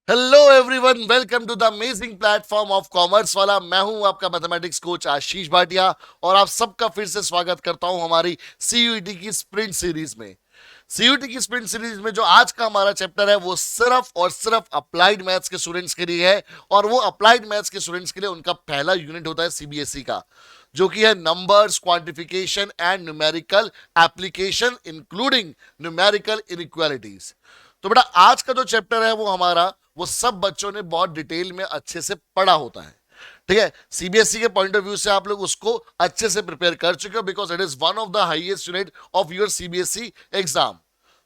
Hello everyone, welcome to the amazing platform of commerce Wala. मैं हूं आपका मैथमेटिक्स कोच आशीष भाटिया और आप सबका फिर से स्वागत करता हूं हमारी सीयूईटी की स्प्रिंट सीरीज में। सीयूईटी की स्प्रिंट सीरीज में जो आज का हमारा चैप्टर है वो सिर्फ और सिर्फ अप्लाइड मैथ्स के स्टूडेंट्स के लिए है। और वो अप्लाइड मैथ्स के स्टूडेंट्स के लिए उनका पहला यूनिट होता है सीबीएसई का, जो कि है numbers, quantification and numerical application including numerical inequalities. तो बेटा आज का जो चैप्टर है वो सब बच्चों ने बहुत डिटेल में अच्छे से पढ़ा होता है। ठीक है, सीबीएसई के पॉइंट ऑफ व्यू से आप लोग उसको अच्छे से प्रिपेयर कर चुके हो, because it is one of the highest unit of your CBSE exam.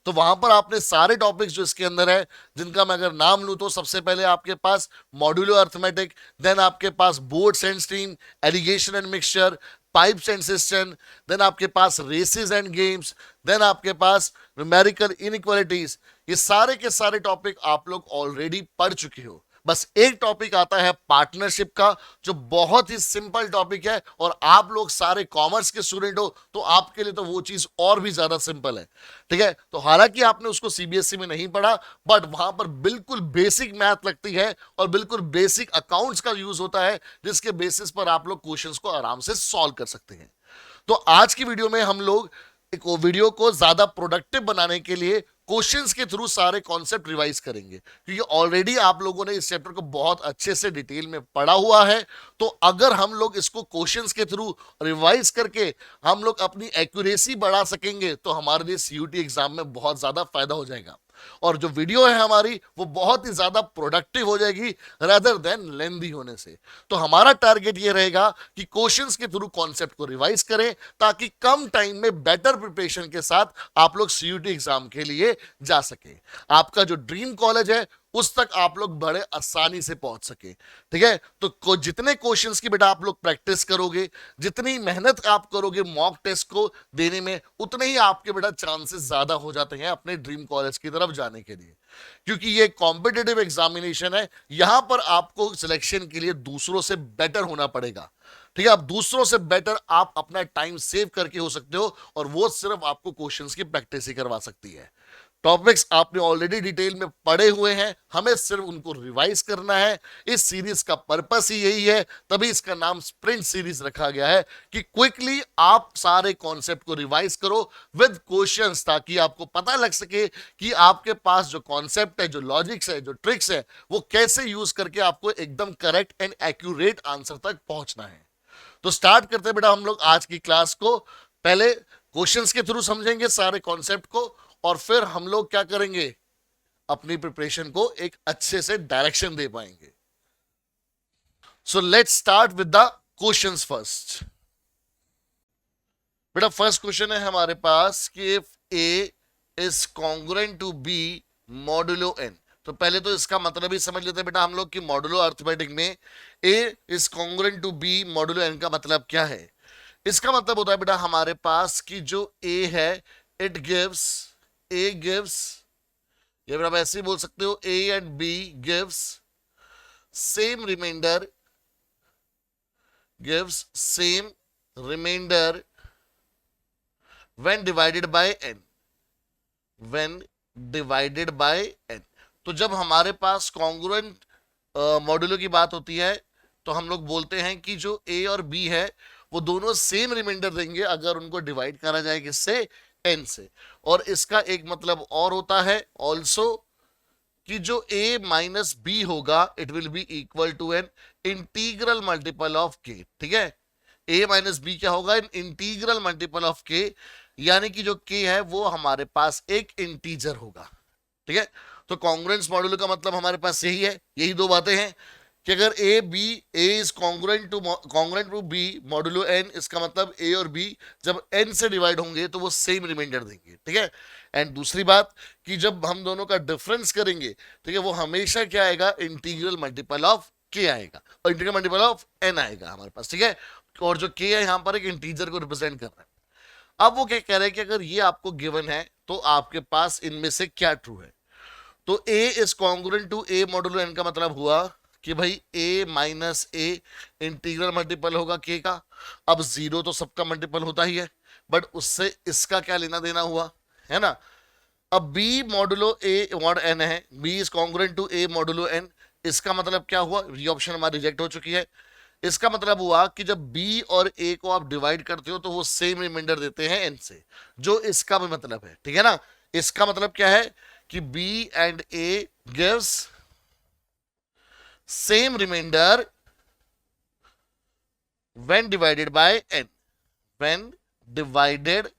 तो वहां पर आपने सारे टॉपिक्स जो इसके अंदर है, जिनका मैं अगर नाम लूं तो सबसे पहले आपके पास मॉड्यूलो अर्थमेटिक, देन आपके पास boats and stream, alligation and mixture, pipes and cistern, then आपके पास रेसेस एंड गेम्स, देन आपके पास न्यूमेरिकल इनइक्वालिटीज। ये सारे के सारे टॉपिक आप लोग ऑलरेडी पढ़ चुके हो। बस एक टॉपिक आता है पार्टनरशिप का, जो बहुत ही सिंपल टॉपिक है, और आप लोग सारे कॉमर्स के स्टूडेंट हो तो आपके लिए तो वो चीज और भी ज्यादा सिंपल है। ठीक है, तो हालांकि आपने उसको सीबीएसई में नहीं पढ़ा, बट वहां पर बिल्कुल बेसिक मैथ लगती है और बिल्कुल बेसिक अकाउंट्स का यूज होता है, जिसके बेसिस पर आप लोग क्वेश्चंस को आराम से सॉल्व कर सकते हैं। तो आज की वीडियो में हम लोग एक वीडियो को ज्यादा प्रोडक्टिव बनाने के लिए क्वेश्चंस के थ्रू सारे कॉन्सेप्ट रिवाइज करेंगे, क्योंकि ऑलरेडी आप लोगों ने इस चैप्टर को बहुत अच्छे से डिटेल में पढ़ा हुआ है। तो अगर हम लोग इसको क्वेश्चंस के थ्रू रिवाइज करके हम लोग अपनी एक्यूरेसी बढ़ा सकेंगे तो हमारे लिए सीयूटी एग्जाम में बहुत ज्यादा फायदा हो जाएगा, और जो वीडियो है हमारी वो बहुत ही ज्यादा प्रोडक्टिव हो जाएगी रादर देन लेंदी होने से। तो हमारा टारगेट ये रहेगा कि क्वेश्चंस के थ्रू कॉन्सेप्ट को रिवाइज करें, ताकि कम टाइम में बेटर प्रिपरेशन के साथ आप लोग सीयूटी एग्जाम के लिए जा सके, आपका जो ड्रीम कॉलेज है उस तक आप लोग बड़े आसानी से पहुंच सके। ठीक है, तो जितने क्वेश्चंस की बेटा आप लोग प्रैक्टिस करोगे, जितनी मेहनत आप करोगे मॉक टेस्ट को देने में, उतने ही आपके बेटा चांसेस ज्यादा हो जाते हैं अपने ड्रीम कॉलेज की तरफ जाने के लिए, क्योंकि ये कॉम्पिटेटिव एग्जामिनेशन है। यहां पर आपको सिलेक्शन के लिए दूसरों से बेटर होना पड़ेगा। ठीक है, अब दूसरों से बेटर आप अपना टाइम सेव करके हो सकते हो, और वो सिर्फ आपको क्वेश्चंस की प्रैक्टिस ही करवा सकती है। टॉपिक्स आपने ऑलरेडी डिटेल में पढ़े हुए हैं, हमें सिर्फ उनको रिवाइज करना है। इस सीरीज का पर्पस ही यही है, तभी इसका नाम स्प्रिंट सीरीज रखा गया है, कि क्विकली आप सारे कॉन्सेप्ट को रिवाइज करो विद क्वेश्चंस, ताकि आपको पता लग सके कि आपके पास जो कॉन्सेप्ट है, जो लॉजिक्स है, जो ट्रिक्स है, वो कैसे यूज करके आपको एकदम करेक्ट एंड एक्यूरेट आंसर तक पहुंचना है। तो स्टार्ट करते हैं बेटा हम लोग आज की क्लास को। पहले क्वेश्चंस के थ्रू समझेंगे सारे कॉन्सेप्ट को, और फिर हम लोग क्या करेंगे, अपनी प्रिपरेशन को एक अच्छे से डायरेक्शन दे पाएंगे। So let's start with the questions first. बेटा फर्स्ट क्वेश्चन है हमारे पास कि if A is congruent to B modulo N. तो पहले तो इसका मतलब ही समझ लेते हैं बेटा हम लोग कि मॉडुलो अर्थमेटिक में A is congruent to B modulo N का मतलब क्या है। इसका मतलब होता है बेटा हमारे पास कि जो ए है, इट गिव्स, ए गिव्स, या फिर आप ऐसे ही बोल सकते हो A and B gives same remainder, gives same remainder when divided by n, when divided by n। तो जब हमारे पास कॉन्ग्रुएंट मॉड्यूलो की बात होती है तो हम लोग बोलते हैं कि जो a और b है वो दोनों सेम रिमाइंडर देंगे अगर उनको डिवाइड करा जाए किससे, n से। और इसका एक मतलब और होता है ऑल्सो कि जो a माइनस बी होगा it will be equal to an integral multiple of k। ठीक है, a माइनस बी क्या होगा, an integral multiple of k, यानी कि जो k है वो हमारे पास एक इंटीजर होगा। ठीक है, तो कॉन्ग्रुएंस मॉड्यूलो का मतलब हमारे पास यही है, यही दो बातें हैं कि अगर A is congruent to B modulo n, इसका मतलब a और b जब n से डिवाइड होंगे तो वो सेम रिमाइंडर देंगे। ठीक है, एंड दूसरी बात कि जब हम दोनों का डिफरेंस करेंगे, ठीक है, वो हमेशा क्या आएगा, इंटीग्रल मल्टीपल ऑफ k आएगा, और इंटीग्रल मल्टीपल ऑफ n आएगा हमारे पास। ठीक है, और जो k है यहां पर एक इंटीजर को रिप्रेजेंट कर रहा है। अब वो क्या कह रहे हैं कि अगर ये आपको गिवन है तो आपके पास इनमें से क्या ट्रू है। तो a is congruent to a modulo n का मतलब हुआ कि भाई a minus a integral multiple होगा k का। अब जीरो तो सबका मल्टीपल होता ही है, बट उससे इसका क्या लेना देना हुआ, है ना। अब B modulo A mod N है, B is congruent to A modulo N. इसका मतलब क्या हुआ, ये ऑप्शन हमारी रिजेक्ट हो चुकी है। इसका मतलब हुआ कि जब बी और ए को आप डिवाइड करते हो तो वो सेम रिमाइंडर देते हैं एन से, जो इसका भी मतलब है, ठीक है ना। इसका मतलब क्या है कि B and A gives same remainder when divided by n, when divided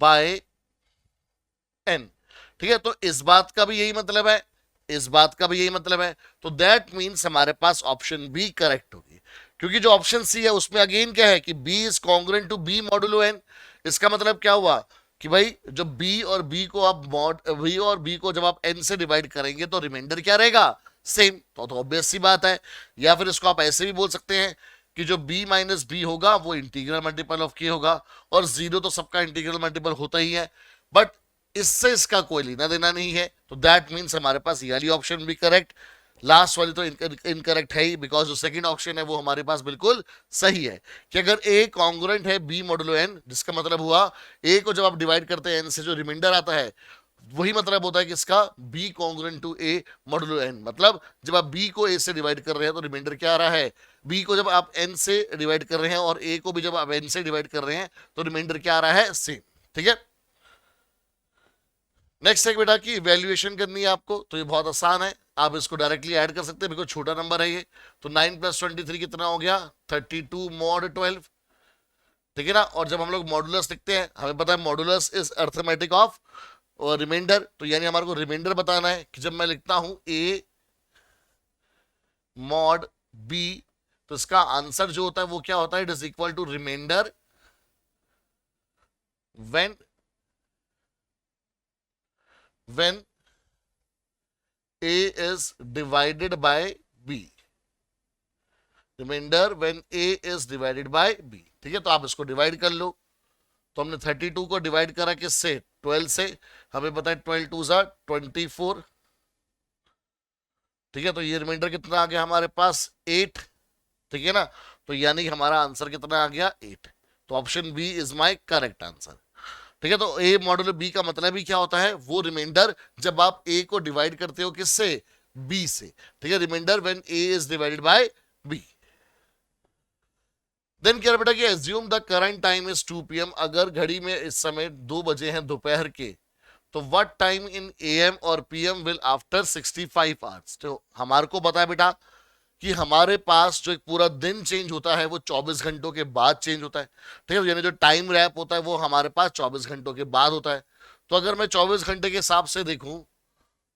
by n, ठीक है। तो इस बात का भी यही मतलब है, इस बात का भी यही मतलब है, तो दैट मीन्स हमारे पास ऑप्शन बी करेक्ट होगी, क्योंकि जो ऑप्शन सी है उसमें अगेन क्या है कि B is congruent to B modulo N. इसका मतलब क्या हुआ कि भाई जब बी और बी को आप बी और बी को जब आप एन से डिवाइड करेंगे तो रिमाइंडर क्या रहेगा, सेम। तो ऑब्वियस सी बात है। या फिर इसको आप ऐसे भी बोल सकते हैं कि जो b माइनस बी होगा वो इंटीग्रल मल्टीपल ऑफ k होगा, और जीरो तो सबका इंटीग्रल मल्टीपल होता ही है, बट इससे इसका कोई लेना देना नहीं है। तो दैट मीन्स हमारे पास ये वाली ऑप्शन भी करेक्ट, लास्ट वाली तो इनकरेक्ट है ही, बिकॉज जो सेकंड ऑप्शन है वो हमारे पास बिल्कुल सही है कि अगर a कॉन्ग्रुएंट है b मॉडुलो n, जिसका मतलब हुआ a को जब आप डिवाइड करते हैं n से जो रिमाइंडर आता है वही मतलब होता है कि इसका b congruent to a modulo n। मतलब जब आप b को a से डिवाइड कर रहे हैं तो रिमाइंडर क्या आ रहा है, b को जब आप n से डिवाइड कर रहे हैं और a को भी जब आप n से डिवाइड कर रहे हैं तो रिमाइंडर क्या आ रहा है, सेम, ठीक है। नेक्स्ट है बेटा की इवेल्युएशन करनी है आपको, तो ये बहुत आसान है, आप इसको डायरेक्टली ऐड कर सकते हैं बिकॉज छोटा नंबर है ये। तो 9 + 23 कितना हो गया, 32 mod 12, ठीक है ना। और जब हम लोग मॉडुलस लिखते हैं हमें पता है मॉडुलस इज अर्थमेटिक ऑफ और रिमाइंडर, तो यानी हमारे को रिमाइंडर बताना है कि जब मैं लिखता हूं a mod b तो इसका आंसर जो होता है वो क्या होता है, it is equal to remainder when a is divided by b, remainder when a is divided by b, ठीक है। तो आप इसको डिवाइड कर लो, तो हमने 32 को डिवाइड करा किससे, 12 से, हमें पता है 12 2 24, ठीक है। तो ये रिमाइंडर कितना आ गया हमारे पास 8, ठीक है ना। तो यानी हमारा आंसर कितना आ गया 8, तो option B is my correct answer, ठीक है। तो ए मॉडुलो बी का मतलब ही क्या होता है, वो रिमाइंडर जब आप ए को डिवाइड करते हो किससे, बी से, ठीक है। Remainder when A is divided by B. Then क्या बेटा कि assume the current time is 2 PM, अगर घड़ी में इस समय 2 बजे हैं दोपहर के, तो व्हाट टाइम इन AM और PM विल आफ्टर 65 आवर्स। तो हमारे को पता है बेटा कि हमारे पास जो एक पूरा दिन चेंज होता है वो 24 घंटों के बाद चेंज होता है, ठीक है। यानी जो टाइम रैप होता है वो हमारे पास 24 घंटों के बाद होता है। तो अगर मैं 24 घंटे के हिसाब से देखूं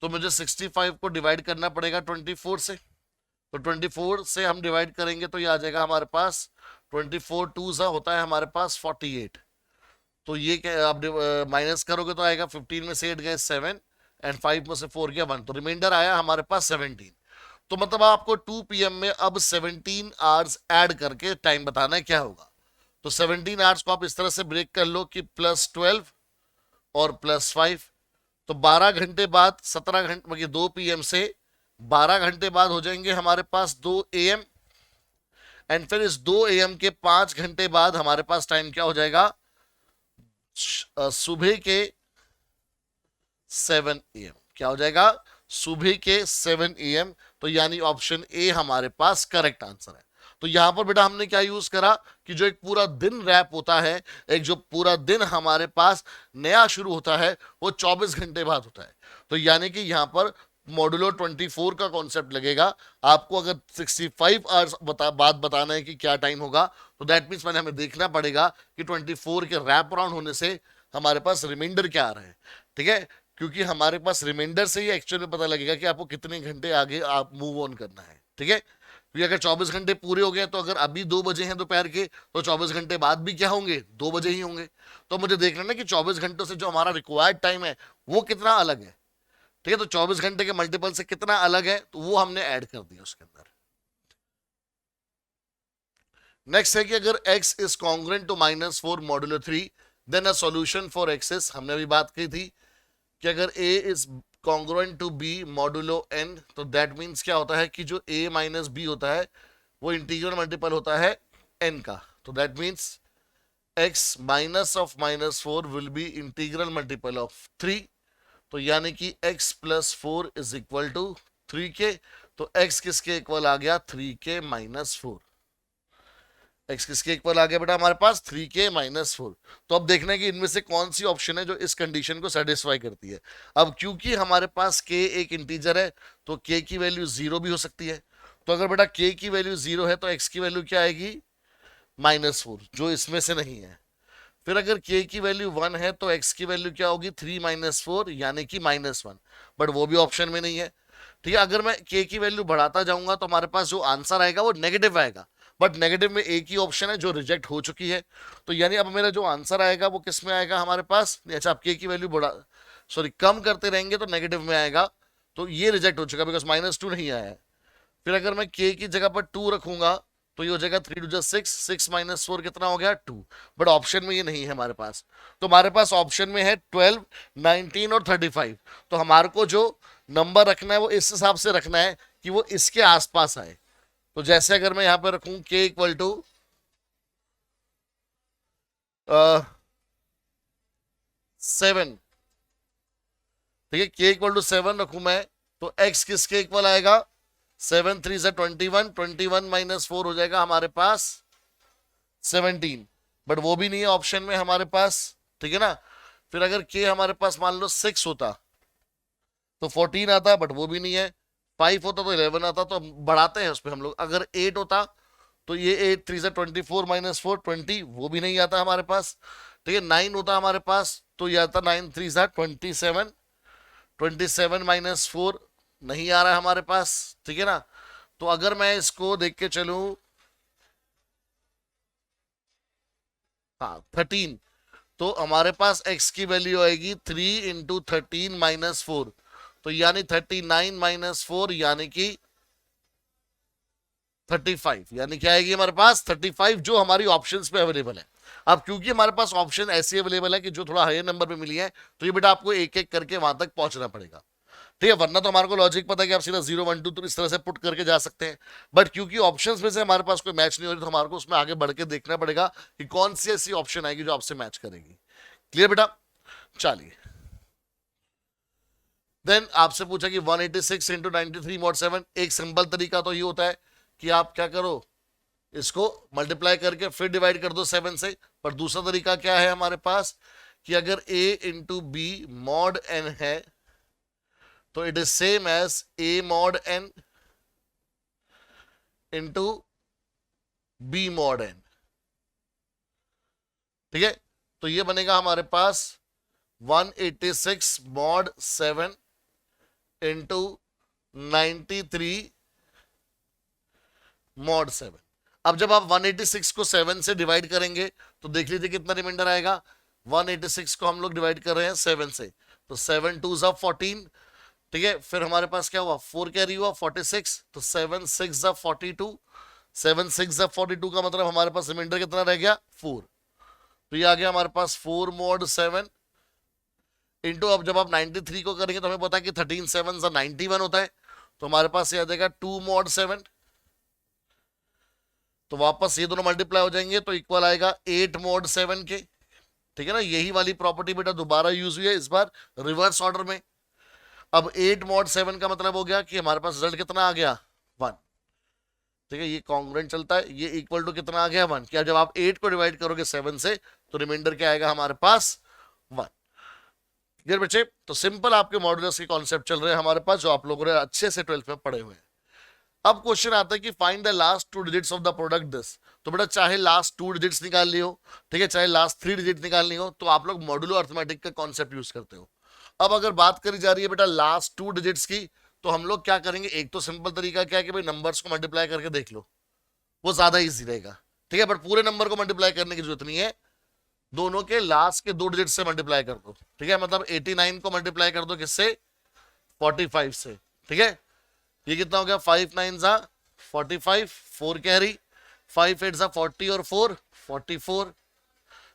तो मुझे 65 को डिवाइड करना पड़ेगा 24 से, तो 24 से हम डिवाइड करेंगे तो ये आ जाएगा हमारे पास 24 2 होता है हमारे पास 48। तो ये क्या आप माइनस करोगे तो आएगा 15 में से 8 गए 7 एंड 5 में से 4 गया 1, तो रिमाइंडर आया हमारे पास 17। तो मतलब आपको 2 PM में अब 17 आवर्स ऐड करके टाइम बताना है क्या होगा। तो 17 आवर्स को आप इस तरह से ब्रेक कर लो कि +12 और +5, तो 12 घंटे बाद 17 घंटे मतलब 2 PM से 12 घंटे बाद हो जाएंगे हमारे पास 2 AM, एंड फिर इस 2 AM के 5 घंटे बाद हमारे पास टाइम क्या हो जाएगा, सुबह के 7 AM, क्या हो जाएगा, सुबह के 7 AM। तो यानी ऑप्शन ए हमारे पास करेक्ट आंसर है। तो यहां पर बेटा हमने क्या यूज करा कि जो एक पूरा दिन रैप होता है, एक जो पूरा दिन हमारे पास नया शुरू होता है वो 24 घंटे बाद होता है। तो यानी कि यहां पर मॉडुलो 24 का कॉन्सेप्ट लगेगा। आपको अगर 65 आवर्स बाद बताना है कि क्या टाइम होगा, तो दैट मीन्स मैंने हमें देखना पड़ेगा कि 24 के रैप अराउंड होने से हमारे पास रिमाइंडर क्या आ रहा है, ठीक है। क्योंकि हमारे पास रिमाइंडर से ही एक्चुअल में पता लगेगा कि आपको कितने घंटे आगे आप मूव ऑन करना है, ठीक है। क्योंकि अगर 24 घंटे पूरे हो गए तो अगर अभी 2 बजे हैं दोपहर के तो 24 घंटे बाद भी क्या होंगे, 2 बजे ही होंगे। तो मुझे देखना ना कि 24 घंटों से जो हमारा रिक्वायर्ड टाइम है वो कितना अलग है, ठीक है। तो 24 घंटे के मल्टीपल से कितना अलग है तो वो हमने ऐड कर दिया उसके अंदर। नेक्स्ट है कि अगर x is congruent to -4 modulo 3 then a solution for x is, हमने अभी बात की थी कि अगर a is congruent to b modulo n, तो दैट मीन्स क्या होता है कि जो a माइनस b होता है वो इंटीग्रल मल्टीपल होता है n का। तो that means x minus of -4 will be integral multiple of 3, तो यानी कि x plus 4 is equal to 3k, तो x किसके इक्वल आ गया 3k माइनस 4। x किसके इक्वल आ गया बेटा हमारे पास 3k माइनस 4। तो अब देखना है कि इनमें से कौन सी ऑप्शन है जो इस कंडीशन को सेटिस्फाई करती है। अब क्योंकि हमारे पास k एक इंटीजर है तो k की वैल्यू 0 भी हो सकती है, तो अगर बेटा k की वैल्यू 0 है तो x की वैल्यू क्या आएगी -4, जो इसमें से नहीं है। फिर अगर k की वैल्यू 1 है तो x की वैल्यू क्या होगी 3 माइनस 4 यानी कि -1, बट वो भी ऑप्शन में नहीं है। ठीक है, अगर मैं k की वैल्यू बढ़ाता जाऊंगा तो हमारे पास जो आंसर आएगा वो नेगेटिव आएगा, बट नेगेटिव में एक ही ऑप्शन है जो रिजेक्ट हो चुकी है, तो यानी अब मेरा जो आंसर आएगा वो किस में आएगा हमारे पास, अच्छा आप k की वैल्यू कम करते रहेंगे तो नेगेटिव में आएगा, तो ये रिजेक्ट हो चुका बिकॉज -2 नहीं आया है। फिर अगर मैं k की जगह पर 2 रखूंगा तो ये हो जाएगा 3 टू 6, 6 माइनस 4 कितना हो गया 2, बट ऑप्शन में ये नहीं है हमारे पास। तो हमारे पास ऑप्शन में है 12, 19 और 35, तो हमारे को जो नंबर रखना है वो इस हिसाब से रखना है कि वो इसके आसपास आए। तो जैसे अगर मैं यहां पर रखूं k इक्वल टू 7, ठीक है, k इक्वल टू 7 रखूं मैं तो x किसके इक्वल आएगा 7 3 से 21, 21 माइनस 4 हो जाएगा हमारे पास 17, बट वो भी नहीं है ऑप्शन में हमारे पास, ठीक है ना। फिर अगर k हमारे पास मान लो 6 होता तो 14 आता, बट वो भी नहीं है। 5 होता तो 11 आता, तो बढ़ाते हैं उस पर हम लोग। अगर 8 होता तो ये 8 3 से 24 माइनस 4 20, वो भी नहीं आता हमारे पास। ठीक है, 9 होता हमारे पास तो ये आता 9 3 से 27, 27 माइनस 4 नहीं आ रहा है हमारे पास, ठीक है ना। तो अगर मैं इसको देख के चलूं, हाँ 13, तो हमारे पास x की वैल्यू आएगी 3 इंटू 13 माइनस 4, तो यानी 39 माइनस 4 यानी कि 35, यानी क्या आएगी हमारे पास 35, जो हमारी ऑप्शंस पे अवेलेबल है। अब क्योंकि हमारे पास ऑप्शन ऐसी अवेलेबल है कि जो थोड़ा हायर नंबर पे मिली है, तो ये बेटा आपको एक एक करके वहां तक पहुंचना पड़ेगा, ठीक है। वरना तो हमारे को लॉजिक पता है कि आप सीधा 0 1 2 तो इस तरह से पुट करके जा सकते हैं, बट क्योंकि ऑप्शंस में से हमारे पास कोई मैच नहीं हो रही तो हमारे को उसमें आगे बढ़ के देखना पड़ेगा कि कौन सी ऐसी ऑप्शन आएगी जो आपसे मैच करेगी। क्लियर बेटा, चलिए। देन आपसे पूछा कि 186 इंटू 93 मॉड 7, एक सिंपल तरीका तो ये होता है कि आप क्या करो, इसको मल्टीप्लाई करके फिर डिवाइड कर दो 7 से। पर दूसरा तरीका क्या है हमारे पास कि अगर a into B mod n है तो it is same as a mod n into b mod n, ठीक है। तो ये बनेगा हमारे पास 186 मॉड 7 इंटू 93 मॉड 7। अब जब आप 186 को 7 से डिवाइड करेंगे तो देख लीजिए कितना रिमाइंडर आएगा। 186 को हम लोग डिवाइड कर रहे हैं 7 से, तो 7 2 जा 14, ठीक है। फिर हमारे पास क्या हुआ 4 कैरी हुआ 46, तो 7 6 जा 42, 7 6 जा 42 का मतलब हमारे पास रिमाइंडर कितना रह गया 4, तो ये आ गया हमारे पास 4 मॉड 7 इंटू, अब जब आप 93 को करेंगे तो हमें पता है कि 13 7 जा 91 होता है, तो हमारे पास ये आ जाएगा 2 मॉड 7, तो वापस ये दोनों मल्टीप्लाई हो जाएंगे तो इक्वल आएगा 8 मॉड 7 के, ठीक है ना। यही वाली प्रॉपर्टी बेटा दोबारा यूज हुई है, इस बार रिवर्स ऑर्डर में। अब 8 मॉड 7 का मतलब हो गया कि हमारे पास रिजल्ट कितना आ गया 1, ठीक है। ये कॉन्ग्रुएंट चलता है, ये इक्वल टू कितना आ गया 1, क्या जब आप 8 को डिवाइड करोगे 7 से तो रिमाइंडर क्या आएगा हमारे पास 1। क्लियर बच्चे, तो सिंपल आपके मॉडुलस के कॉन्सेप्ट चल रहे हैं हमारे पास, जो आप लोगों ने अच्छे से 12th में पढ़े हुए हैं। अब क्वेश्चन आता है कि find the last 2 digits of the product this, तो बेटा चाहे लास्ट 2 डिजिट्स निकालनी हो, ठीक है, चाहे लास्ट 3 डिजिट निकालनी हो, तो आप लोग मॉडुलो अर्थमेटिक का कॉन्सेप्ट यूज करते हो। अब अगर बात करी जा रही है बेटा लास्ट 2 डिजिट्स की, तो हम लोग क्या करेंगे, एक तो सिंपल तरीका क्या है कि भाई नंबर्स को मल्टीप्लाई करके देख लो, वो ज्यादा इजी रहेगा, ठीक है। बट पूरे नंबर को मल्टीप्लाई करने की जरूरत नहीं है, दोनों के लास्ट के 2 डिजिट से मल्टीप्लाई कर दो, ठीक है। मतलब 89 को मल्टीप्लाई कर दो किससे 45 से, ठीक है। ये कितना हो गया 5 9 जा 45, 4 कैरी, 5 8 जा 40 और 4 44,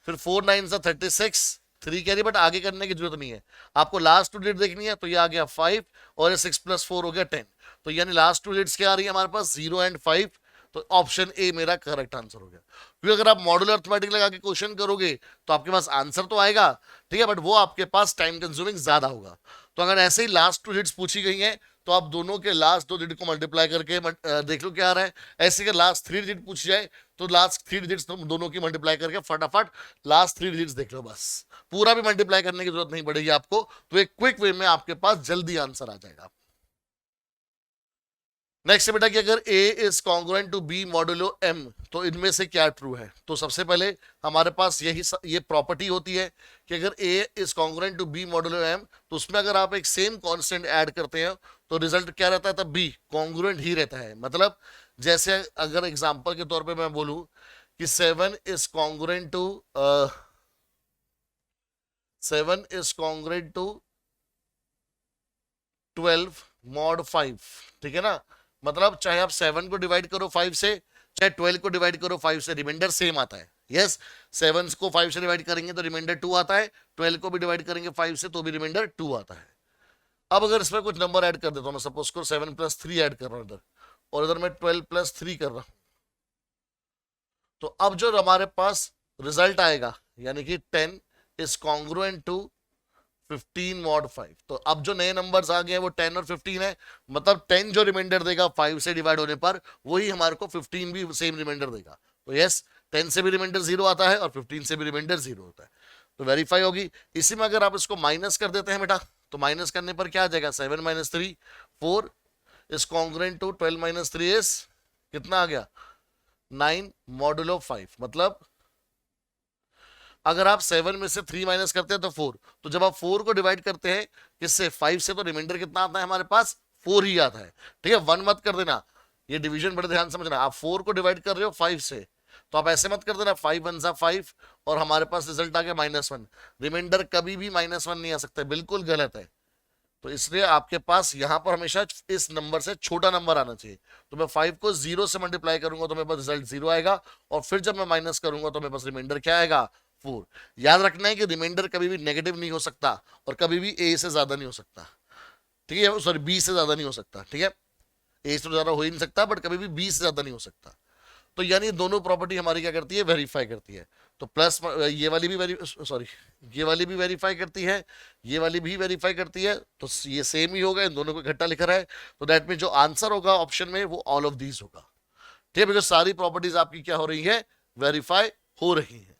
फिर 4 9 जा 36, 3 कैरी, बट आगे करने की जरूरत नहीं है, आपको लास्ट 2 डिजिट देखनी है। तो ये आ गया 5 और ये 6 + 4 हो गया 10, तो यानी लास्ट 2 डिजिट्स क्या आ रही है हमारे पास 0 एंड 5, तो ऑप्शन ए मेरा करेक्ट आंसर हो गया। क्योंकि अगर आप मॉड्यूलर अर्थमेटिक लगा के क्वेश्चन करोगे तो आपके पास आंसर तो आएगा, ठीक है, बट वो आपके पास टाइम कंज्यूमिंग ज्यादा होगा। तो अगर ऐसे ही लास्ट 2 डिजिट्स पूछी गई हैं तो आप दोनों के लास्ट 2 डिजिट को मल्टीप्लाई करके देख लो क्या आ रहा है। ऐसे अगर लास्ट 3 डिजिट पूछ जाए तो लास्ट 3 डिजिट्स तुम दोनों की मल्टीप्लाई करके फटाफट लास्ट 3 डिजिट्स देख लो, बस पूरा भी मल्टीप्लाई करने की जरूरत नहीं पड़ेगी आपको। तो एक क्विक वे में आपके पास जल्दी आंसर आ जाएगा। नेक्स्ट है बेटा कि अगर a is congruent to b modulo m तो इनमें से क्या ट्रू है। तो सबसे पहले हमारे पास ये प्रॉपर्टी होती है कि अगर a is congruent to b modulo m तो उसमें अगर आप एक सेम कांस्टेंट ऐड करते हैं तो रिजल्ट क्या रहता है, तब b कॉन्ग्रुएंट ही रहता है। मतलब जैसे अगर एग्जांपल के तौर पे मैं बोलूं कि 7 इज कॉन्ग्रुएंट टू 12 मॉड 5, ठीक है ना। मतलब चाहे आप 7 को डिवाइड करो 5 से, चाहे 12 को डिवाइड करो 5 से, रिमाइंडर सेम आता है। यस, 7 को 5 से डिवाइड करेंगे तो रिमाइंडर 2 आता है, 12 को भी डिवाइड करेंगे 5 से तो भी रिमाइंडर 2 आता है। अब अगर इसमें कुछ नंबर ऐड कर देता हूं, मैं सपोज को 7 + 3 ऐड कर रहा हूं इधर, और इधर मैं 12 + 3 कर रहा हूं, तो अब जो हमारे पास रिजल्ट आएगा यानी कि 10 इज कॉन्ग्रुएंट टू 15 मॉड 5। तो अब जो नए नंबर्स आ गए हैं वो 10 और 15 है। मतलब 10 जो रिमाइंडर देगा 5 से डिवाइड होने पर, वही हमारे को 15 भी सेम रिमाइंडर देगा। तो यस, 10 से भी रिमाइंडर 0 आता है और 15 से भी रिमाइंडर 0 होता है, तो वेरीफाई होगी। इसी में अगर आप इसको माइनस कर देते हैं बेटा तो माइनस करने पर क्या आ जाएगा, 7 - 3 4 इज कॉन्ग्रुएंट टू 12 - 3 इज कितना आ गया, 9 मॉडुलो 5। मतलब अगर आप 7 में से 3 माइनस करते हैं तो 4, तो जब आप 4 को डिवाइड करते हैं किससे, 5 से, तो रिमाइंडर कितना आता है हमारे पास, 4 ही आता है। ठीक है, 1 मत कर देना, ये डिवीजन बड़े ध्यान समझना। आप 4 को डिवाइड कर रहे हो 5 से तो आप ऐसे मत कर देना 5 × 1 = 5 और हमारे पास रिजल्ट आ गया -1। रिमाइंडर कभी भी -1 नहीं आ सकता, बिल्कुल गलत है। तो इसलिए आपके पास यहां पर हमेशा इस नंबर से छोटा नंबर आना चाहिए। तो मैं 5 को 0 से मल्टीप्लाई करूंगा तो मेरे पास रिजल्ट 0 आएगा, और फिर जब मैं माइनस करूंगा तो मेरे पास रिमाइंडर क्या आएगा, 4। याद रखना है कि रिमाइंडर कभी भी नेगेटिव नहीं हो सकता और कभी भी a से ज्यादा नहीं हो सकता, ठीक है, सॉरी b से ज्यादा नहीं हो सकता, ठीक है, a से ज्यादा हो ही नहीं सकता बट कभी भी b से ज्यादा नहीं हो सकता। तो यानी दोनों प्रॉपर्टी हमारी क्या करती है, वेरीफाई करती है। तो प्लस ये वाली भी सॉरी ये वाली भी वेरीफाई करती है, ये वाली भी वेरीफाई करती है, तो ये सेम ही होगा, इन दोनों को इकट्ठा लिखा है। तो दैट मीन जो आंसर होगा ऑप्शन में वो ऑल ऑफ दीज होगा, ठीक है, बिकॉज सारी प्रॉपर्टीज आपकी क्या हो रही है, वेरीफाई हो रही है।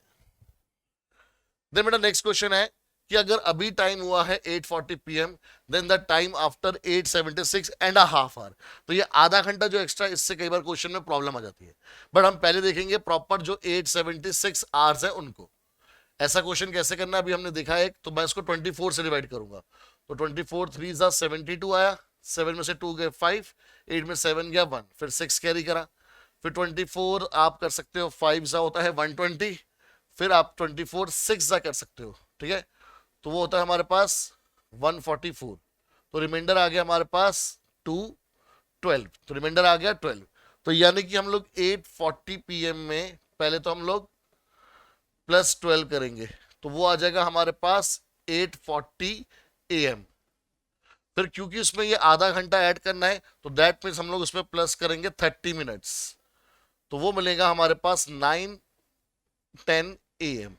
देन बेटा नेक्स्ट क्वेश्चन है कि अगर अभी टाइम हुआ है 8:40 PM, then the time after 8:76.5 hour. तो ये आधा घंटा जो एक्स्ट्रा, इससे कई बार क्वेश्चन में प्रॉब्लम आ जाती है, बट हम पहले देखेंगे प्रॉपर जो 8:76 आवर्स है उनको। ऐसा क्वेश्चन कैसे करना है अभी हमने देखा है, तो मैं इसको 24 से डिवाइड करूंगा। तो 24 3 = 72 आया, 7 में से 2 गए 5, 8 में 7 गया 1, फिर 6 कैरी करा, फिर 24 आप कर सकते हो 5 सा होता है 120, फिर आप 24 6 सा कर सकते हो, ठीक है, तो वो होता है हमारे पास 144। तो रिमाइंडर आ गया हमारे पास 212, तो रिमाइंडर आ गया 12। तो यानी कि हम लोग 8:40 PM में पहले तो हम लोग +12 करेंगे तो वो आ जाएगा हमारे पास 8:40 AM। फिर क्योंकि उसमें ये आधा घंटा ऐड करना है तो दैट मीन्स हम लोग उसमें प्लस करेंगे 30 मिनट्स, तो वो मिलेगा हमारे पास 9:10 AM।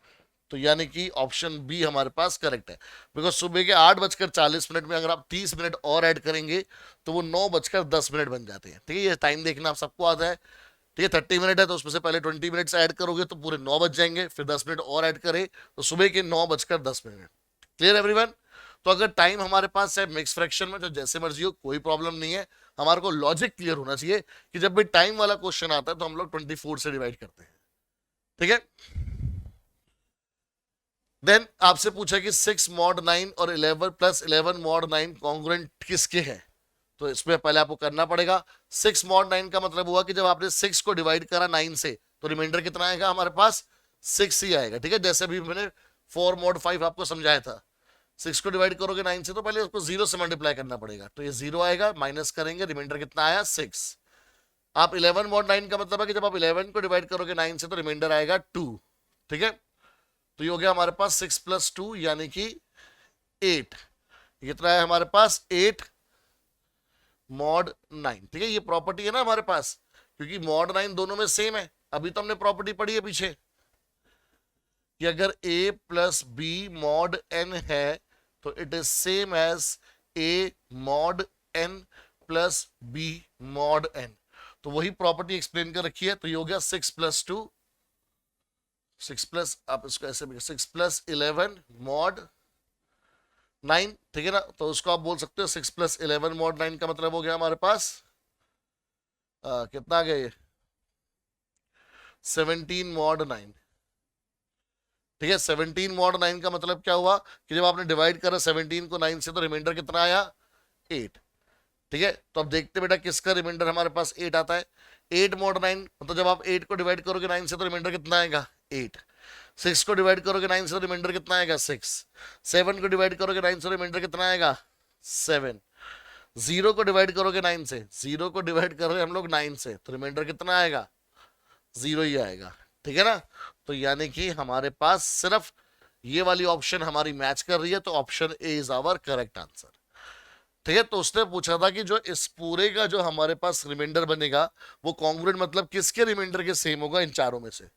तो यानी कि ऑप्शन बी हमारे पास करेक्ट है, बिकॉज सुबह के 8:40 में अगर आप 30 मिनट और ऐड करेंगे तो वो 9:10 बन जाते हैं। ठीक है, ये टाइम देखना आप सबको आता है, ठीक है, 30 मिनट है तो उसमें से पहले 20 मिनट्स ऐड करोगे तो पूरे 9 बज जाएंगे, फिर 10 मिनट और ऐड करें तो सुबह के 9:10। Clear everyone. तो अगर टाइम हमारे पास है मिक्स फ्रैक्शन में तो जैसे मर्जी हो, कोई प्रॉब्लम नहीं है, हमारे को लॉजिक क्लियर होना चाहिए कि जब भी टाइम वाला क्वेश्चन आता है तो हम लोग 24 से डिवाइड करते हैं, ठीक है। देन आपसे पूछा कि 6 mod 9 और 11 + 11 mod 9 कॉन्ग्रुएंट किसके हैं। तो इसमें पहले आपको करना पड़ेगा, 6 mod 9 का मतलब हुआ कि जब आपने 6 को डिवाइड करा 9 से तो रिमाइंडर कितना आएगा हमारे पास, 6 ही आएगा, ठीक है। जैसे अभी मैंने 4 mod 5 आपको समझाया था, 6 को डिवाइड करोगे 9 से तो पहले उसको 0 से मल्टीप्लाई करना पड़ेगा, तो ये 0 आएगा, माइनस करेंगे, रिमाइंडर कितना आया 6। आप 11 mod 9 का मतलब है कि जब आप 11 को डिवाइड करोगे 9 से तो रिमाइंडर आएगा 2, ठीक है। तो ये हो गया हमारे पास 6 + 2 यानी कि 8, कितना है हमारे पास 8 mod 9, ठीक है। ये प्रॉपर्टी है ना हमारे पास क्योंकि मॉड 9 दोनों में सेम है। अभी तो हमने प्रॉपर्टी पढ़ी है पीछे कि अगर a plus B mod n है तो it is same as a mod n plus b mod n। तो वही प्रॉपर्टी एक्सप्लेन कर रखी है। तो ये हो गया 6+2, 6 आप इसको ऐसे भी 6+11 मॉड 9, ठीक है ना। तो उसको आप बोल सकते हो 6+11 मॉड 9 का मतलब हो गया हमारे पास कितना आ गया ये 17 मॉड 9, ठीक है। 17 मॉड 9 का मतलब क्या हुआ कि जब आपने डिवाइड करा 17 को 9 से तो रिमाइंडर कितना आया 8, ठीक है। तो अब देखते बेटा किसका रिमाइंडर हमारे पास 8 आता है। 8 मॉड 9 मतलब जब आप 8 को डिवाइड करोगे 9 से तो रिमाइंडर कितना आएगा 8। 6 को डिवाइड करोगे 9 से तो रिमाइंडर कितना आएगा 6। 7 को डिवाइड करोगे 9 से रिमाइंडर कितना आएगा 7। 0 को डिवाइड करोगे 9 से, 0 को डिवाइड करोगे हम लोग 9 से तो रिमाइंडर कितना आएगा 0 ही आएगा, ठीक है ना। तो यानी कि हमारे पास सिर्फ ये वाली ऑप्शन हमारी मैच कर रही है, तो option A is our correct answer, ठीक है। तो उसने पूछा था कि जो इस पूरे का जो हमारे पास रिमाइंडर बनेगा वो कॉन्ग्रुएंट मतलब किसके रिमाइंडर के सेम होगा इन चारों में से,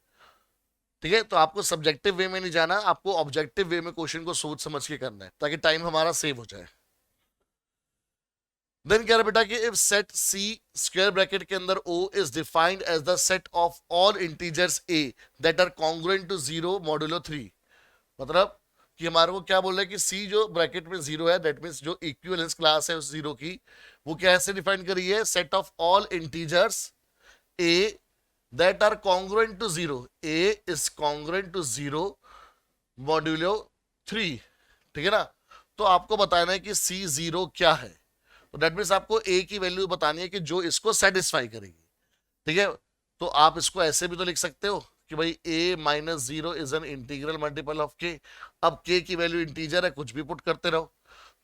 ठीक है। तो आपको सब्जेक्टिव वे में नहीं जाना, आपको ऑब्जेक्टिव वे में क्वेश्चन को सोच समझ के करना है ताकि टाइम हमारा सेव हो जाए। देन कह रहा बेटा कि if set C square bracket के अंदर O is defined as the set of all integers A that are congruent to 0 modulo 3, मतलब कि हमारे को क्या बोल रहा है कि सी जो ब्रैकेट में 0 है दैट मींस जो इक्विवेलेंस क्लास है उस 0 की वो कैसे डिफाइन करी है set of all integers A that are congruent to 0, A is congruent to 0 modulo 3, ठीक है ना। तो आपको बताना है कि सी 0 क्या है, तो दैट मीन्स आपको ए की वैल्यू बतानी है कि जो इसको सेटिस्फाई करेगी, ठीक है। तो आप इसको ऐसे भी तो लिख सकते हो कि भाई a minus 0 is an integral multiple of k। अब k की वैल्यू इंटीजर है, कुछ भी पुट करते रहो।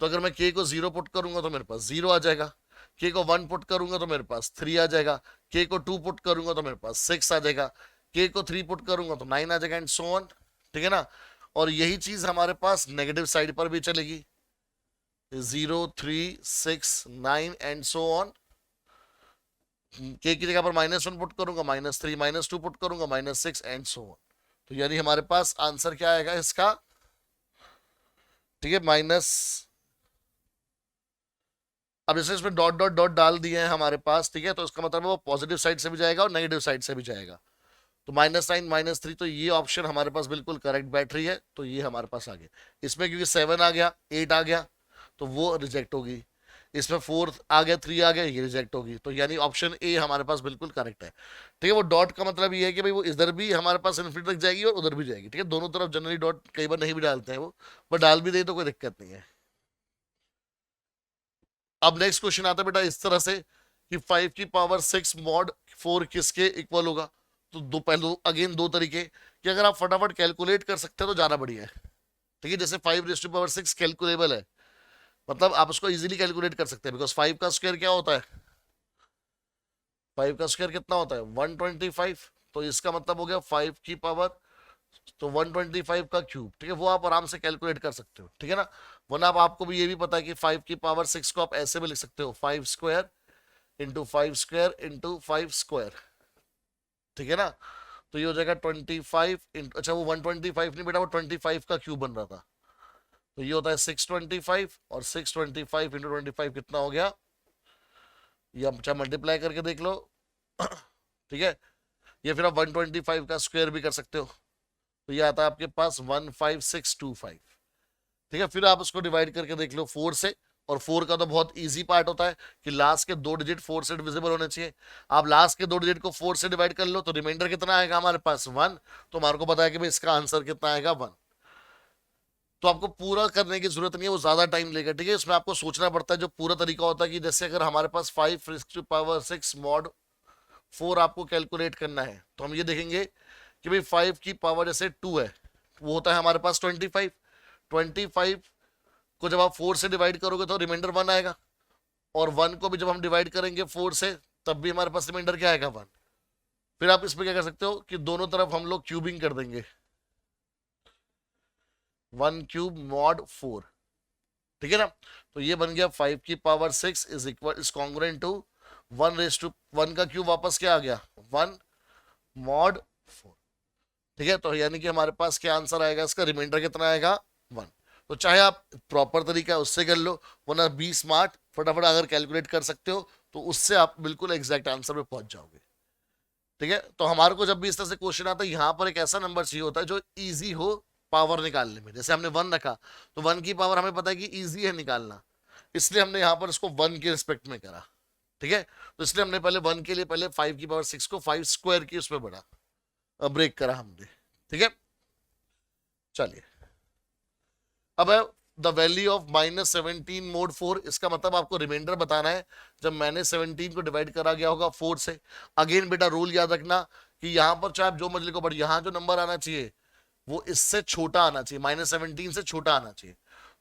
तो अगर मैं k को 0 पुट करूंगा तो मेरे पास 0 आ जाएगा, k को 1 पुट करूंगा तो मेरे पास 3 आ जाएगा, k को 2 पुट करूंगा तो मेरे पास 6 आ जाएगा, k को 3 पुट करूंगा तो 9 आ जाएगा एंड सो ऑन, ठीक है ना। और यही चीज हमारे पास नेगेटिव साइड पर भी चलेगी 0 3 6 9 एंड सो ऑन। के की जगह पर -1 पुट करूंगा -3 -2 पुट करूंगा -6 एंड सो ऑन। तो यानी हमारे पास आंसर क्या आएगा इसका, ठीक है माइनस। अब जैसे इसमें डॉट डॉट डॉट डाल दिए हैं हमारे पास, ठीक है, तो इसका मतलब वो पॉजिटिव साइड से भी जाएगा और नेगेटिव साइड से भी जाएगा। तो -9 -3, तो ये ऑप्शन हमारे पास बिल्कुल करेक्ट बैठ रही है। तो ये हमारे पास आ गया। इसमें क्योंकि 7 आ गया 8 आ गया तो वो रिजेक्ट होगी, इसमें 4 आ गया 3 आ गया ये रिजेक्ट होगी। तो यानी ऑप्शन ए हमारे पास बिल्कुल करेक्ट है, ठीक है। वो डॉट का मतलब ये है कि भाई वो इधर भी हमारे पास इन्फिनिटी तक जाएगी और उधर भी जाएगी, ठीक है। दोनों तरफ जनरली डॉट कई बार नहीं भी डालते हैं वो, पर डाल भी दे तो कोई दिक्कत नहीं है। अब नेक्स्ट क्वेश्चन आता है बेटा इस तरह से कि 5 की पावर 6 मॉड 4 किसके इक्वल होगा। तो दो पहलू अगेन दो तरीके कि अगर आप फटाफट कैलकुलेट कर सकते हैं तो ज्यादा बढ़िया है, ठीक है। जैसे 5 की पावर 6 कैलकुलेबल है, मतलब आप उसको इजीली कैलकुलेट कर सकते हैं बिकॉज 5 का स्क्वायर क्या होता है, 5 का स्क्वायर कितना होता है 125। तो इसका मतलब हो गया 5 की पावर तो 125 का क्यूब, ठीक है। वो आप आराम से कैलकुलेट कर सकते हो, ठीक है ना। वरना आप आपको भी ये भी पता है कि 5 की पावर 6 को आप ऐसे भी लिख सकते हो 5 square into 5 square into 5 square, ठीक है ना। तो ये हो जाएगा 25 इंटू, अच्छा वो 125 नहीं बेटा वो 25 का क्यूब बन रहा था। तो ये होता है 625 और 625 इंटू 25 कितना हो गया, ये आप चाहे मल्टीप्लाई करके देख लो ठीक है। ये फिर आप 125 का स्क्वायर भी कर सकते हो, तो ये आता है आपके पास 15625, ठीक है। फिर आप उसको डिवाइड करके देख लो 4 से, और 4 का तो बहुत इजी पार्ट होता है कि लास्ट के दो डिजिट 4 से डिविजिबल होने चाहिए। आप लास्ट के दो डिजिट को 4 से डिवाइड कर लो तो रिमाइंडर कितना आएगा हमारे पास 1। तो हमारे को पता है कि भाई इसका आंसर कितना आएगा 1। तो आपको पूरा करने की जरूरत नहीं है, वो ज्यादा टाइम लेगा, ठीक है। इसमें आपको सोचना पड़ता है। जो पूरा तरीका होता है कि जैसे अगर हमारे पास 5 मॉड 4 आपको कैलकुलेट करना है तो हम ये देखेंगे कि भाई 5 की पावर जैसे 2 है, वो होता है हमारे पास 25। 25 को जब आप 4 से डिवाइड करोगे तो रिमाइंडर 1 आएगा, और 1 को भी जब हम डिवाइड करेंगे 4 से तब भी हमारे पास रिमाइंडर क्या आएगा 1। फिर आप इसमें क्या कर सकते हो कि दोनों तरफ हम लोग क्यूबिंग कर देंगे 1 क्यूब मॉड 4, ठीक है ना। तो ये बन गया 5 की power 6 is equal is congruent to 1 का क्यूब वापस क्या आ गया, 1 mod 4। ठीक है, तो यानी कि हमारे पास क्या आंसर आएगा, इसका रिमाइंडर कितना आएगा, 1। तो चाहे आप प्रॉपर तरीका है उससे कर लो, वरना बी स्मार्ट, फटाफट अगर कैलकुलेट कर सकते हो तो उससे आप बिल्कुल एग्जैक्ट आंसर पे पहुंच जाओगे। ठीक है, तो हमारे को जब भी इस तरह से क्वेश्चन आता है, यहाँ पर एक ऐसा नंबर चाहिए होता है जो इजी हो पावर निकालने में। जैसे हमने 1 रखा, तो 1 की पावर हमें पता है कि इजी है निकालना, इसलिए हमने यहाँ पर इसको 1 के रिस्पेक्ट में करा। ठीक है, तो इसलिए हमने पहले 1 के लिए पहले 5 की पावर 6 को 5 स्क्वायर की उसमें बढ़ा, ब्रेक करा हमने। ठीक है, चलिए अब है द वैल्यू ऑफ -17 mod 4। इसका मतलब आपको रिमाइंडर बताना है जब मैंने 17 को डिवाइड करा गया होगा 4 से। अगेन बेटा रूल याद रखना कि यहाँ पर चाहे आप जो मर्जी को, बट यहाँ जो नंबर आना चाहिए वो इससे छोटा आना चाहिए, -17 से छोटा आना चाहिए।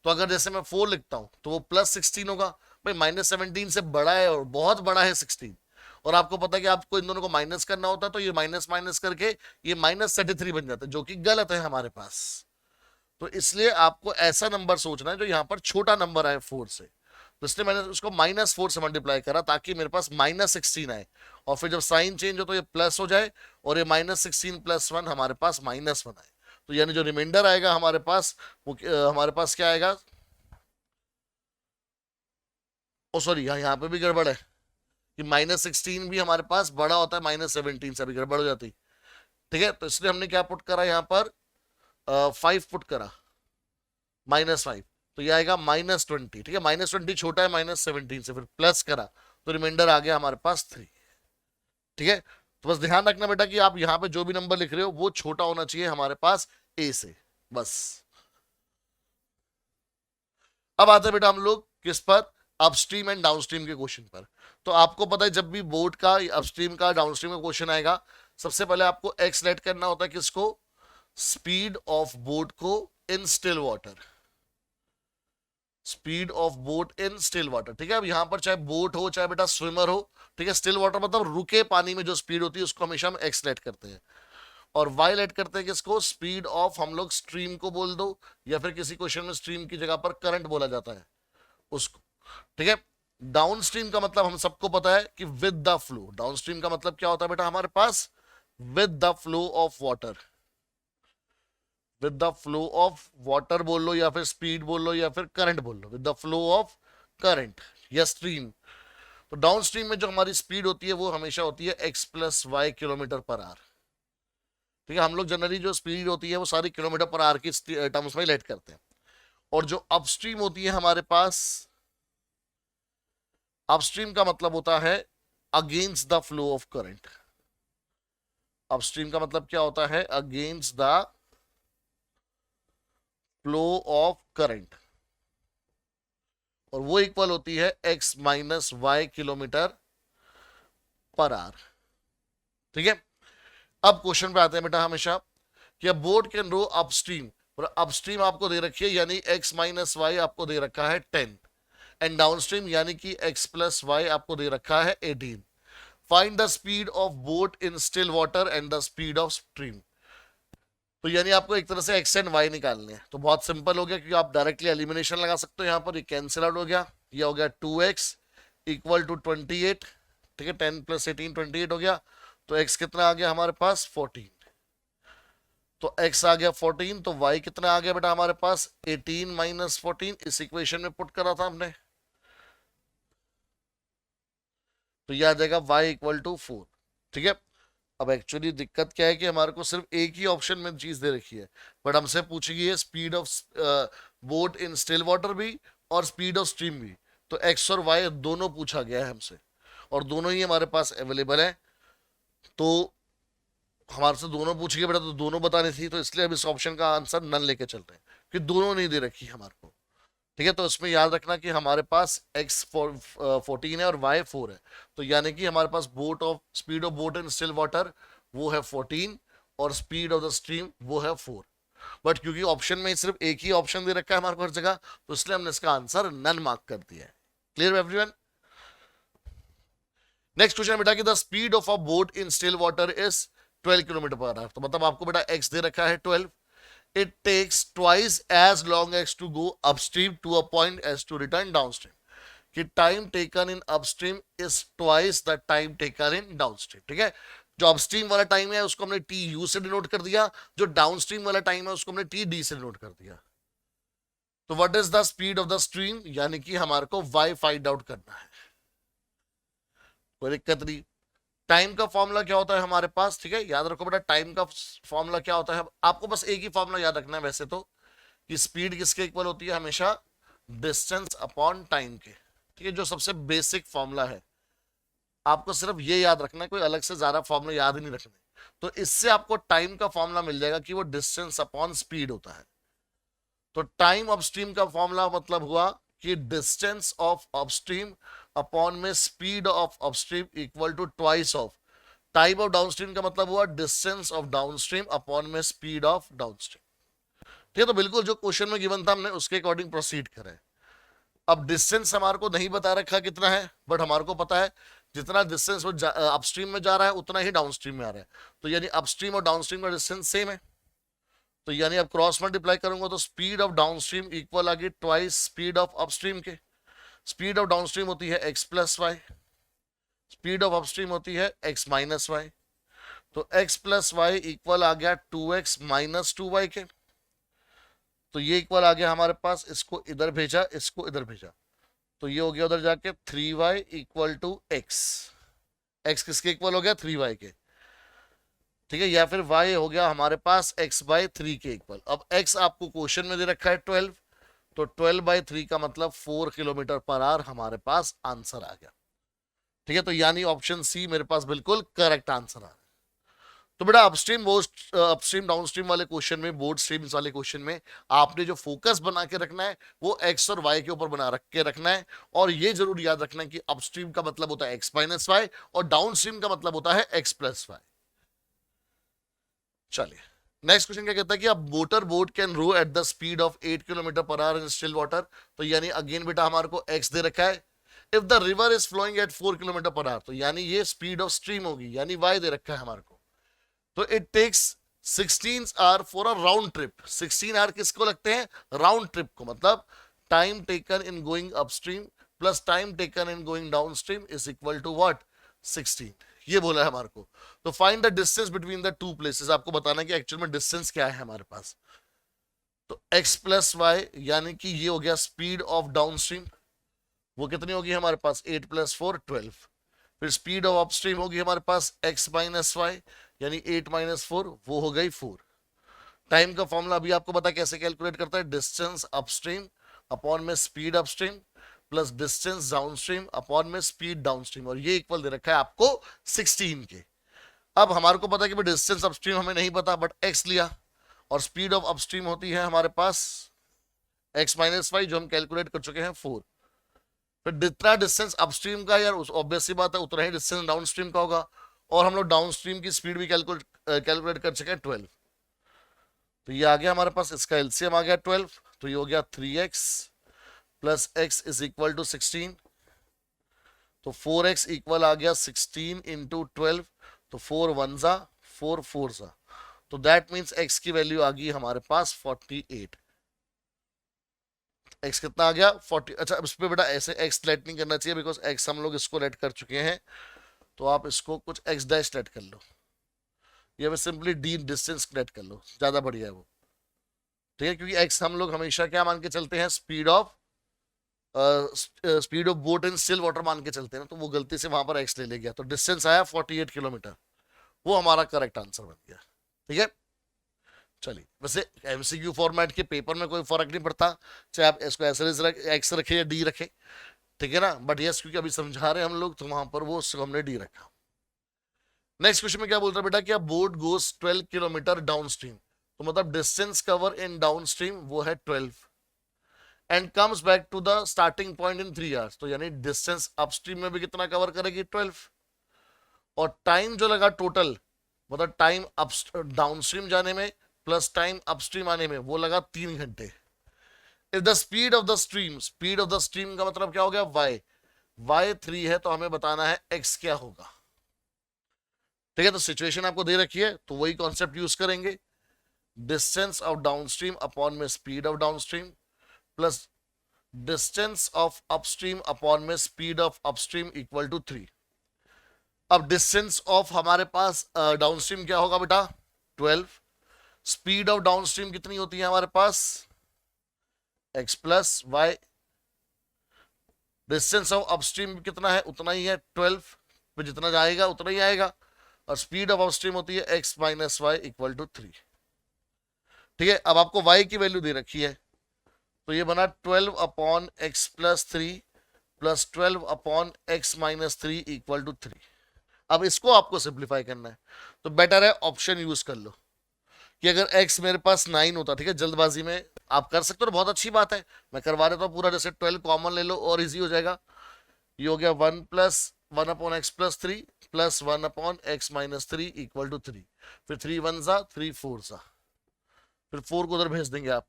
तो अगर जैसे मैं 4 लिखता हूँ तो वो +16 होगा। भाई -17 से बड़ा है और बहुत बड़ा है 16, और आपको पता है कि आपको इन दोनों को माइनस करना होता है, तो ये माइनस माइनस करके ये -33 बन जाता है, जो कि गलत है हमारे पास। तो इसलिए आपको ऐसा नंबर सोचना है जो यहाँ पर छोटा नंबर आए 4 से। तो इसलिए मैंने उसको -4 से मल्टीप्लाई करा ताकि मेरे पास -16 आए, और फिर जब साइन चेंज हो तो ये प्लस हो जाए, और ये -16 + 1 हमारे पास -1 आए। तो यानी जो रिमाइंडर आएगा हमारे पास वो हमारे पास क्या आएगा, ओ सॉरी यहाँ पे भी गड़बड़ है कि -16 भी हमारे पास बड़ा होता है -17 से, भी गड़बड़ हो जाती। ठीक है, तो इसलिए हमने क्या पुट करा यहाँ पर, 5 पुट करा, -5, तो ये आएगा -20। ठीक है, -20 छोटा है -17 से, फिर प्लस करा तो रिमाइंडर आ गया हमारे पास 3। ठीक है, तो बस ध्यान रखना बेटा कि आप यहाँ पे जो भी नंबर लिख रहे हो वो छोटा होना चाहिए हमारे पास ए से, बस। अब आते हैं बेटा हम लोग किस पर, अपस्ट्रीम एंड डाउनस्ट्रीम के क्वेश्चन पर। तो आपको पता है जब भी बोर्ड का अपस्ट्रीम का डाउनस्ट्रीम का क्वेश्चन आएगा, सबसे पहले आपको एक्स लेट करना होता है, किसको, स्पीड ऑफ बोट को इन still water, speed of boat in still water. ठीक है, अब यहां पर चाहे बोट हो चाहे बेटा स्विमर हो, ठीक है, स्टिल वाटर मतलब रुके पानी में जो स्पीड होती है उसको हमेशा हम एक्स लेट करते हैं, और वाई लेट करते हैं किसको, स्पीड ऑफ हम लोग स्ट्रीम को बोल दो, या फिर किसी क्वेश्चन में स्ट्रीम की जगह पर करंट बोला जाता है उसको। ठीक है, डाउन स्ट्रीम का मतलब हम सबको पता है कि with the flow. Downstream का मतलब क्या होता है बेटा हमारे पास, with the flow of water, with the flow of water बोल लो, या फिर स्पीड बोल लो, या फिर करंट बोल लो, with the flow of current या स्ट्रीम। तो डाउन स्ट्रीम में जो हमारी स्पीड होती है वो हमेशा होती है x+y km/h। ठीक है, हम लोग जनरली जो स्पीड होती है वो सारी km/h की टर्म्स में लेट करते हैं। और जो अपस्ट्रीम होती है हमारे पास, अपस्ट्रीम का मतलब होता है against the flow of current. Upstream का मतलब क्या होता है, against the flow of current, और वो इक्वल होती है x-y km/h। ठीक है, अब क्वेश्चन पे आते हैं बेटा हमेशा कि अब बोट कैन रो अपस्ट्रीम, और अपस्ट्रीम आपको दे रखी है यानी x-y आपको दे रखा है 10, एंड डाउनस्ट्रीम यानी कि x+y आपको दे रखा है 18। Find the speed of boat in still water and the speed of stream. तो यानी आपको एक तरह से एक्स एंड वाई निकालने हैं, तो बहुत सिंपल हो गया क्योंकि आप डायरेक्टली एलिमिनेशन लगा सकते हो। यहाँ पर ये कैंसिल आउट हो गया, ये हो गया 2x इक्वल टू 28। ठीक है, 10 + 18 28 हो गया, तो x कितना आ गया हमारे पास 14। तो x आ गया 14, तो y कितना आ गया बेटा हमारे पास 18 - 14, इस इक्वेशन में पुट करा था हमने, तो यह आ जाएगा y इक्वल टू 4। ठीक है, अब एक्चुअली दिक्कत क्या है कि हमारे को सिर्फ एक ही ऑप्शन में चीज दे रखी है, बट हमसे पूछी गई है speed of boat in still water भी और स्पीड ऑफ स्ट्रीम भी। तो एक्स और वाई दोनों पूछा गया है हमसे, और दोनों ही हमारे पास अवेलेबल है। तो हमारे से दोनों पूछ गए बेटा, तो दोनों बतानी थी, तो इसलिए अब इस ऑप्शन का आंसर नन लेके चल रहे हैं कि दोनों नहीं दे रखी हमारे को। ठीक है, तो इसमें याद रखना कि हमारे पास x 14 है और y 4 है, तो यानी कि हमारे पास boat of speed of boat in still water वो है 14, और स्पीड ऑफ द स्ट्रीम वो है 4। बट क्योंकि ऑप्शन में सिर्फ एक ही ऑप्शन दे रखा है हमारे को हर जगह, तो इसलिए हमने इसका आंसर नन मार्क कर दिया है। Clear everyone? नेक्स्ट क्वेश्चन बेटा कि the speed of a boat in still water is 12 km/h। तो मतलब आपको बेटा x दे रखा है 12, it takes twice as long as to go upstream to a point as to return downstream। कि time taken in upstream is twice the time taken in downstream. ठीक है, जो अपस्ट्रीम वाला टाइम है उसको हमने टी यू से denote कर दिया, जो डाउनस्ट्रीम वाला टाइम है उसको हमने टी डी से डिनोट कर दिया। तो what is the speed of the stream, यानी कि हमारे को वाई फाइंड आउट करना है। कोई दिक्कत नहीं। टाइम का फॉर्मूला क्या होता है हमारे पास, ठीक है, याद रखो बेटा, टाइम का फॉर्मूला क्या होता है, आपको बस एक ही फॉर्मूला याद रखना है वैसे तो, कि स्पीड किसके इक्वल होती है, हमेशा डिस्टेंस अपॉन टाइम के। ठीक है, जो सबसे बेसिक फॉर्मूला है, आपको सिर्फ ये याद रखना है, कोई अलग से ज्यादा फॉर्मूला याद ही नहीं रखने। तो इससे आपको टाइम का फॉर्मूला मिल जाएगा कि वो डिस्टेंस अपॉन स्पीड होता है। तो टाइम अपस्ट्रीम का फॉर्मूला मतलब हुआ कि डिस्टेंस ऑफ अपस्ट्रीम अपॉन में speed of upstream equal to twice of time of downstream का मतलब हुआ डिस्टेंस ऑफ डाउनस्ट्रीम अपॉन में स्पीड ऑफ डाउनस्ट्रीम। ठीक है, तो बिल्कुल जो क्वेश्चन में गिवन था हमने उसके अकॉर्डिंग प्रोसीड करें। अब डिस्टेंस हमारे को नहीं बता रखा कितना है, बट हमारे को पता है जितना डिस्टेंस वो अपस्ट्रीम में जा रहा है उतना ही डाउनस्ट्रीम में आ रहा है। तो यानी अपस्ट्रीम और डाउनस्ट्रीम का डिस्टेंस सेम है। तो यानी अब क्रॉस मल्टीप्लाई करूंगा तो स्पीड ऑफ डाउनस्ट्रीम इक्वल आ गई ट्वाइस स्पीड ऑफ अपस्ट्रीम के। स्पीड ऑफ डाउनस्ट्रीम होती है x plus Y, speed of upstream होती है x माइनस वाई। तो x प्लस वाई इक्वल आ गया 2x माइनस 2y के। तो ये इक्वल आ गया हमारे पास, इसको इधर भेजा, इसको इधर भेजा, तो ये हो गया उधर जाके 3y equal to x। x किसके इक्वल हो गया, 3y के। ठीक है, या फिर y हो गया हमारे पास x बाई 3 के इक्वल। अब x आपको क्वेश्चन में दे रखा है 12, तो 12/3 का मतलब 4 किलोमीटर पर आवर हमारे पास आंसर आ गया। ठीक है, तो यानी ऑप्शन सी मेरे पास बिल्कुल करेक्ट आंसर आ रहा है। तो बेटा अपस्ट्रीम डाउनस्ट्रीम वाले क्वेश्चन में, बोर्ड स्ट्रीम्स वाले क्वेश्चन में आपने जो फोकस बना के रखना है वो एक्स और वाई के ऊपर बना रख के रखना है। और ये जरूर याद रखना है कि अपस्ट्रीम का मतलब होता है एक्स माइनस वाई और डाउनस्ट्रीम का मतलब होता है एक्स प्लस वाई। चलिए नेक्स्ट क्वेश्चन क्या कहता है कि अब motor boat can row at the speed of 8 kilometre per hour in still water. तो यानी अगेन बेटा हमारे को x दे रखा है। If the river is flowing at 4 kilometre per hour, तो यानी ये स्पीड ऑफ स्ट्रीम होगी, यानी y दे रखा है हमारे को। तो it takes 16 hour for a round trip. 16 hour किसको लगते हैं, राउंड ट्रिप को, मतलब time taken in going upstream plus time taken in going downstream is equal to what, 16। ये बोला है हमारे को। तो find the distance between the two places, आपको बताना है कि एक्चुअल में डिस्टेंस क्या है हमारे पास। तो x प्लस वाई यानी कि ये हो गया स्पीड ऑफ डाउनस्ट्रीम, वो कितनी होगी हमारे पास 8 प्लस 4 12। फिर स्पीड ऑफ अपस्ट्रीम होगी हमारे पास x माइनस वाई यानी 8 माइनस 4, वो हो गई 4। टाइम का फॉर्मूला अभी आपको पता कैसे कैलकुलेट करता है, डिस्टेंस अपस्ट्रीम अपॉन में speed upstream plus distance downstream upon में स्पीड डाउनस्ट्रीम, और ये इक्वल दे रखा है आपको 16 के। अब हमारे को पता है कि डिस्टेंस अपस्ट्रीम हमें नहीं पता, बट x लिया, और स्पीड ऑफ अपस्ट्रीम होती है हमारे पास x माइनस वाई जो हम कैलकुलेट कर चुके हैं 4। फिर जितना डिस्टेंस अपस्ट्रीम का यार ऑब्वियस सी बात है उतना ही डिस्टेंस डाउनस्ट्रीम का होगा, और हम लोग डाउनस्ट्रीम की स्पीड भी कैलकुलेट कर चुके हैं 12। तो ये आ गया हमारे पास, इसका एलसीएम आ गया 12, तो ये हो गया 3x plus x is equal to 16। तो 4x इक्वल आ गया 16 इंटू 12, तो 4 1 जा 4 4 जा, तो दैट मीन्स x की वैल्यू आ गई हमारे पास 48। x कितना आ गया 40। अच्छा अब इस पे बेटा ऐसे x लेट नहीं करना चाहिए, बिकॉज x हम लोग इसको लेट कर चुके हैं, तो आप इसको कुछ x डैश लेट कर लो, या फिर सिंपली d डिस्टेंस लेट कर लो, ज्यादा बढ़िया है वो। ठीक है, क्योंकि x हम लोग हमेशा क्या मान के चलते हैं, speed of boat in still water मान के चलते हैं, तो वो गलती से वहां पर x ले गया, तो डिस्टेंस आया 48 किलोमीटर, वो हमारा करेक्ट आंसर बन गया। ठीक है, चलिए वैसे एमसीक्यू फॉर्मेट के पेपर में कोई फर्क नहीं पड़ता, चाहे आप इसको ऐसे एक्स रखे या डी रखे, ठीक है ना, बट यस क्योंकि अभी समझा रहे हैं हम लोग, तो वहां पर वो हमने डी रखा। नेक्स्ट क्वेश्चन में क्या बोल रहा है बेटा, क्या boat goes 12 kilometre downstream, तो मतलब distance cover in downstream वो है 12, and comes back to the starting point in 3 hours, तो यानी डिस्टेंस अपस्ट्रीम में भी कितना कवर करेगी 12, और टाइम जो लगा टोटल, मतलब टाइम अप डाउनस्ट्रीम जाने में प्लस टाइम अपस्ट्रीम आने में, वो लगा 3 घंटे। If the speed of the stream का मतलब क्या हो गया y 3 है, तो हमें बताना है x क्या होगा। ठीक है, तो सिचुएशन आपको दे रखी है, तो वही कॉन्सेप्ट यूज करेंगे, डिस्टेंस ऑफ डाउनस्ट्रीम अपॉन में speed of downstream plus distance of upstream upon में speed of upstream equal to 3। अब डिस्टेंस ऑफ हमारे पास डाउनस्ट्रीम क्या होगा बेटा 12। स्पीड ऑफ डाउनस्ट्रीम कितनी होती है हमारे पास x plus Y. Distance of upstream कितना है उतना ही है 12, पे जितना जाएगा उतना ही आएगा। और स्पीड ऑफ अपस्ट्रीम होती है x minus Y equal to 3। ठीक है, अब आपको y की वैल्यू दे रखी है, तो ये बना 12 upon X plus 3 plus 12 upon X minus 3 equal to 3। अब इसको आपको सिंप्लीफाई करना है, तो बेटर है ऑप्शन यूज कर लो कि अगर x मेरे पास 9 होता, ठीक है, जल्दबाजी में आप कर सकते हो, बहुत अच्छी बात है, मैं करवा देता हूँ पूरा। जैसे 12 कॉमन ले लो और इजी हो जाएगा। ये हो गया 1 plus 1 upon X plus 3 plus 1 upon X minus 3 equal to 3। फिर 3 1 सा 3 4 सा, फिर 4 को उधर भेज देंगे आप।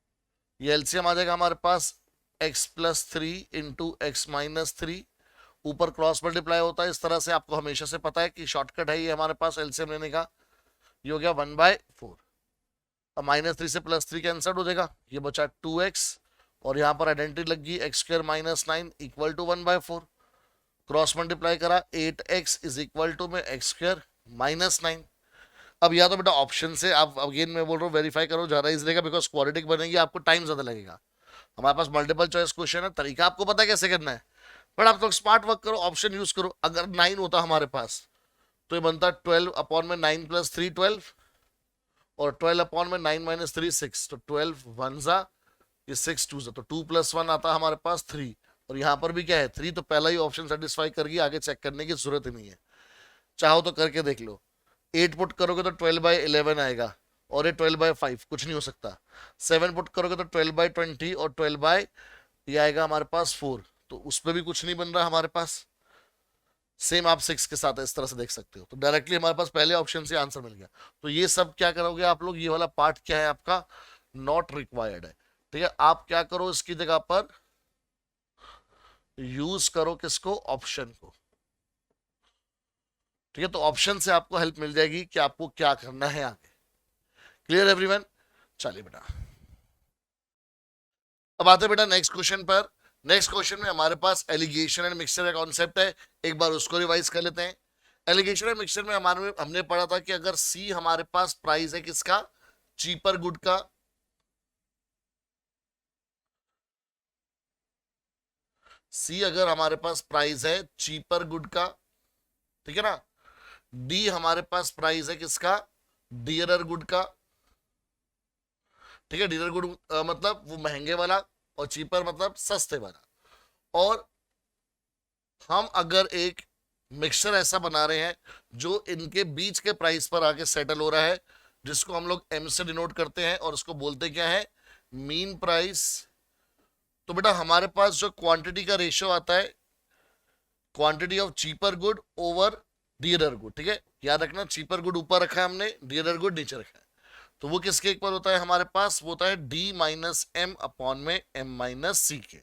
ये एलसीएम आ जाएगा हमारे पास x plus 3 into x minus 3, ऊपर क्रॉस मल्टीप्लाई होता है इस तरह से, आपको हमेशा से पता है कि शॉर्टकट है ये हमारे पास एलसीएम लेने का। ये हो गया 1/4। अब -3 से +3 कैंसल हो जाएगा, ये बचा 2x, और यहाँ पर आइडेंटिटी लग गई x² minus 9 equal to 1/4। Cross multiply करा 8x इज इक्वल टू में x² माइनस 9। अब या तो बेटा ऑप्शन से आप, अगेन मैं बोल रहा हूँ, वेरीफाई करो, ज्यादा इजी रहेगा, बिकॉज क्वाड्रेटिक बनेगी आपको टाइम ज्यादा लगेगा। हमारे पास मल्टीपल चॉइस क्वेश्चन है, तरीका आपको पता है कैसे करना है, बट आप लोग स्मार्ट वर्क करो, ऑप्शन यूज करो। अगर 9 होता हमारे पास तो ये बनता 12 अपॉन में 9 प्लस 3 12, और 12 अपॉन में 9 माइनस 3 6, तो 12 1 जा, ये 6 2 जा, तो 2 + 1 आता हमारे पास 3, और यहाँ पर भी क्या है 3, तो पहला ही ऑप्शन सेटिस्फाई कर गई, आगे चेक करने की जरूरत ही नहीं है। चाहो तो करके देख लो, 8 पुट करोगे तो 12/11 आएगा, और ये 12/5 कुछ नहीं हो सकता। 7 पुट करोगे तो 12/20, और 12 बाई ये आएगा हमारे पास 4, तो उस पर भी कुछ नहीं बन रहा हमारे पास। सेम आप 6 के साथ इस तरह से देख सकते हो, तो डायरेक्टली हमारे पास पहले ऑप्शन से आंसर मिल गया। तो ये सब क्या करोगे आप लोग, ये वाला पार्ट क्या है आपका, नॉट रिक्वायर्ड है। ठीक है, आप क्या करो इसकी जगह पर यूज करो किसको, ऑप्शन को। ठीक है, तो ऑप्शन से आपको हेल्प मिल जाएगी कि आपको क्या करना है आगे। Clear everyone? चलिए बेटा, अब आते बेटा नेक्स्ट क्वेश्चन पर। नेक्स्ट क्वेश्चन में हमारे पास एलिगेशन एंड मिक्सचर का कॉन्सेप्ट है, एक बार उसको रिवाइज कर लेते हैं। एलिगेशन एंड मिक्सचर में हमने पढ़ा था कि अगर सी हमारे पास प्राइस है किसका, चीपर गुड का, सी अगर हमारे पास प्राइस है चीपर गुड का, ठीक है ना, डी हमारे पास प्राइस है किसका, डियरर गुड का। ठीक है, डियरर गुड मतलब वो महंगे वाला, और चीपर मतलब सस्ते वाला। और हम अगर एक मिक्सचर ऐसा बना रहे हैं जो इनके बीच के प्राइस पर आके सेटल हो रहा है, जिसको हम लोग एम से डिनोट करते हैं, और उसको बोलते क्या है, मीन प्राइस। तो बेटा हमारे पास जो क्वांटिटी का रेशियो आता है, quantity of cheaper good over dearer good, ठीक है, याद रखना, चीपर गुड ऊपर रखा है हमने, डियरर गुड नीचे रखा है, तो वो किसके इक्वल होता है हमारे पास, वो होता है डी माइनस एम अपॉन में एम माइनस सी के।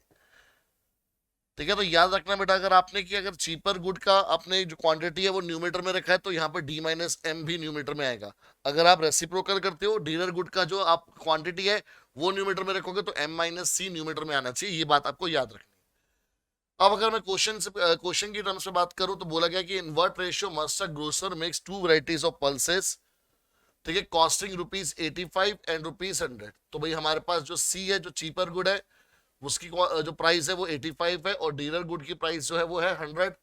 ठीक है, तो याद रखना बेटा, अगर आपने कि अगर चीपर गुड का आपने जो क्वांटिटी है वो न्यूमीटर में रखा है, तो यहाँ पर डी माइनस एम भी न्यूमीटर में आएगा। अगर आप रेसिप्रोकल करते हो, डीलर गुड का जो आप क्वांटिटी है वो न्यूमीटर में रखोगे, तो एम माइनस सी न्यूमीटर में आना चाहिए, ये बात आपको याद रखनी है। अब अगर मैं क्वेश्चन की टर्म्स में बात करूं, तो बोला गया कि in what ratio must a grocer makes 2 varieties of pulses, ठीक है, कॉस्टिंग ₹85 एंड ₹100। तो भाई हमारे पास जो सी है, जो चीपर गुड है, उसकी जो प्राइस है वो 85 है, और डीलर गुड की प्राइस जो है वो है 100।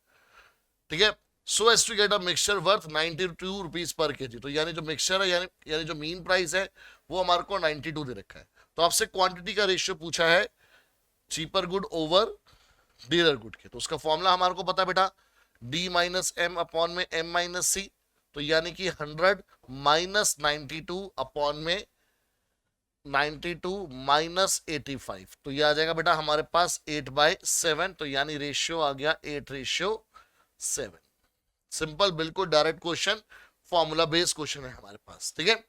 ठीक है, so as to get a mixture worth 92 rupees per KG. तो यानी जो मिक्सचर है, यानी जो मीन प्राइस है वो हमारे को 92 दे रखा है। तो आपसे क्वांटिटी का रेशियो पूछा है cheaper good over dealer good के, तो उसका फॉर्मूला हमारे को पता है बेटा, डी माइनस एम अपॉन में एम माइनस सी, तो यानी कि 100 माइनस 92 अपॉन में 92 माइनस 85, तो ये आ जाएगा बेटा हमारे पास 8/7, तो यानी रेशियो आ गया 8:7। सिंपल, बिल्कुल direct question, formula based question है हमारे पास। ठीक है,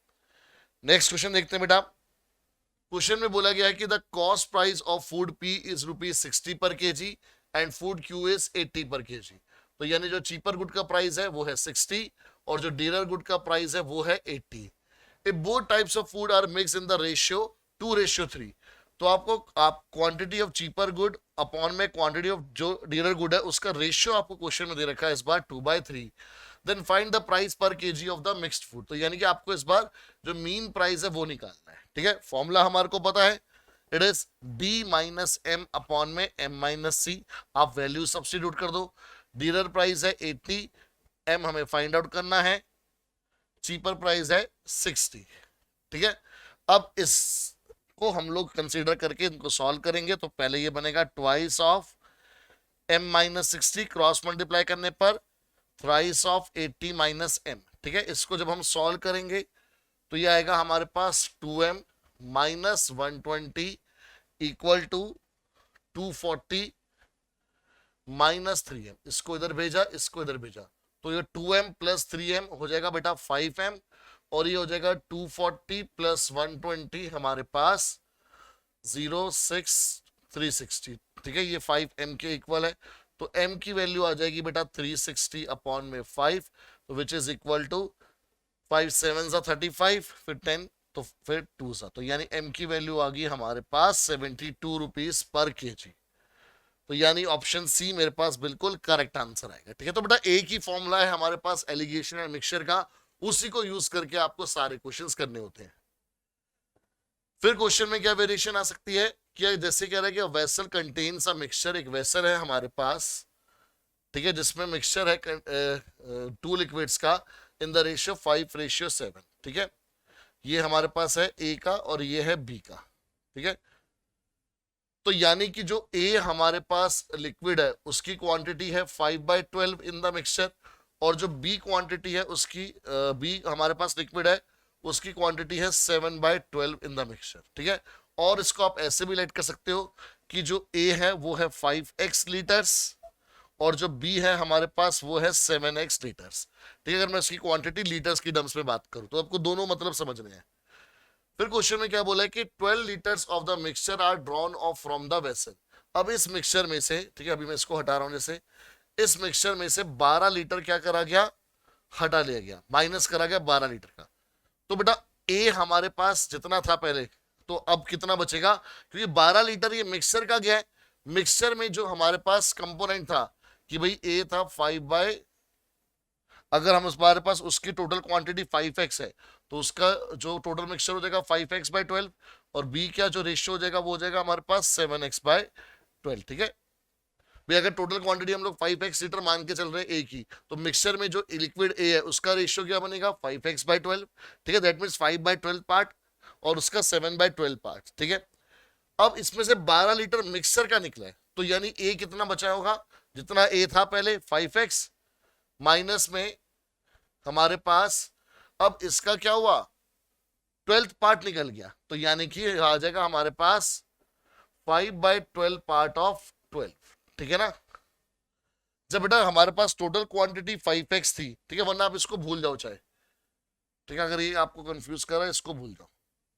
नेक्स्ट क्वेश्चन देखते हैं बेटा। क्वेश्चन में बोला गया है कि the cost price of food P is ₹60 पर KG and food Q is 80 पर केजी। तो यानी जो चीपर गुड का प्राइस है वो है 60, और जो डीलर गुड का प्राइस है वो है 80। If both types of food are mixed in the ratio 2:3, तो आपको आप quantity of cheaper good upon में क्वांटिटी ऑफ जो डीलर गुड है उसका रेशियो आपको क्वेश्चन में दे रखा है इस बार 2/3। Then find the price per KG of the mixed food. तो यानी कि आपको इस बार जो मीन प्राइस है वो निकालना है। ठीक है, फॉर्मूला हमारे को पता है, it is b minus m अपॉन में m माइनस c। आप वैल्यू सब्स्टिट्यूट कर दो। डीलर प्राइस है 80, m हमें फाइंड आउट करना है, चीपर प्राइस है 60। ठीक है, अब इसको हम लोग कंसीडर करके इनको सॉल्व करेंगे। तो पहले ये बनेगा twice of m minus 60, cross multiply करने पर थ्राइस ऑफ 80 माइनस m। ठीक है, इसको जब हम सॉल्व करेंगे तो ये आएगा हमारे पास 2m minus 120 equal to 240 minus 3m। इसको इधर भेजा, इसको इधर भेजा, तो ये 2m प्लस 3m हो जाएगा बेटा 5m, और ये हो जाएगा 240 प्लस 120 हमारे पास 06360। ठीक है, ये 5m के इक्वल है। तो m की वैल्यू आ जाएगी बेटा 360 अपॉन में 5, तो विच इज इक्वल टू 5 7 35, फिर 10, तो फिर 2 सा, तो यानी m की वैल्यू आ गई हमारे पास 72 रुपीज पर केजी। तो यानी ऑप्शन सी मेरे पास बिल्कुल करेक्ट आंसर आएगा। ठीक है, तो बेटा एक ही फॉर्मूला है हमारे पास एलिगेशन एंड मिक्सचर का, उसी को यूज करके आपको सारे क्वेश्चंस करने होते हैं। फिर क्वेश्चन में क्या वेरिएशन आ सकती है कि जैसे कह रहा है कि वेसल कंटेन्स अ मिक्सचर, एक वेसल है हमारे पास, ठीक है, जिसमें मिक्सचर है 2 लिक्विड्स का इन द रेशियो 5:7। ठीक है, ये हमारे पास है ए का और ये है बी का। ठीक है, तो यानी कि जो ए हमारे पास लिक्विड है उसकी क्वांटिटी है 5/12 इन द मिक्सचर, और जो बी क्वांटिटी है उसकी बी हमारे पास लिक्विड है उसकी क्वांटिटी है 7/12 इन द मिक्सचर। ठीक है, और इसको आप ऐसे भी राइट कर सकते हो कि जो ए है वो है 5x लीटर्स और जो बी है हमारे पास वो है 7x लीटर्स। ठीक है, अगर मैं इसकी क्वांटिटी लीटर्स की टर्म्स में बात करूं तो आपको दोनों मतलब समझने हैं। फिर क्वेश्चन में क्या बोला है कि 12 litres of the mixture are drawn off from the vessel. अब इस मिक्सचर में से, ठीक है, अभी मैं इसको हटा रहा हूं, जैसे इस मिक्सचर में से 12 लीटर क्या करा गया, हटा लिया गया, माइनस करा गया 12 लीटर का। तो बेटा ए हमारे पास जितना था पहले, तो अब कितना बचेगा, क्योंकि 12 लीटर ये मिक्सचर का गया है। मिक्सचर में जो हमारे पास कंपोनेंट था कि भाई ए था 5 अगर हम हमारे पास उसकी टोटल क्वांटिटी 5x है तो उसका जो टोटल मिक्सचर हो जाएगा 5x/12, और बी का जो रेशियो हो जाएगा वो हो जाएगा हमारे पास 7x/12। ठीक है, भाई अगर टोटल क्वांटिटी हम लोग 5x लीटर मान के चल रहे हैं ए की, तो मिक्सचर में जो लिक्विड ए है उसका रेशियो क्या बनेगा 5x/12। ठीक है, दैट मीन्स 5/12 पार्ट और उसका 7/12 पार्ट। ठीक है, अब इसमें से 12 लीटर मिक्सचर का निकला है, तो यानी ए कितना बचा होगा, जितना ए था पहले 5x माइनस में हमारे पास अब इसका क्या हुआ 12th पार्ट निकल गया, तो यानी कि आ जाएगा हमारे पास 5/12 पार्ट ऑफ 12। ठीक है ना, जब बेटा हमारे पास टोटल क्वांटिटी 5x थी, ठीक है, वरना आप इसको भूल जाओ चाहे, ठीक है, अगर ये आपको कंफ्यूज कर रहा है इसको भूल जाओ।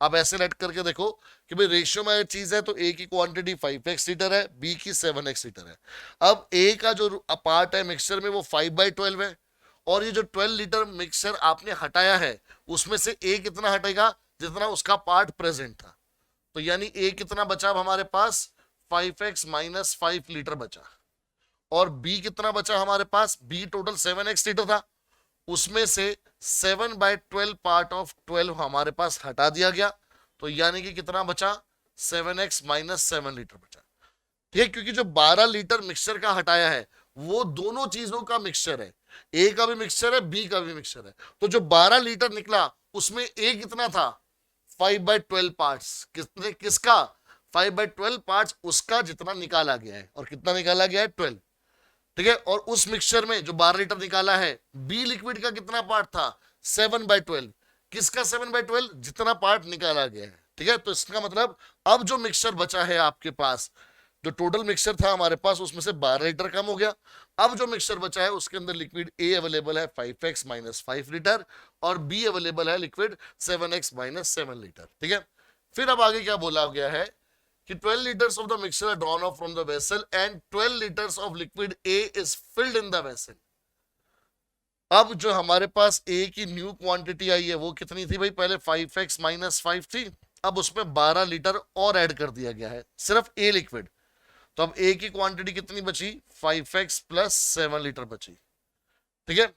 आप ऐसे लेट करके देखो कि भाई रेशियो में चीज है तो ए की क्वांटिटी 5x लीटर है, बी की 7x लीटर है। अब ए का जो पार्ट है मिक्सचर में वो 5/12 है, और ये जो 12 लीटर मिक्सचर आपने हटाया है उसमें से ए कितना हटेगा, जितना उसका पार्ट प्रेजेंट था। तो यानी ए कितना बचा अब हमारे पास 5x माइनस 5 लीटर बचा, और बी कितना बचा हमारे पास, बी टोटल 7x लीटर था, उसमें से 7/12 पार्ट ऑफ 12 हमारे पास हटा दिया गया, तो यानी कि कितना बचा 7x माइनस 7 लीटर बचा। ठीक है, क्योंकि जो 12 लीटर मिक्सचर का हटाया है वो दोनों चीजों का मिक्सचर है, ए का भी मिक्सचर है बी का भी मिक्सचर है। तो जो 12 लीटर निकला उसमें ए कितना था 5/12 पार्ट्स, कितने किसका 5/12 पार्ट्स उसका जितना निकाला गया है, और कितना निकाला गया है 12। ठीक है, और उस मिक्सचर में जो 12 लीटर निकाला है बी लिक्विड का कितना पार्ट था 7/12, किसका 7/12 जितना पार्ट निकाला गया है। ठीक है, तो इसका मतलब अब जो मिक्सचर बचा है आपके पास, जो टोटल मिक्सचर था हमारे पास उसमें से 12 लीटर कम हो गया, अब जो मिक्सचर बचा है उसके अंदर लिक्विड ए अवेलेबल है 5x माइनस 5 लीटर, और बी अवेलेबल है लिक्विड 7x माइनस 7 लीटर। ठीक है, फिर अब आगे क्या बोला गया है कि 12 liters of the mixture are drawn off from the vessel and 12 liters of liquid A is filled in the vessel। अब जो हमारे पास A की न्यू क्वांटिटी आई है वो कितनी थी भाई, पहले 5x माइनस 5 थी, अब उसमें 12 लीटर और ऐड कर दिया गया है, सिर्फ ए लिक्विड। तो अब ए की क्वांटिटी कितनी बची, 5x प्लस 7 लीटर बची। ठीक है,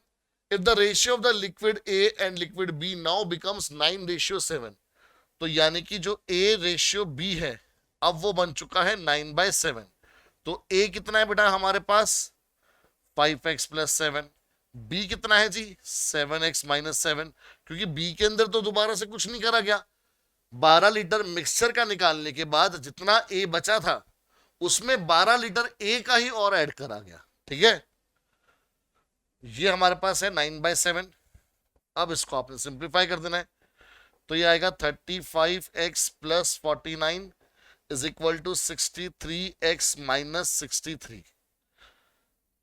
if the ratio of the liquid A and liquid B now becomes 9:7, तो यानी कि जो ए रेशियो बी है अब वो बन चुका है 9/7। तो ए कितना है बेटा हमारे पास, 5x प्लस 7। बी कितना है जी, 7x माइनस 7, क्योंकि बी के अंदर तो दोबारा से कुछ नहीं करा गया। 12 लीटर मिक्सचर का निकालने के बाद जितना ए बचा था उसमें 12 लीटर ए का ही और ऐड करा गया। ठीक है, ये हमारे पास है 9/7। अब इसको आपने सिंप्लीफाई कर देना है, तो ये आएगा 35x plus 49 is equal to 63x minus 63।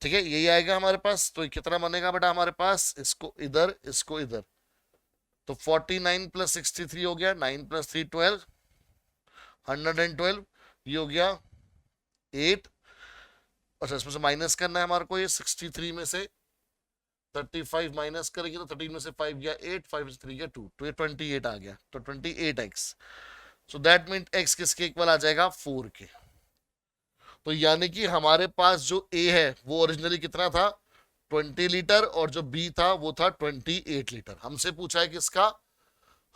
ठीक है, यही आएगा हमारे पास। तो कितना बनेगा बेटा हमारे पास, इसको इधर इसको इधर, तो 49 प्लस 63 हो गया, 9 प्लस 3 12, 112, ये हो गया 8। अच्छा, इसमें से माइनस करना है हमारे को, ये 63 में से 35 माइनस करेंगे तो 13 में से 5 गया 8, 5 में से 3 गया 2, तो ये 28 आ गया, तो 28x। So that mean x किसके इक्वल आ जाएगा, 4 के। तो यानी कि हमारे पास जो a है वो ओरिजिनली कितना था, 20 लीटर, और जो b था वो था 28 लीटर। हमसे पूछा है किसका,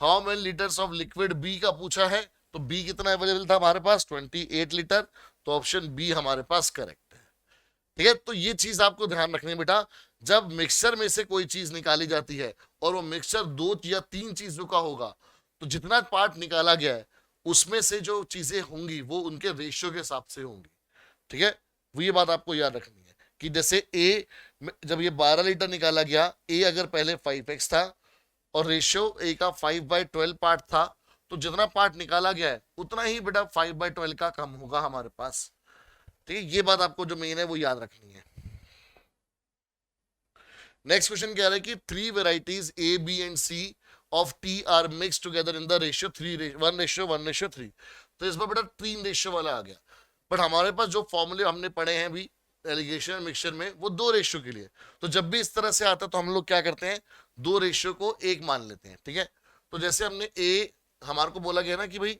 how many litres of liquid b का पूछा है, तो b कितना अवेलेबल था हमारे पास, 28 लीटर। तो ऑप्शन बी हमारे पास करेक्ट है। ठीक है, तो ये चीज आपको ध्यान रखनी है बेटा, जब मिक्सचर में से कोई चीज निकाली जाती है और वो मिक्सचर 2 या 3 चीजों का होगा, तो जितना पार्ट निकाला गया है उसमें से जो चीजें होंगी वो उनके रेशियो के हिसाब से होंगी। ठीक है, वो ये बात आपको याद रखनी है कि जैसे ए, जब ये 12 लीटर निकाला गया, ए अगर पहले 5x था और रेशियो ए का 5/12 पार्ट था, तो जितना पार्ट निकाला गया है उतना ही बेटा 5/12 का कम होगा हमारे पास। ठीक है, ये बात आपको जो मेन है वो याद रखनी है। नेक्स्ट क्वेश्चन कह रहा है कि 3 varieties A B and C of tea are mix together in the ratio 1:1:3। तो इस बार बेटा 3 रेशियो वाला आ गया, बट हमारे पास जो फॉर्मूले हमने पढ़े हैं अभी एलिगेशन मिक्सचर में वो 2 रेशियो के लिए। तो जब भी इस तरह से आता है तो हम लोग क्या करते हैं, 2 रेशियो को 1 मान लेते हैं। ठीक है, तो जैसे हमने ए, हमारे को बोला गया ना कि भाई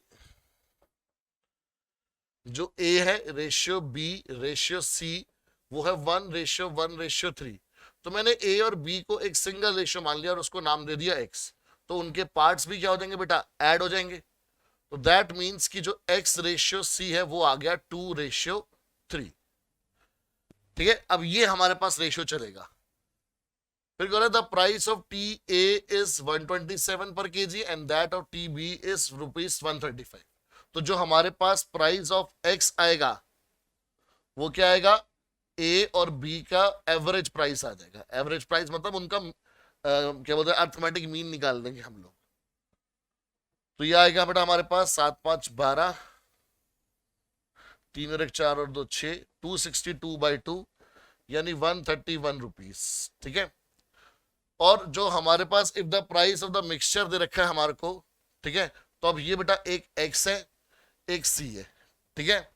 जो ए है रेशियो बी रेशियो सी वो है 1:1:3। तो मैंने ए और बी को एक सिंगल रेशियो मान लिया और उसको नाम दे दिया एक्स। तो उनके पार्ट्स भी क्या हो जाएंगे बेटा, ऐड हो जाएंगे। तो दैट मीन्स कि जो एक्स रेशियो सी है वो आ गया 2:3। ठीक है, अब ये हमारे पास रेशियो चलेगा। फिर कह रहा है the price of tea A is 127 per KG and that of tea B is ₹135। तो जो हमारे पास प्राइस ऑफ एक्स आएगा वो क्या आएगा, ए और बी का एवरेज प्राइस आ जाएगा। एवरेज प्राइस मतलब उनका क्या बोलते हैं, अर्थमेटिक मीन निकाल देंगे हम लोग। तो ये आएगा बेटा हमारे पास 7 5 12, 3 और 1 4 और 2 6, 262/2 यानी 131 रुपीज। ठीक है, और जो हमारे पास if the price of the mixture दे रखा है हमारे को, ठीक है, तो अब ये बेटा एक एक्स है एक सी है। ठीक है,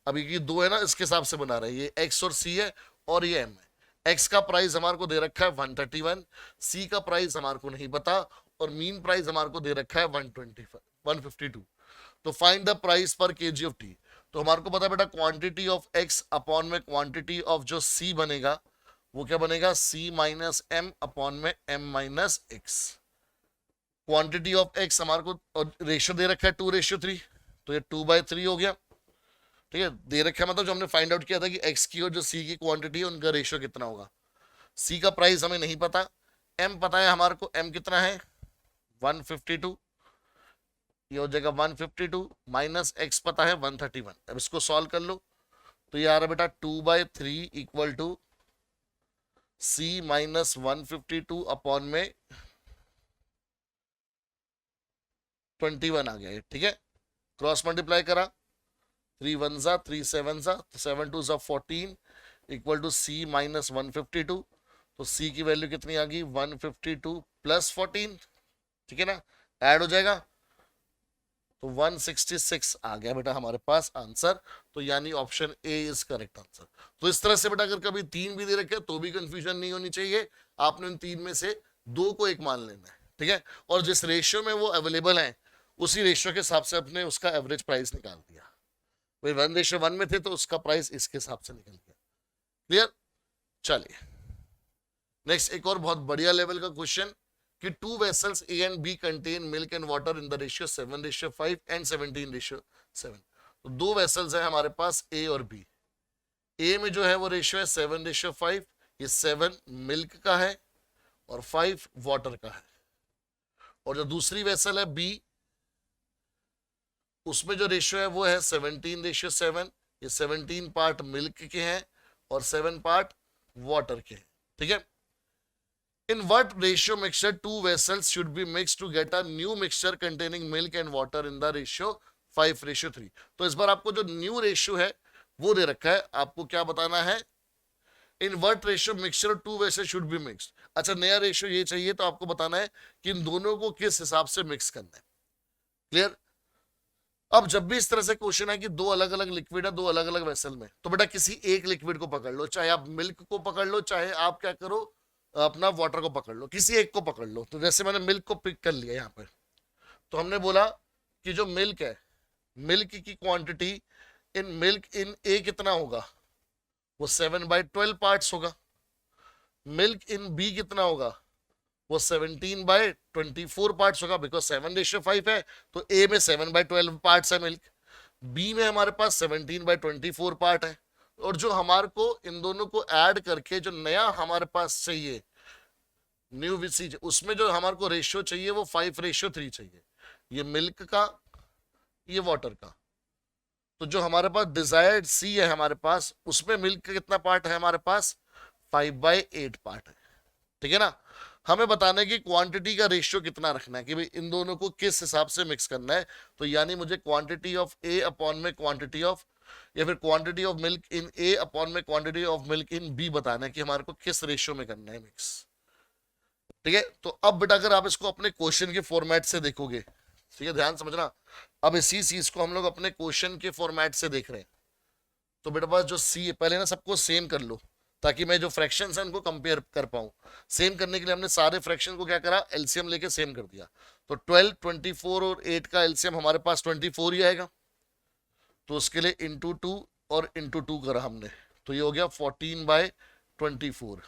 अब ये 2 है ना, इसके हिसाब से बना रहे हैं, ये एक्स और सी है और ये एम है। एक्स का प्राइस हमारे को दे रखा है 131, सी का प्राइस हमारे को नहीं पता, और मीन प्राइस हमारे को दे रखा है 152। तो find the price per KG of tea. तो हमारे को पता है बेटा क्वांटिटी ऑफ एक्स अपॉन में क्वांटिटी ऑफ जो सी बनेगा वो क्या बनेगा, सी माइनस एम अपॉन में M minus X. Quantity of X हमारे को रेशियो दे रखा है 2:3, तो ये 2/3 हो गया। ठीक है, दे रखा है मतलब जो हमने फाइंड आउट किया था कि एक्स की और जो सी की क्वांटिटी है उनका रेशियो कितना होगा। सी का प्राइस हमें नहीं पता, एम पता है हमारे को, एम कितना है 152, ये हो जाएगा 152 माइनस एक्स पता है 131। अब इसको सॉल्व कर लो, तो ये आ रहा बेटा 2/3 equal to C minus 152 upon में 21 आ गया। ठीक है, क्रॉस मल्टीप्लाई करा, 3 1 जा 3 7 जा, 7 2 जा 14 इक्वल टू सी माइनस 152। तो सी की वैल्यू कितनी आ गई, 152 प्लस 14। ठीक है ना, ऐड हो जाएगा, तो 166 आ गया बेटा हमारे पास आंसर। तो यानी option A is correct answer. तो इस तरह से बेटा अगर कभी 3 भी दे रखे तो भी कंफ्यूजन नहीं होनी चाहिए, आपने इन 3 में से 2 को 1 मान लेना है। ठीक है, और जिस रेशियो में वो अवेलेबल है उसी रेशियो के हिसाब से अपने उसका एवरेज प्राइस निकाल दिया। भाई 1:1 में थे तो उसका प्राइस इसके हिसाब से निकल गया। क्लियर? चलिए नेक्स्ट एक और बहुत बढ़िया लेवल का क्वेश्चन कि 2 vessels A and B contain milk and water in the ratio 7:5 and 17:7। तो 2 वेसल्स हैं हमारे पास ए और बी। ए में जो है वो रेशियो है 7:5, ये 7 मिल्क का है और 5 वाटर का है। और जो दूसरी वेसल है बी, उसमें जो रेशियो है वो है 17:7, ये 17 पार्ट मिल्क के हैं और 7 पार्ट वाटर के हैं। ठीक है। In what ratio mixture 2 vessels should be mixed to get a new mixture containing milk and water in the ratio 5:3? तो इस बार आपको जो न्यू रेशियो है वो दे रखा है, आपको क्या बताना है? इन what ratio mixture 2 vessels should be mixed। अच्छा नया रेशियो ये चाहिए तो आपको बताना है कि इन दोनों को किस हिसाब से मिक्स करना है। क्लियर? अब जब भी इस तरह से क्वेश्चन है कि दो अलग अलग लिक्विड है दो अलग अलग वेसल में, तो बेटा किसी एक लिक्विड को पकड़ लो, चाहे आप मिल्क को पकड़ लो, चाहे आप क्या करो अपना वाटर को पकड़ लो, किसी एक को पकड़ लो। तो जैसे मैंने मिल्क को पिक कर लिया यहाँ पे, तो हमने बोला कि जो मिल्क है, मिल्क की क्वांटिटी इन मिल्क इन ए कितना होगा? वो 7/12 पार्ट्स होगा। मिल्क इन बी कितना होगा? वो 17/24 पार्ट्स होगा, बिकॉज 7:5 है तो ए में 7/12 पार्ट्स है मिल्क, बी में हमारे पास 17/24 पार्ट है। और जो हमारे को इन दोनों को ऐड करके जो नया हमारे पास चाहिए न्यू विसी, उसमें जो हमारे को रेशियो चाहिए वो 5:3 चाहिए, ये मिल्क का ये वाटर का। तो जो हमारे पास डिजायर्ड सी है हमारे पास, उसमें मिल्क का कितना पार्ट है हमारे पास? 5/8 पार्ट है। ठीक है ना। हमें बताने की क्वांटिटी का रेशियो कितना रखना है कि भाई इन दोनों को किस हिसाब से मिक्स करना है। तो यानी मुझे क्वांटिटी ऑफ ए अपॉन में क्वांटिटी ऑफ, या फिर quantity of milk in A upon में quantity of milk in B बताना है कि हमारे को किस रेशियो में करना है मिक्स। ठीक है। तो अब बेटा अगर आप इसको अपने क्वेश्चन के फॉर्मेट से देखोगे, ठीक है ध्यान समझना, अब इसी चीज को हम लोग अपने क्वेश्चन के फॉर्मेट से देख रहे हैं। तो बेटा पास जो सी है, पहले ना सबको सेम कर लो ताकि मैं जो फ्रैक्शंस हैं उनको कंपेयर कर पाऊं। सेम करने के लिए हमने सारे फ्रैक्शन को क्या करा? एलसीएम लेके सेम कर दिया। तो 12, 24 और 8 का एलसीएम हमारे पास 24 ही आएगा, तो उसके लिए इंटू 2 और इंटू 2 करा हमने, तो ये हो गया 14/24।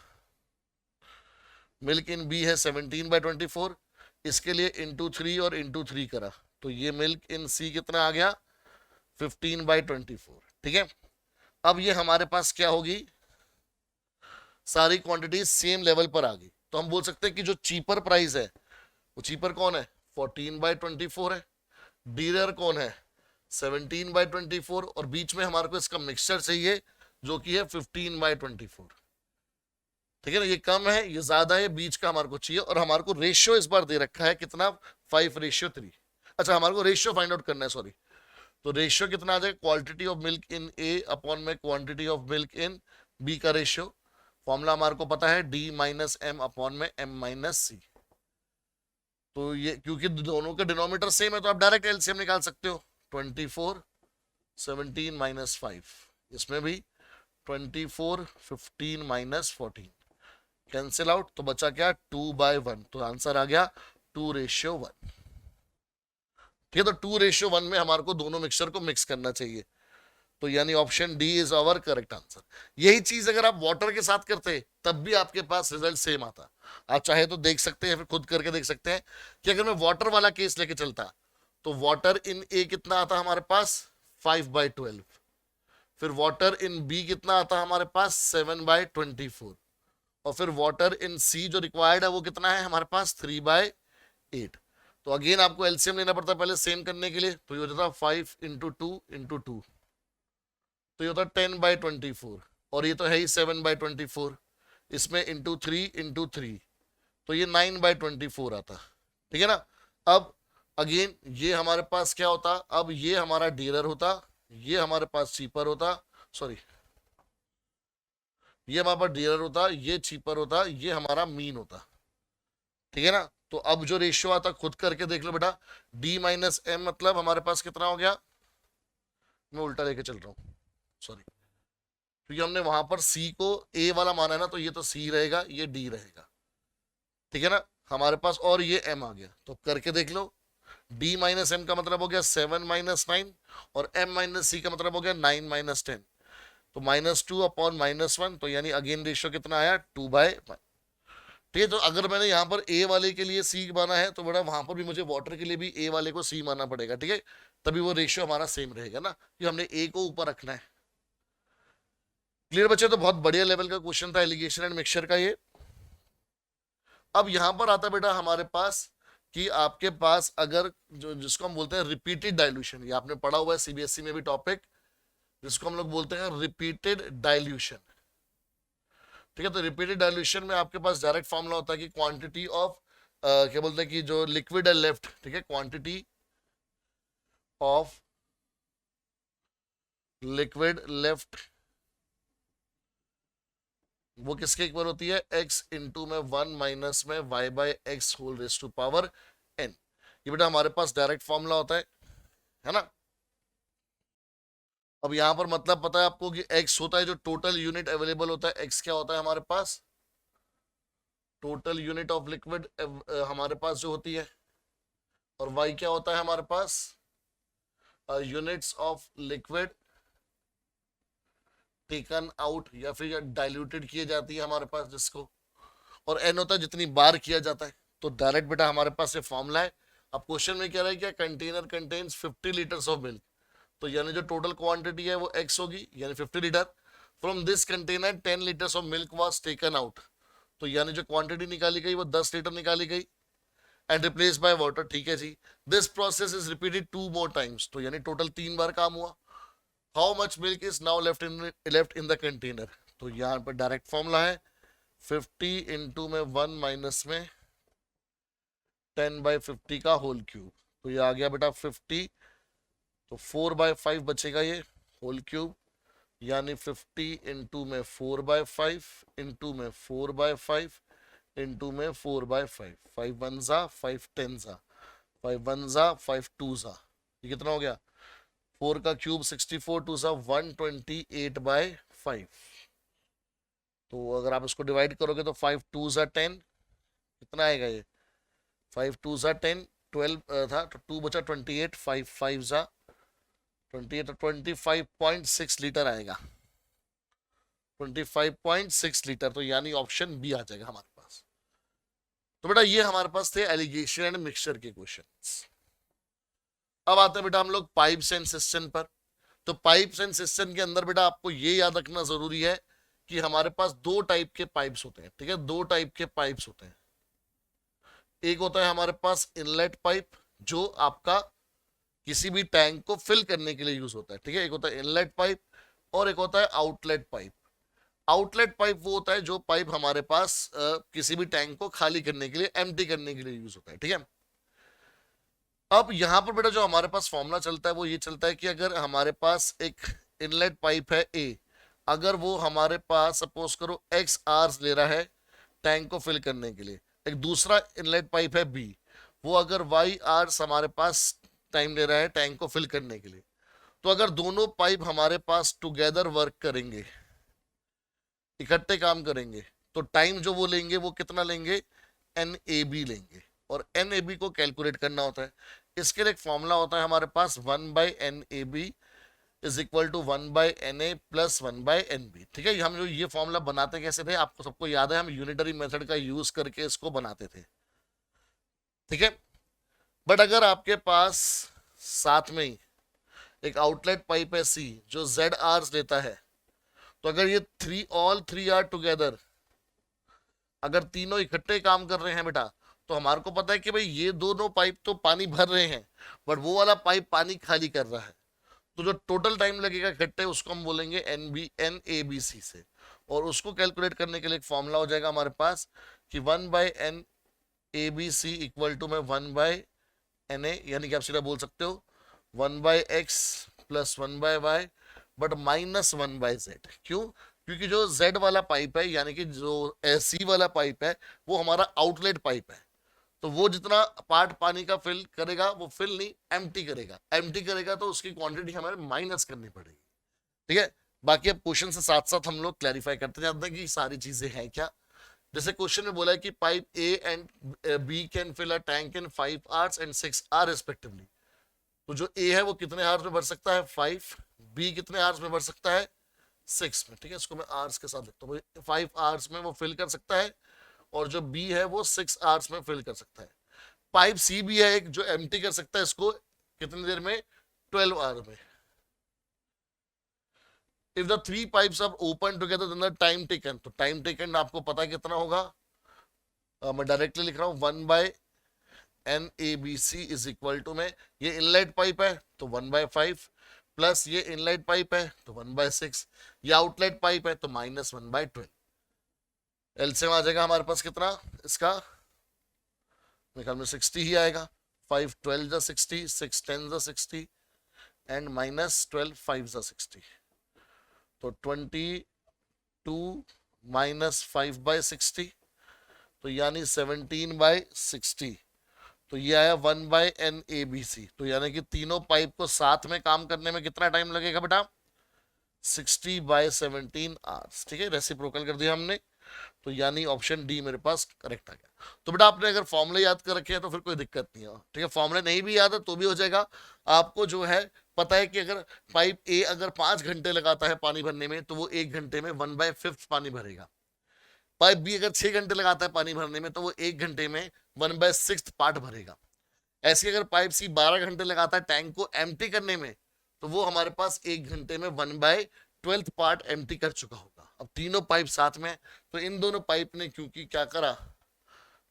मिल्क इन बी है 17/24, इसके लिए इंटू 3 और इंटू 3 करा, तो ये मिल्क इन सी कितना आ गया? 15/24। ठीक है। अब ये हमारे पास क्या होगी? सारी क्वांटिटी सेम लेवल पर आ गई। तो हम बोल सकते हैं कि जो चीपर प्राइस है, वो चीपर कौन है? 14/24 है। डीलर कौन है? 17/24। और बीच में हमारे को इसका मिक्सचर चाहिए जो कि है 15/24। ठीक है ना। ये कम है ये ज्यादा है, बीच का हमारे को चाहिए। और हमारे को रेशियो इस बार दे रखा है कितना? 5:3। अच्छा हमारे को रेशियो फाइंड आउट करना है, सॉरी। तो रेशियो कितना आ जाएगा? Quantity of milk in A upon में quantity of milk in B का रेशियो। फॉर्मूला हमारे को पता है D - M अपॉन में M - C। तो ये क्योंकि दोनों के डिनोमिनेटर सेम है तो आप डायरेक्ट एलसीएम निकाल सकते हो। 24 17 - 5, इसमें भी 24 15 - 14 कैंसिल आउट, तो बचा क्या? 2/1। तो आंसर आ गया 2:1। ठीक है। तो 2:1 में हमारे को दोनों मिक्सचर को मिक्स करना चाहिए। तो यानी option D is our correct answer. यही चीज अगर आप वाटर के साथ करते तब भी आपके पास रिजल्ट सेम आता। आप चाहे तो देख सकते हैं, फिर खुद करके देख सकते हैं कि अगर मैं वाटर वाला केस लेके चलता तो वाटर इन ए कितना आता हमारे पास? 5/12। फिर वाटर इन बी कितना आता हमारे पास? 7/24। और फिर वाटर इन सी जो रिक्वायर्ड है वो कितना है हमारे पास? 3/8। तो अगेन आपको एलसीएम लेना पड़ता है पहले सेम करने के लिए। तो ये हो जाता 5 × 2 × 2, तो ये होता 10/24। और ये तो है ही 7/24, इसमें इंटू 3 तो ये 9/24 आता। ठीक है ना। अब अगेन ये हमारे पास क्या होता? अब ये हमारा डीलर होता, ये हमारे पास चीपर होता, सॉरी ये हमारे पास डीलर होता, ये चीपर होता, ये हमारा मीन होता। ठीक है ना। तो अब जो रेशियो आता खुद करके देख लो बेटा। D - M मतलब हमारे पास कितना हो गया? मैं उल्टा लेके चल रहा हूं, सॉरी, क्योंकि हमने वहां पर C को A वाला माना है ना, तो ये तो C रहेगा, ये D रहेगा। ठीक है ना हमारे पास, और ये M आ गया। तो करके देख लो। d माइनस m का मतलब हो गया 7 माइनस 9, और m माइनस c का मतलब हो गया 9 माइनस 10, तो -2 अपॉन -1, तो यानी अगेन रेशियो कितना आया 2/1। ठीक है, तो अगर मैंने यहाँ पर ए वाले के लिए सी माना है तो बड़ा वहां पर भी मुझे वाटर के लिए भी ए वाले को सी मानना पड़ेगा। ठीक है, तभी वो रेशियो हमारा सेम रहेगा ना, कि हमने ए को ऊपर रखना है। क्लियर बच्चे? तो बहुत बढ़िया लेवल का क्वेश्चन था एलिगेशन एंड मिक्सचर का ये। अब यहां पर आता बेटा हमारे पास कि आपके पास अगर जो जिसको हम बोलते हैं रिपीटेड डाइल्यूशन, ये आपने पढ़ा हुआ है सीबीएसई में भी टॉपिक, जिसको हम लोग बोलते हैं रिपीटेड डाइल्यूशन। ठीक है, तो रिपीटेड डाइल्यूशन में आपके पास डायरेक्ट फॉर्मूला होता है कि क्वांटिटी ऑफ क्या बोलते हैं कि जो लिक्विड है लेफ्ट, ठीक है, क्वांटिटी ऑफ लिक्विड लेफ्ट वो किसके इक्वल होती है, x इंटू में 1 माइनस में y/x whole raise to power n। ये बेटा हमारे पास डायरेक्ट फॉर्मूला होता है ना। अब यहां पर मतलब पता है आपको कि x होता है जो टोटल यूनिट अवेलेबल होता है, x क्या होता है हमारे पास, टोटल यूनिट ऑफ लिक्विड हमारे पास जो होती है, और y क्या होता है हमारे पास, units of liquid taken out या फिर डाइल्यूटेड किए जाती है हमारे पास जिसको, और n होता है जितनी बार किया जाता है। तो डायरेक्ट बेटा हमारे पास ये फॉर्मूला है। अब क्वेश्चन में क्या रहा है, क्या container contains 50 litres of milk, तो यानी जो टोटल क्वांटिटी है वो x होगी, यानी 50 litre. From this container 10 litres of milk was taken out, तो यानी जो क्वांटिटी निकाली गई वो 10 लीटर निकाली गई, एंड रिप्लेस बाय वाटर। ठीक है जी, this process is repeated 2 more times, तो यानी टोटल 3 बार काम हुआ। How much milk is now left in the container, तो यहाँ पर डायरेक्ट फॉर्मूला है 50 इंटू में 1 माइनस में 10/50 का होल क्यूब, तो ये आ गया बेटा 50, तो 4/5 बचेगा ये होल क्यूब, यानी 50 इंटू में 4/5 इंटू में 4/5 इंटू में 4/5, 5 1 जा 5 10 जा 5 1 जा 5 2 जा, ये कितना हो गया 4 का क्यूब 64 2 जा 128/5। तो अगर आप इसको डिवाइड करोगे तो 5 2 जा 10, कितना आएगा ये 5 2 जा 10, 12 था तो 2 बचा 28, 5 5 जा 28, तो 25.6 लीटर आएगा, 25.6 लीटर, तो यानी ऑप्शन बी आ जाएगा हमारे पास। तो बेटा ये हमारे पास थे एलिगेशन एंड मिक्सचर के क्वेश्चंस। अब आते हैं बेटा हम लोग पाइप्स एंड सिस्टम पर। तो पाइप्स एंड सिस्टम के अंदर बेटा आपको ये याद रखना जरूरी है कि हमारे पास 2 टाइप के पाइप्स होते हैं। ठीक है, 2 टाइप के पाइप्स होते हैं। एक होता है हमारे पास इनलेट पाइप, जो आपका किसी भी टैंक को फिल करने के लिए यूज होता है। ठीक है, एक होता है इनलेट पाइप और एक होता है आउटलेट पाइप। आउटलेट पाइप वो होता है जो पाइप हमारे पास किसी भी टैंक को खाली करने के लिए, एम्प्टी करने के लिए यूज होता है। ठीक है, अब यहां पर बेटा जो हमारे पास फॉर्मूला चलता है वो ये चलता है कि अगर हमारे पास एक इनलेट पाइप है ए, अगर वो हमारे पास सपोज करो एक्स आवर्स ले रहा है टैंक को फिल करने के लिए, एक दूसरा इनलेट पाइप है बी, वो अगर वाई आवर्स हमारे पास टाइम ले रहा है टैंक को फिल करने के लिए, तो अगर दोनों पाइप हमारे पास टुगेदर वर्क करेंगे, इकट्ठे काम करेंगे, तो टाइम जो वो लेंगे वो कितना लेंगे, एन ए बी लेंगे। और एन ए बी को कैलकुलेट करना होता है, इसके लिए एक फॉर्मूला होता है हमारे पास 1/NAB is equal to 1/NA plus 1/NB। ठीक है, हम जो ये फॉर्मूला बनाते कैसे थे आपको सबको याद है, हम यूनिटरी मेथड का यूज करके इसको बनाते थे। ठीक है, बट अगर आपके पास साथ में ही एक आउटलेट पाइप है सी जो Z आवर्स लेता है, तो अगर ये ऑल थ्री आर टुगेदर, अगर तीनों इकट्ठे काम कर रहे हैं बेटा, तो हमारे को पता है कि भाई ये दोनों पाइप तो पानी भर रहे हैं, बट वो वाला पाइप पानी खाली कर रहा है, तो जो टोटल टाइम लगेगा इकट्ठे उसको हम बोलेंगे NABC से, और उसको कैलकुलेट करने के लिए एक फॉर्मूला हो जाएगा हमारे पास कि 1/NABC इक्वल टू में 1/NA, यानी कि आप सीधा बोल सकते हो 1/X plus 1/Y but minus 1/Z। क्यों? क्योंकि जो Z वाला पाइप है, यानी कि जो C वाला पाइप है, वो हमारा आउटलेट पाइप है, तो वो जितना पार्ट पानी का फिल करेगा वो फिल नहीं एम्प्टी करेगा, एम्प्टी करेगा तो उसकी क्वांटिटी हमें माइनस करनी पड़ेगी। ठीक है, बाकी अब क्वेश्चन से साथ साथ हम लोग क्लैरिफाई करते जाते हैं कि सारी चीजें हैं क्या। जैसे क्वेश्चन में बोला है कि pipe A and B can fill a tank in 5 hours and 6 hour respectively. तो जो ए है वो कितने आवर्स में भर सकता है 5, बी कितने आवर्स में भर सकता है 6 में। ठीक है, इसको मैं आवर्स के साथ लिखता हूँ, 5 आवर्स में वो फिल कर सकता है, और जो बी है वो 6 आवर्स में फिल कर सकता है। पाइप सी भी है एक जो एम्प्टी कर सकता है इसको कितनी देर में 12 आवर में। If the three pipes are open together then the time taken, तो टाइम टेकन आपको पता है कितना होगा, मैं डायरेक्टली लिख रहा हूं 1/NABC इज इक्वल टू में, ये इनलेट पाइप है तो 1/5 प्लस ये इनलेट पाइप है तो 1/6, ये आउटलेट पाइप है तो -1/12। एलसीएम आ जाएगा हमारे पास कितना इसका, मेरे ख्याल में 60 ही आएगा। 5 12 जा 60, 6 10 जा 60 एंड -12 5 जा 60, तो 22 -5/60, तो यानी 17/60, तो ये आया 1/NABC। तो यानी कि तीनों पाइप को साथ में काम करने में कितना टाइम लगेगा बेटा 60/17 आवर्स। ठीक है, रेसिप्रोकल कर दिया हमने, तो यानी ऑप्शन डी मेरे पास करेक्ट आ गया। तो बेटा आपने अगर फॉर्मूले याद कर रखे हैं तो फिर कोई दिक्कत नहीं है। ठीक है, फॉर्मूले नहीं भी याद है तो भी हो जाएगा। आपको जो है पता है कि अगर पाइप ए अगर 5 घंटे लगाता है पानी भरने में तो वो 1 घंटे में 1/5 पानी भरेगा। पाइप बी अगर 6 घंटे लगाता है पानी भरने में तो वो 1 घंटे में 1/6 पार्ट भरेगा। ऐसे अगर पाइप सी 12 घंटे लगाता है टैंक को एम्प्टी करने में तो वो हमारे पास 1 घंटे में 1/12 पार्ट एम्प्टी कर चुका होगा। अब तीनों पाइप साथ में, तो इन दोनों पाइप ने क्योंकि क्या करा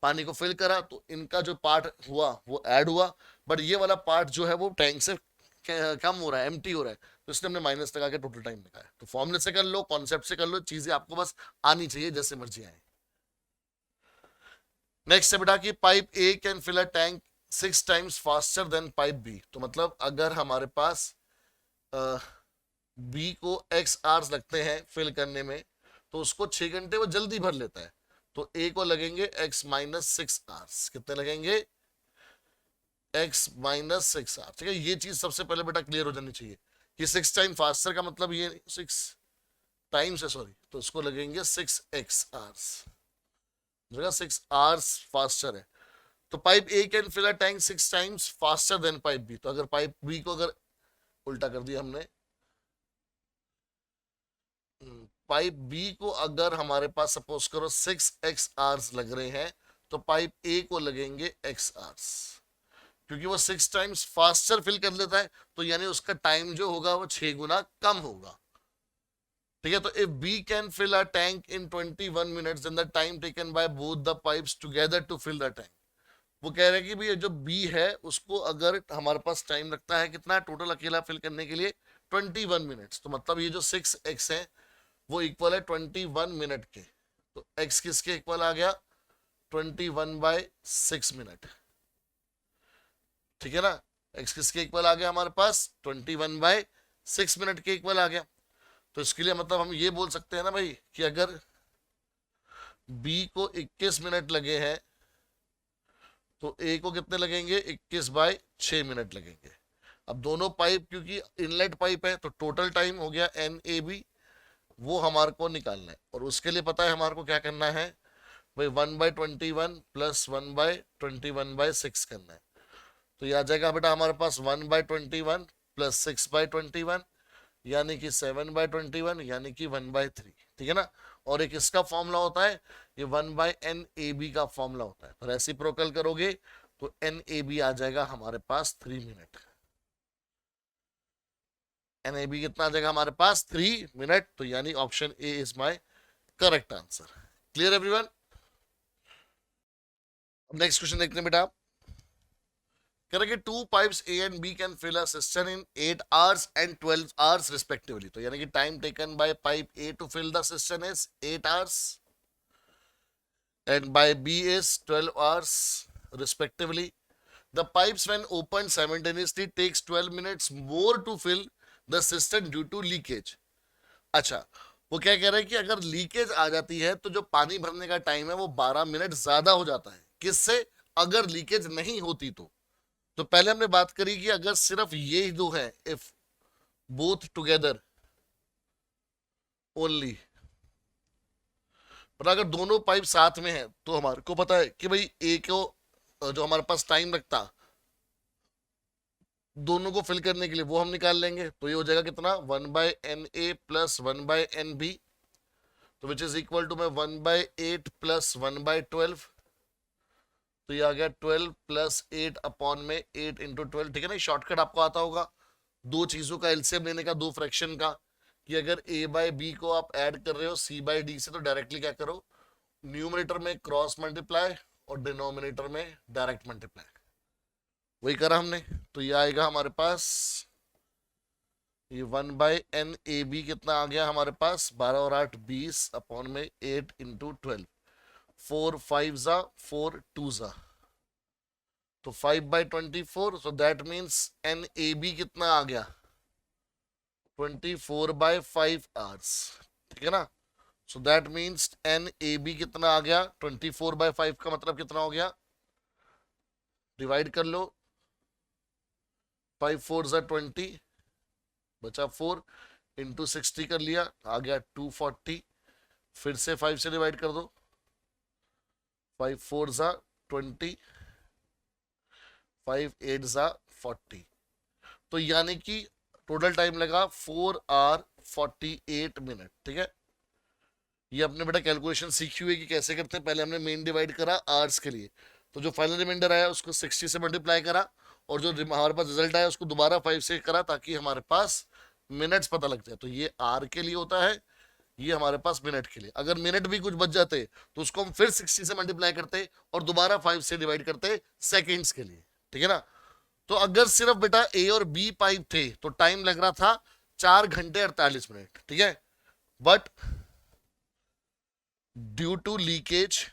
पानी को फिल करा, तो इनका जो पार्ट हुआ वो ऐड हुआ, बट ये वाला पार्ट जो है वो टैंक से कम हो रहा है, एम्प्टी हो रहा है, तो इसलिए हमने माइनस लगा के टोटल टाइम लगाया। तो फॉर्मूले से कर लो, कॉन्सेप्ट से कर लो, चीजें आपको बस आनी चाहिए जैसे मर्जी आए। नेक्स्ट है बेटा कि pipe A can fill a tank 6 times faster than pipe B. तो मतलब अगर हमारे पास बी को x आवर्स लगते हैं फिल करने में तो उसको 6 घंटे वो जल्दी भर लेता है, तो ए को लगेंगे x -6 आवर्स। कितने लगेंगे x -6 आवर्स। ठीक है, ये चीज सबसे पहले बेटा क्लियर हो जानी चाहिए कि 6 टाइम फास्टर का मतलब ये 6 टाइम्स है, सॉरी, तो उसको लगेंगे 6x आवर्स, 6 आवर्स फास्टर है। तो pipe A can fill a tank 6 times faster than pipe B. तो अगर पाइप बी को अगर उल्टा कर दिया हमने, पाइप बी को अगर हमारे पास सपोज करो 6x आवर्स लग रहे हैं तो पाइप ए को लगेंगे x आवर्स, क्योंकि वो 6 टाइम्स फास्टर फिल कर लेता है, तो यानी उसका टाइम जो होगा वो 6 गुना कम होगा। ठीक है, तो if B can fill a tank in 21 minutes then the time taken by both the pipes together to fill the tank. वो कह रहे हैं कि भाई जो बी है उसको अगर हमारे पास टाइम लगता है कितना टोटल अकेला फिल करने के लिए 21 मिनट्स, तो मतलब ये जो 6x है वो इक्वल है 21 मिनट के, तो x किसके इक्वल आ गया 21/6 मिनट। ठीक है ना, x किसके इक्वल आ गया हमारे पास 21/6 मिनट के इक्वल आ गया। तो इसके लिए मतलब हम ये बोल सकते हैं ना भाई कि अगर b को 21 मिनट लगे हैं तो a को कितने लगेंगे 21/6 मिनट लगेंगे। अब दोनों पाइप क्योंकि इनलेट पाइप है तो टोटल टाइम हो गया NAB, वो हमारे को निकालना है, और उसके लिए पता है हमारे को क्या करना है भाई 1/21 प्लस 1/21/6 करना है। तो ये आ जाएगा बेटा हमारे पास 1/21 प्लस 6/21 यानी कि 7/21 यानी कि 1/3। ठीक है ना, और एक इसका फॉर्मूला होता है ये 1/NAB का फॉर्मूला होता है, तो रेसिप्रोकल करोगे तो NAB आ जाएगा हमारे पास 3 मिनट। NAB कितना आ जाएगा हमारे पास 3 मिनट, तो यानी option A is my correct answer. Clear everyone. अब नेक्स्ट क्वेश्चन देखते हैं बेटा, करेंगे 2 pipes A and B can fill a cistern in 8 hours and 12 hours respectively। तो यानी कि time taken bye pipe A to fill the cistern is 8 hours and by B is 12 hours respectively। The pipes when opened simultaneously takes 12 minutes more to fill the cistern due to leakage। अच्छा, वो क्या कह रहे हैं कि अगर leakage आ जाती है तो जो पानी भरने का टाइम है वो 12 मिनट ज्यादा हो जाता है। किससे? अगर लीकेज नहीं होती तो पहले हमने बात करी कि अगर सिर्फ ये ही दो है, इफ बोथ टुगेदर ओनली, पर अगर दोनों पाइप साथ में है तो हमारे को पता है कि भाई ए को जो हमारे पास टाइम लगता दोनों को फिल करने के लिए वो हम निकाल लेंगे। तो ये हो जाएगा कितना, 1/NA+1/NB, तो विच इज इक्वल टू में 1/8+1/12। तो ये आ गया 12+8 में 8 × 12, ठीक है ना। शॉर्टकट आपको आता होगा दो चीजों का एलसीएम लेने का, दो फ्रैक्शन का, कि अगर A/B को आप ऐड कर रहे हो C/D से तो डायरेक्टली क्या करो, न्यूमरेटर में क्रॉस मल्टीप्लाई और डिनोमिनेटर में डायरेक्ट मल्टीप्लाई। वही करा हमने। तो ये आएगा हमारे पास, ये 1/NAB कितना आ गया हमारे पास, 12 और 8 20 में 8 × 12, 4 5 ज़ा 4 2 ज़ा, तो 5/24। सो दैट मीन्स NAB कितना आ गया, 24/5 आवर्स, ठीक है ना। सो दैट मीन्स NAB कितना आ गया, 24/5 का मतलब कितना हो गया, डिवाइड कर लो, 5 4 ज़ा 20, बचा 4 × 60 कर लिया, आ गया 240। फिर से 5 से डिवाइड कर दो, 5 4 ज़ा 20, 5 8 ज़ा 40। तो यानी कि टोटल टाइम लगा 4 आवर 48 मिनट, ठीक है। ये अपने बेटा कैलकुलेशन सीखी हुई कि कैसे करते हैं। पहले हमने मेन डिवाइड करा आवर्स के लिए, तो जो फाइनल रिमाइंडर आया उसको 60 से मल्टीप्लाई करा, और जो हमारे पास रिजल्ट आया उसको दोबारा 5 से करा, ताकि हमारे पास मिनट्स पता लग जाए। तो ये आर के लिए होता है, ये हमारे पास मिनट के लिए। अगर मिनट भी कुछ बच जाते तो उसको हम फिर 60 से मल्टीप्लाई करते और दोबारा 5 से डिवाइड करते सेकेंड्स के लिए, ठीक है ना। तो अगर सिर्फ बेटा ए और बी पाइप थे तो टाइम लग रहा था 4 घंटे 48 मिनट, ठीक है। बट ड्यू टू लीकेज,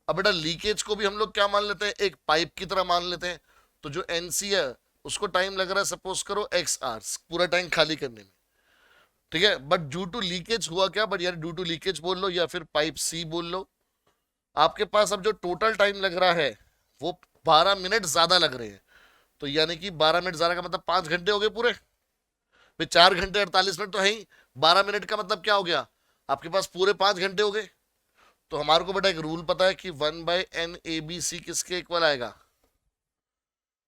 अब बेटा लीकेज को भी हम लोग क्या मान लेते हैं, एक पाइप की तरह मान लेते हैं। तो जो एनसी है उसको टाइम लग रहा है सपोज करो x आवर्स पूरा टैंक खाली करने में, ठीक है। बट ड्यू टू लीकेज हुआ क्या, बट यार ड्यू टू लीकेज बोल लो या फिर पाइप सी बोल लो, आपके पास अब जो टोटल टाइम लग रहा है वो 12 मिनट ज्यादा लग रहे हैं। तो यानी कि 12 मिनट ज्यादा का मतलब 5 घंटे हो गए पूरे। भाई 4 घंटे 48 मिनट तो है ही, 12 मिनट का मतलब क्या हो गया, आपके पास पूरे 5 घंटे हो गए। तो हमारे को बेटा एक रूल पता है कि 1/NABC किसके इक्वल आएगा,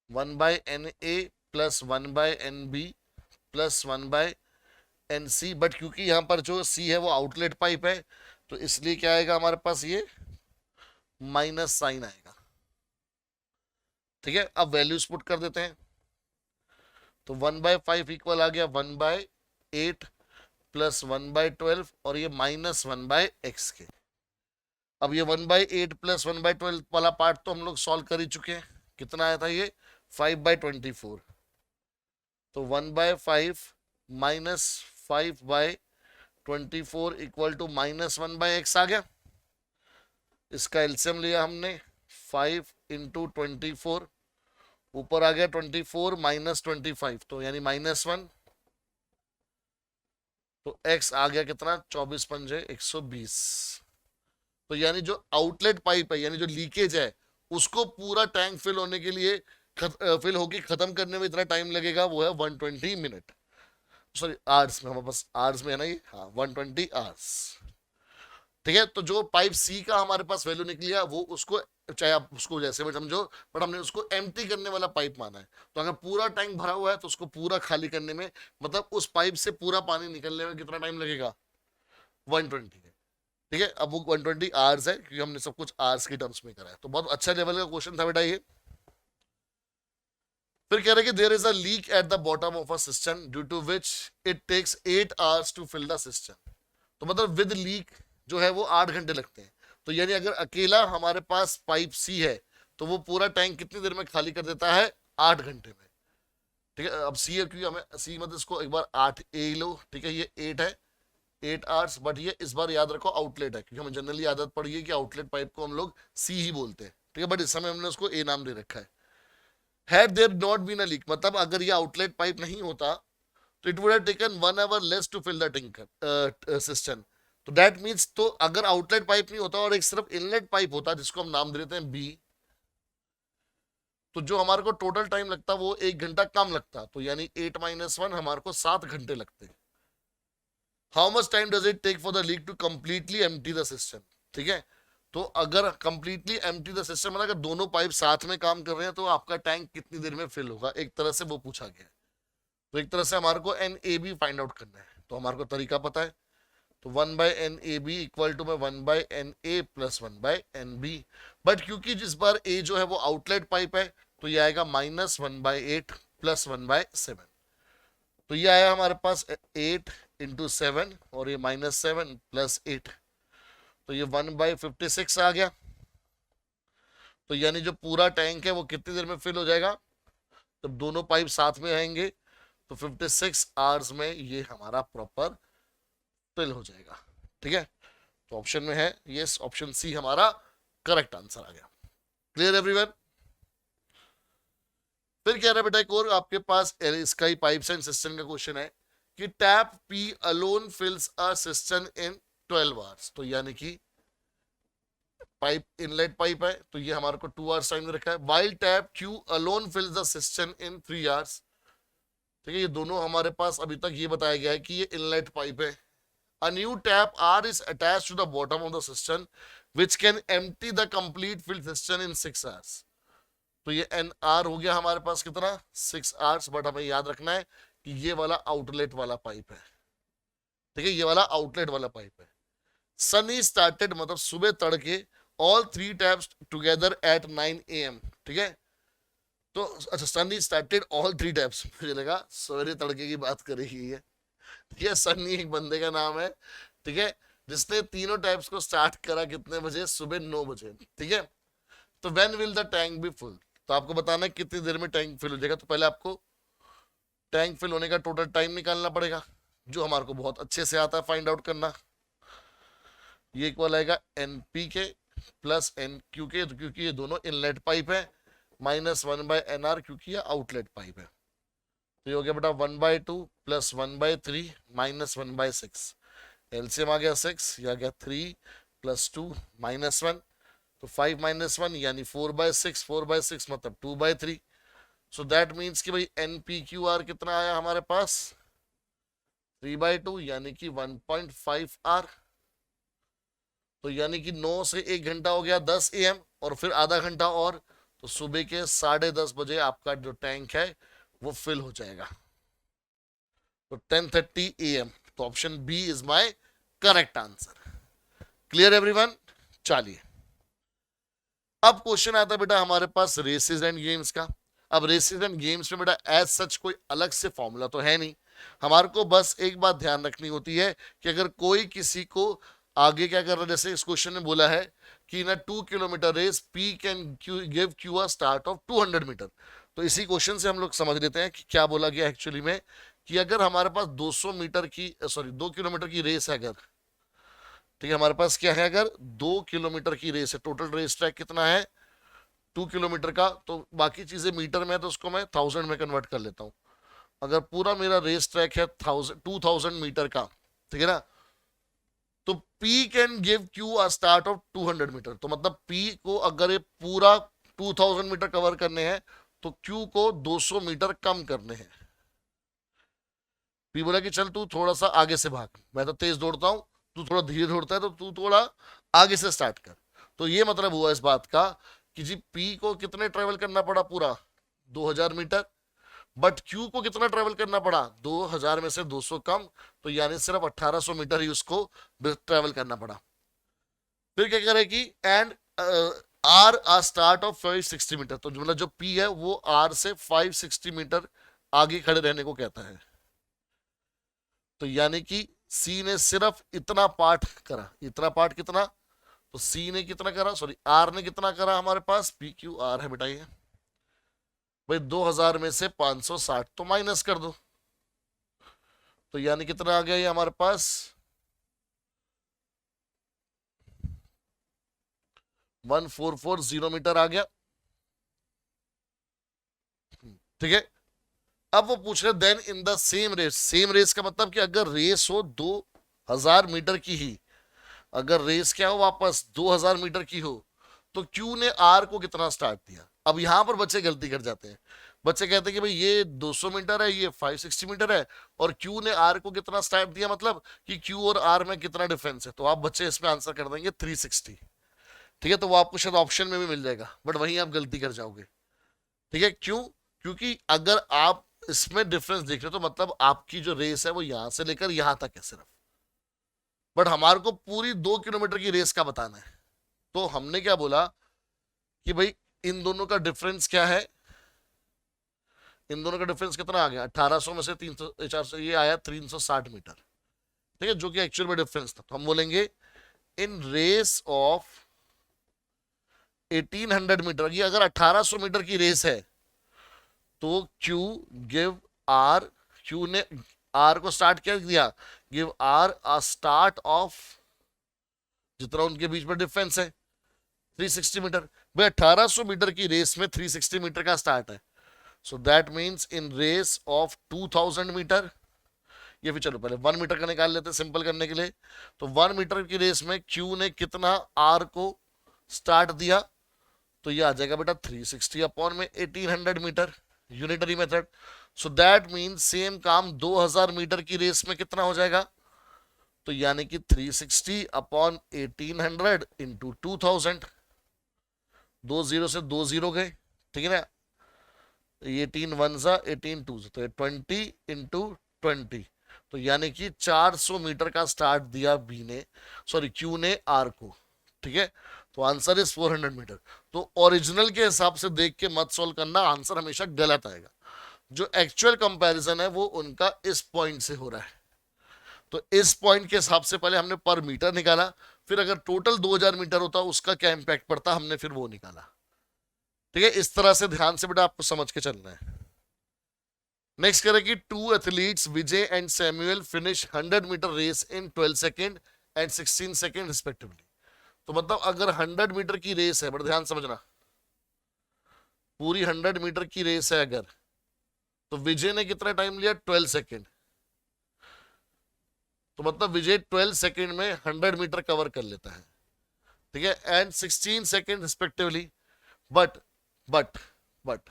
1/NA+1/NB+1/NC। बट क्योंकि यहाँ पर जो C है वो आउटलेट पाइप है, तो इसलिए क्या आएगा हमारे पास, ये माइनस साइन आएगा, ठीक है। अब वैल्यूज पुट कर देते हैं। तो 1/5 इक्वल आ गया 1/8 प्लस 1/12, और ये -1/x के। अब ये 1/8 प्लस 1/12 वाला पार्ट तो हम लोग सॉल्व कर ही चुके हैं। कितना आया था ये, 5/24। तो 1/5 -5/24 इक्वल टू -1/x आ गया। इसका एलसीएम लिया हमने, 5 × 24, ऊपर आ गया 24 -25, तो यानी -1, तो x आ गया कितना, 24 पंजे 120। तो यानी जो आउटलेट पाइप है, यानी जो लीकेज है, उसको पूरा टैंक फिल होने के लिए फिल होके खत्म करने में इतना टाइम लगेगा, वो है 120 मिनट, सॉरी आवर्स में, हमारे पास आवर्स में है ना ये, हाँ 120 आवर्स, ठीक है। तो जो पाइप सी का हमारे पास वैल्यू निकली है वो उसको, चाहे आप उसको जैसे भी समझो, बट हमने उसको एम्प्टी करने वाला पाइप माना है। तो अगर पूरा टैंक भरा हुआ है तो उसको पूरा खाली करने में, मतलब उस पाइप से पूरा पानी निकलने में कितना टाइम लगेगा, 120, ठीक है। अब वो 120 आवर्स है क्योंकि हमने सब कुछ आवर्स की टर्म्स में करा है। तो बहुत अच्छा लेवल का क्वेश्चन था बेटा ये। फिर कह रहे कि there is a leak at the bottom of a system due to which it takes 8 hours to fill the system. तो मतलब विद लीक जो है वो 8 घंटे लगते हैं। तो यानी अगर अकेला हमारे पास पाइप सी है तो वो पूरा टैंक कितनी देर में खाली कर देता है, 8 घंटे में, ठीक है। अब सी है क्योंकि हमें सी मतलब इसको एक बार 8 ए लो, ठीक है, ये 8 है, 8 आवर्स। बट ये इस बार याद रखो आउटलेट है, क्योंकि हमें जनरली आदत पड़ी है कि आउटलेट पाइप को हम लोग सी ही बोलते हैं, ठीक है। बट इस समय हमने उसको ए नाम दे रखा है। Had there not been a leak, मतलब अगर ये आउटलेट पाइप नहीं होता तो it would have taken 1 hour less to fill the tanker system. तो दैट मीन्स, तो अगर आउटलेट पाइप नहीं होता और एक सिर्फ इनलेट पाइप होता जिसको हम नाम दे देते हैं बी, तो जो हमारे को टोटल टाइम लगता वो 1 घंटा कम लगता। तो यानी 8 - 1 हमारे को 7 घंटे लगते। How much time does it take for the leak to completely empty the system. ठीक है, तो अगर कंप्लीटली एम्प्टी द सिस्टम मतलब अगर दोनों पाइप साथ में काम कर रहे हैं तो आपका टैंक कितनी देर में फिल होगा, एक तरह से वो पूछा गया है। तो एक तरह से हमारे को N A B find out करना है, तो हमारे को तरीका पता है। तो 1/NAB इक्वल टू में 1/NA प्लस 1/NB। बट क्योंकि जिस बार ए जो है वो आउटलेट पाइप है तो ये आएगा -1/8 प्लस 1/7। तो ये आया हमारे पास 8 इंटू 7 और ये -7 प्लस 8, तो ये 1/56 आ गया। तो यानी जो पूरा टैंक है वो कितनी देर में फिल हो जाएगा, जब दोनों पाइप साथ में आएंगे तो 56 आवर्स में ये हमारा प्रॉपर फिल हो जाएगा। ठीक है, तो ऑप्शन में है यस, ऑप्शन सी हमारा करेक्ट आंसर आ गया। Clear everyone. फिर कह रहा है बेटा एक और आपके पास इसका ही पाइप्स एंड सिस्टम का क्वेश्चन है कि tap P alone fills a cistern in 12 hours. तो यानी कि पाइप इनलेट पाइप है तो ये हमारे को 2 आवर्स टाइम में रखा है, while tap Q alone फिल्स the system in 3 hours. ठीक है, ये दोनों हमारे पास अभी तक ये बताया गया है कि ये इनलेट पाइप है। A new tap R is attached to the bottom of the system, which can empty the complete filled system in 6 hours. तो ये NR हो गया हमारे पास कितना 6 hours, बट हमें याद रखना है कि ये वाला आउटलेट वाला पाइप है। ठीक है, ये वाला आउटलेट वाला पाइप है। सनी स्टार्टेड मतलब सुबह तड़के all 3 taps together at 9 AM। ठीक है, तो अच्छा सनी स्टार्टेड ऑल 3 टैप्स, मुझे लगा सवेरे तड़के की बात करेगी ये सन्नी एक बंदे का नाम है। ठीक है, जिसने तीनों टैप्स को स्टार्ट करा कितने बजे, सुबह 9 बजे। ठीक है, तो when will the tank be full, तो आपको बताना है कितनी देर में टैंक फिल हो जाएगा। तो पहले आपको टैंक फिल होने का टोटल टाइम निकालना पड़ेगा, जो हमारे को बहुत अच्छे से आता है फाइंड आउट करना। ये इक्वल आएगा NP के प्लस NQ के, तो क्योंकि ये दोनों इनलेट पाइप है, -1/NR क्योंकि ये आउटलेट पाइप है। तो ये हो गया बेटा 1/2 प्लस 1/3 माइनस 1/6। एलसीएम आ गया 6, यह आ गया 3 प्लस 2 -1, तो 5 - 1 यानी 4/6, 4/6 मतलब 2/3। सो दैट मीन्स कि भाई NPQR कितना आया हमारे पास 3/2 यानी कि 1.5 आर। तो यानी कि 9 से 1 घंटा हो गया 10 AM, और फिर आधा घंटा और, तो सुबह के 10:30 बजे आपका जो टैंक है वो फिल हो जाएगा। तो 10:30 AM, तो option B is my correct answer. Clear everyone. चलिए अब क्वेश्चन आता है बेटा हमारे पास रेसेस एंड गेम्स का। अब रेसेस एंड गेम्स में बेटा एज सच कोई अलग से फॉर्मूला तो है नहीं, हमारे को बस एक बात ध्यान रखनी होती है कि अगर कोई किसी को आगे क्या कर रहा है, जैसे इस क्वेश्चन में बोला है कि ना 2 kilometre race P can give Q a start of 200 metre. तो इसी क्वेश्चन से हम लोग समझ लेते हैं कि क्या बोला गया एक्चुअली में, कि अगर हमारे पास 200 मीटर की 2 किलोमीटर की रेस है अगर, ठीक है हमारे पास क्या है, अगर 2 किलोमीटर की रेस है, टोटल रेस ट्रैक कितना है 2 किलोमीटर का, तो बाकी चीजें मीटर में है तो उसको मैं 1000 में कन्वर्ट कर लेता हूँ। अगर पूरा मेरा रेस ट्रैक है 2000 मीटर का, ठीक है ना, तो P can give Q a start of 200 metre. तो मतलब P को अगर ये पूरा 2000 मीटर कवर करने हैं तो Q को 200 मीटर कम करने हैं। P बोला कि चल तू थोड़ा सा आगे से भाग, मैं तो तेज दौड़ता हूं, तू थोड़ा धीरे दौड़ता है, तो तू थोड़ा आगे से स्टार्ट कर। तो ये मतलब हुआ इस बात का कि जी P को कितने ट्रेवल करना पड़ा, पूरा 2000 मीटर, बट Q को कितना ट्रेवल करना पड़ा 2000 में से 200 कम, तो यानी सिर्फ 1800 मीटर ही उसको ट्रेवल करना पड़ा। फिर क्या करे कि and R a start of 560 metre, तो मतलब जो P है वो R से 560 मीटर आगे खड़े रहने को कहता है। तो यानी कि C ने सिर्फ इतना पार्ट करा, इतना पार्ट कितना, तो C ने कितना करा, सॉरी R ने कितना करा, हमारे पास PQR है बेटा ये भाई 2000 में से 560 तो माइनस कर दो, तो यानी कितना आ गया ये हमारे पास 1440 मीटर आ गया। ठीक है, अब वो पूछ रहे then in the same race, same race का मतलब कि अगर रेस हो 2000 मीटर की ही, अगर रेस क्या हो वापस 2000 मीटर की हो, तो क्यू ने आर को कितना स्टार्ट दिया। अब यहां पर बच्चे गलती कर जाते हैं, बच्चे कहते हैं कि भाई ये 200 मीटर है, ये 560 मीटर है, और क्यू ने आर को कितना स्टार्ट दिया, मतलब कि क्यू और आर में कितना डिफरेंस है, तो आप बच्चे इसमें आंसर कर देंगे 360। ठीक है, तो वो आपको शायद ऑप्शन में भी मिल जाएगा, बट वहीं आप गलती कर जाओगे। ठीक है, क्यों? क्योंकि अगर आप इसमें डिफरेंस देख रहे हो तो मतलब आपकी जो रेस है वो यहां से लेकर यहां तक है सिर्फ, बट हमारे को पूरी 2 किलोमीटर की रेस का बताना है। तो हमने क्या बोला कि भाई इन दोनों का डिफरेंस क्या है, इन दोनों का डिफरेंस कितना आ गया, 1800 में से 300 400 ये आया 360 मीटर। ठीक है, जो कि एक्चुअल में डिफरेंस था, तो हम बोलेंगे इन रेस ऑफ 1800 मीटर, ये अगर 1800 मीटर की रेस है तो Q गिव R, Q ने R को स्टार्ट क्या दिया, give R a start of, जितना उनके बीच में डिफरेंस है 360 मीटर। भाई 1800 मीटर की रेस में 360 मीटर का स्टार्ट है, so that means in race of 2000 metre, ये भी चलो पहले 1 मीटर का निकाल लेते हैं सिंपल करने के लिए। तो 1 मीटर की रेस में Q ने कितना R को स्टार्ट दिया, तो ये आ जाएगा बेटा 360 अपॉन में 1800 metre, unitary method. So that means same काम 2000 मीटर की रेस में कितना हो जाएगा, तो यानी कि 360 अपॉन 1800 इंटू 2000, 20 से 20 गए, ठीक है ना, 18 वन सा 18 टू, तो 20 इंटू 20, तो यानी कि 400 मीटर का स्टार्ट दिया बी ने, सॉरी क्यू ने आर को। ठीक है, तो आंसर इज 400 मीटर। तो ओरिजिनल के हिसाब से देख के मत सॉल्व करना, आंसर हमेशा गलत आएगा। जो एक्चुअल कंपैरिजन है वो उनका इस पॉइंट से हो रहा है, तो इस पॉइंट के हिसाब से पहले हमने पर मीटर निकाला, फिर अगर टोटल 2000 मीटर होता उसका क्या इंपैक्ट पड़ता हमने फिर वो निकाला। ठीक है, इस तरह से ध्यान से बेटा आपको समझ के चलना है। नेक्स्ट करें कि 2 athletes Vijay and Samuel finish 100 metre race in 12 second and 16 second respectively. तो मतलब अगर 100 मीटर की रेस है, बड़ा ध्यान समझना, पूरी 100 मीटर की रेस है अगर, तो विजय ने कितना टाइम लिया 12 सेकेंड, तो मतलब विजय 12 सेकेंड में 100 मीटर कवर कर लेता है। ठीक है, and 16 second respectively. But but but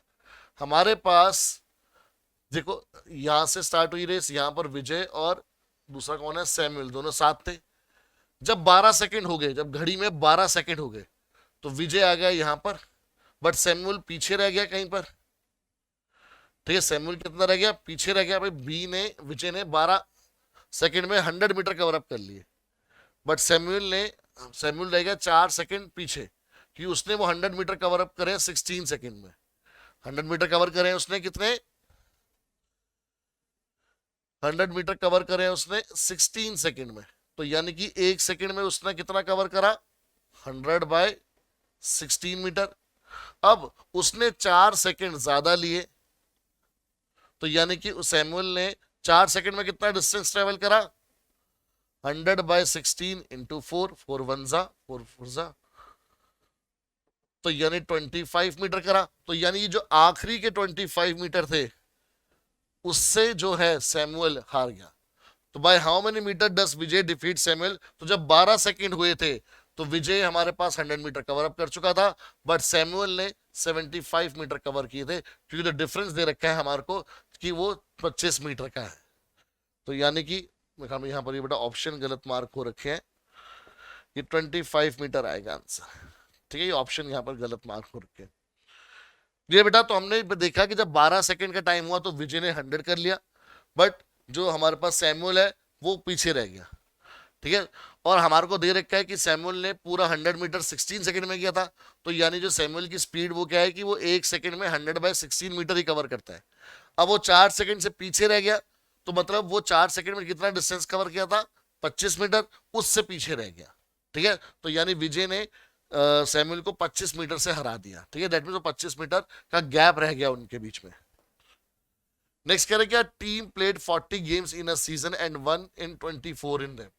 हमारे पास देखो, यहां से स्टार्ट हुई रेस, यहां पर विजय और दूसरा कौन है सैमुअल, दोनों साथ थे। जब 12 सेकंड हो गए, जब घड़ी में 12 सेकंड हो गए, तो विजय आ गया यहां पर, बट सैमुअल पीछे रह गया कहीं पर। ठीक है, सैमुअल कितना रह गया, पीछे रह गया। भाई बी ने, विजय ने 12 सेकंड में 100 मीटर कवर अप कर लिए, बट सैमुअल रह गया 4 सेकंड पीछे, क्योंकि उसने वो 100 मीटर कवर अप करे 16 सेकंड में। 100 मीटर कवर करे उसने कितने, 100 मीटर कवर करे उसने 16 सेकंड में, तो यानी कि 1 सेकंड में उसने कितना कवर करा, 100/16 मीटर। अब उसने 4 सेकंड ज्यादा लिए, तो यानी कि सैमुअल ने 4 सेकंड में कितना डिस्टेंस ट्रेवल करा, 100/16 इंटू 4, 4 वन जा 4 4 जा, तो यानी 25 मीटर करा। तो यानी ये जो आखिरी के 25 मीटर थे उससे जो है सैमुअल हार गया। तो by how many metre does Vijay defeat Samuel, तो जब 12 सेकंड हुए थे तो विजय हमारे पास 100 मीटर कवर अप कर चुका था, बट सैमुअल ने 75 मीटर कवर किए थे, क्योंकि तो डिफरेंस दे रखा है हमारे को कि वो 25 मीटर का है। तो यानी कि यहाँ पर ये बेटा ऑप्शन गलत मार्क हो रखे हैं, ये 25 मीटर आएगा आंसर। ठीक है, ये ऑप्शन यहाँ पर गलत मार्क हो रखे हैं। ये बेटा तो हमने देखा कि जब 12 सेकंड का टाइम हुआ तो विजय ने 100 कर लिया, बट जो हमारे पास सैमुअल है वो पीछे रह गया। ठीक है, और हमारे को दे रखा है कि सैमुअल ने पूरा 100 मीटर 16 सेकंड में किया था, तो यानी जो सैमुअल की स्पीड वो क्या है कि वो 1 सेकंड में 100/16 मीटर ही कवर करता है। अब वो 4 सेकंड से पीछे रह गया, तो मतलब वो 4 सेकंड में कितना डिस्टेंस कवर किया था, 25 मीटर, उससे पीछे रह गया। ठीक है, तो यानी विजय ने सैमुअल को 25 मीटर से हरा दिया। ठीक है, दैट मीन 25 मीटर का गैप रह गया उनके बीच में। नेक्स्ट कह रहे क्या, team played 40 games in a season and one in 24 in them.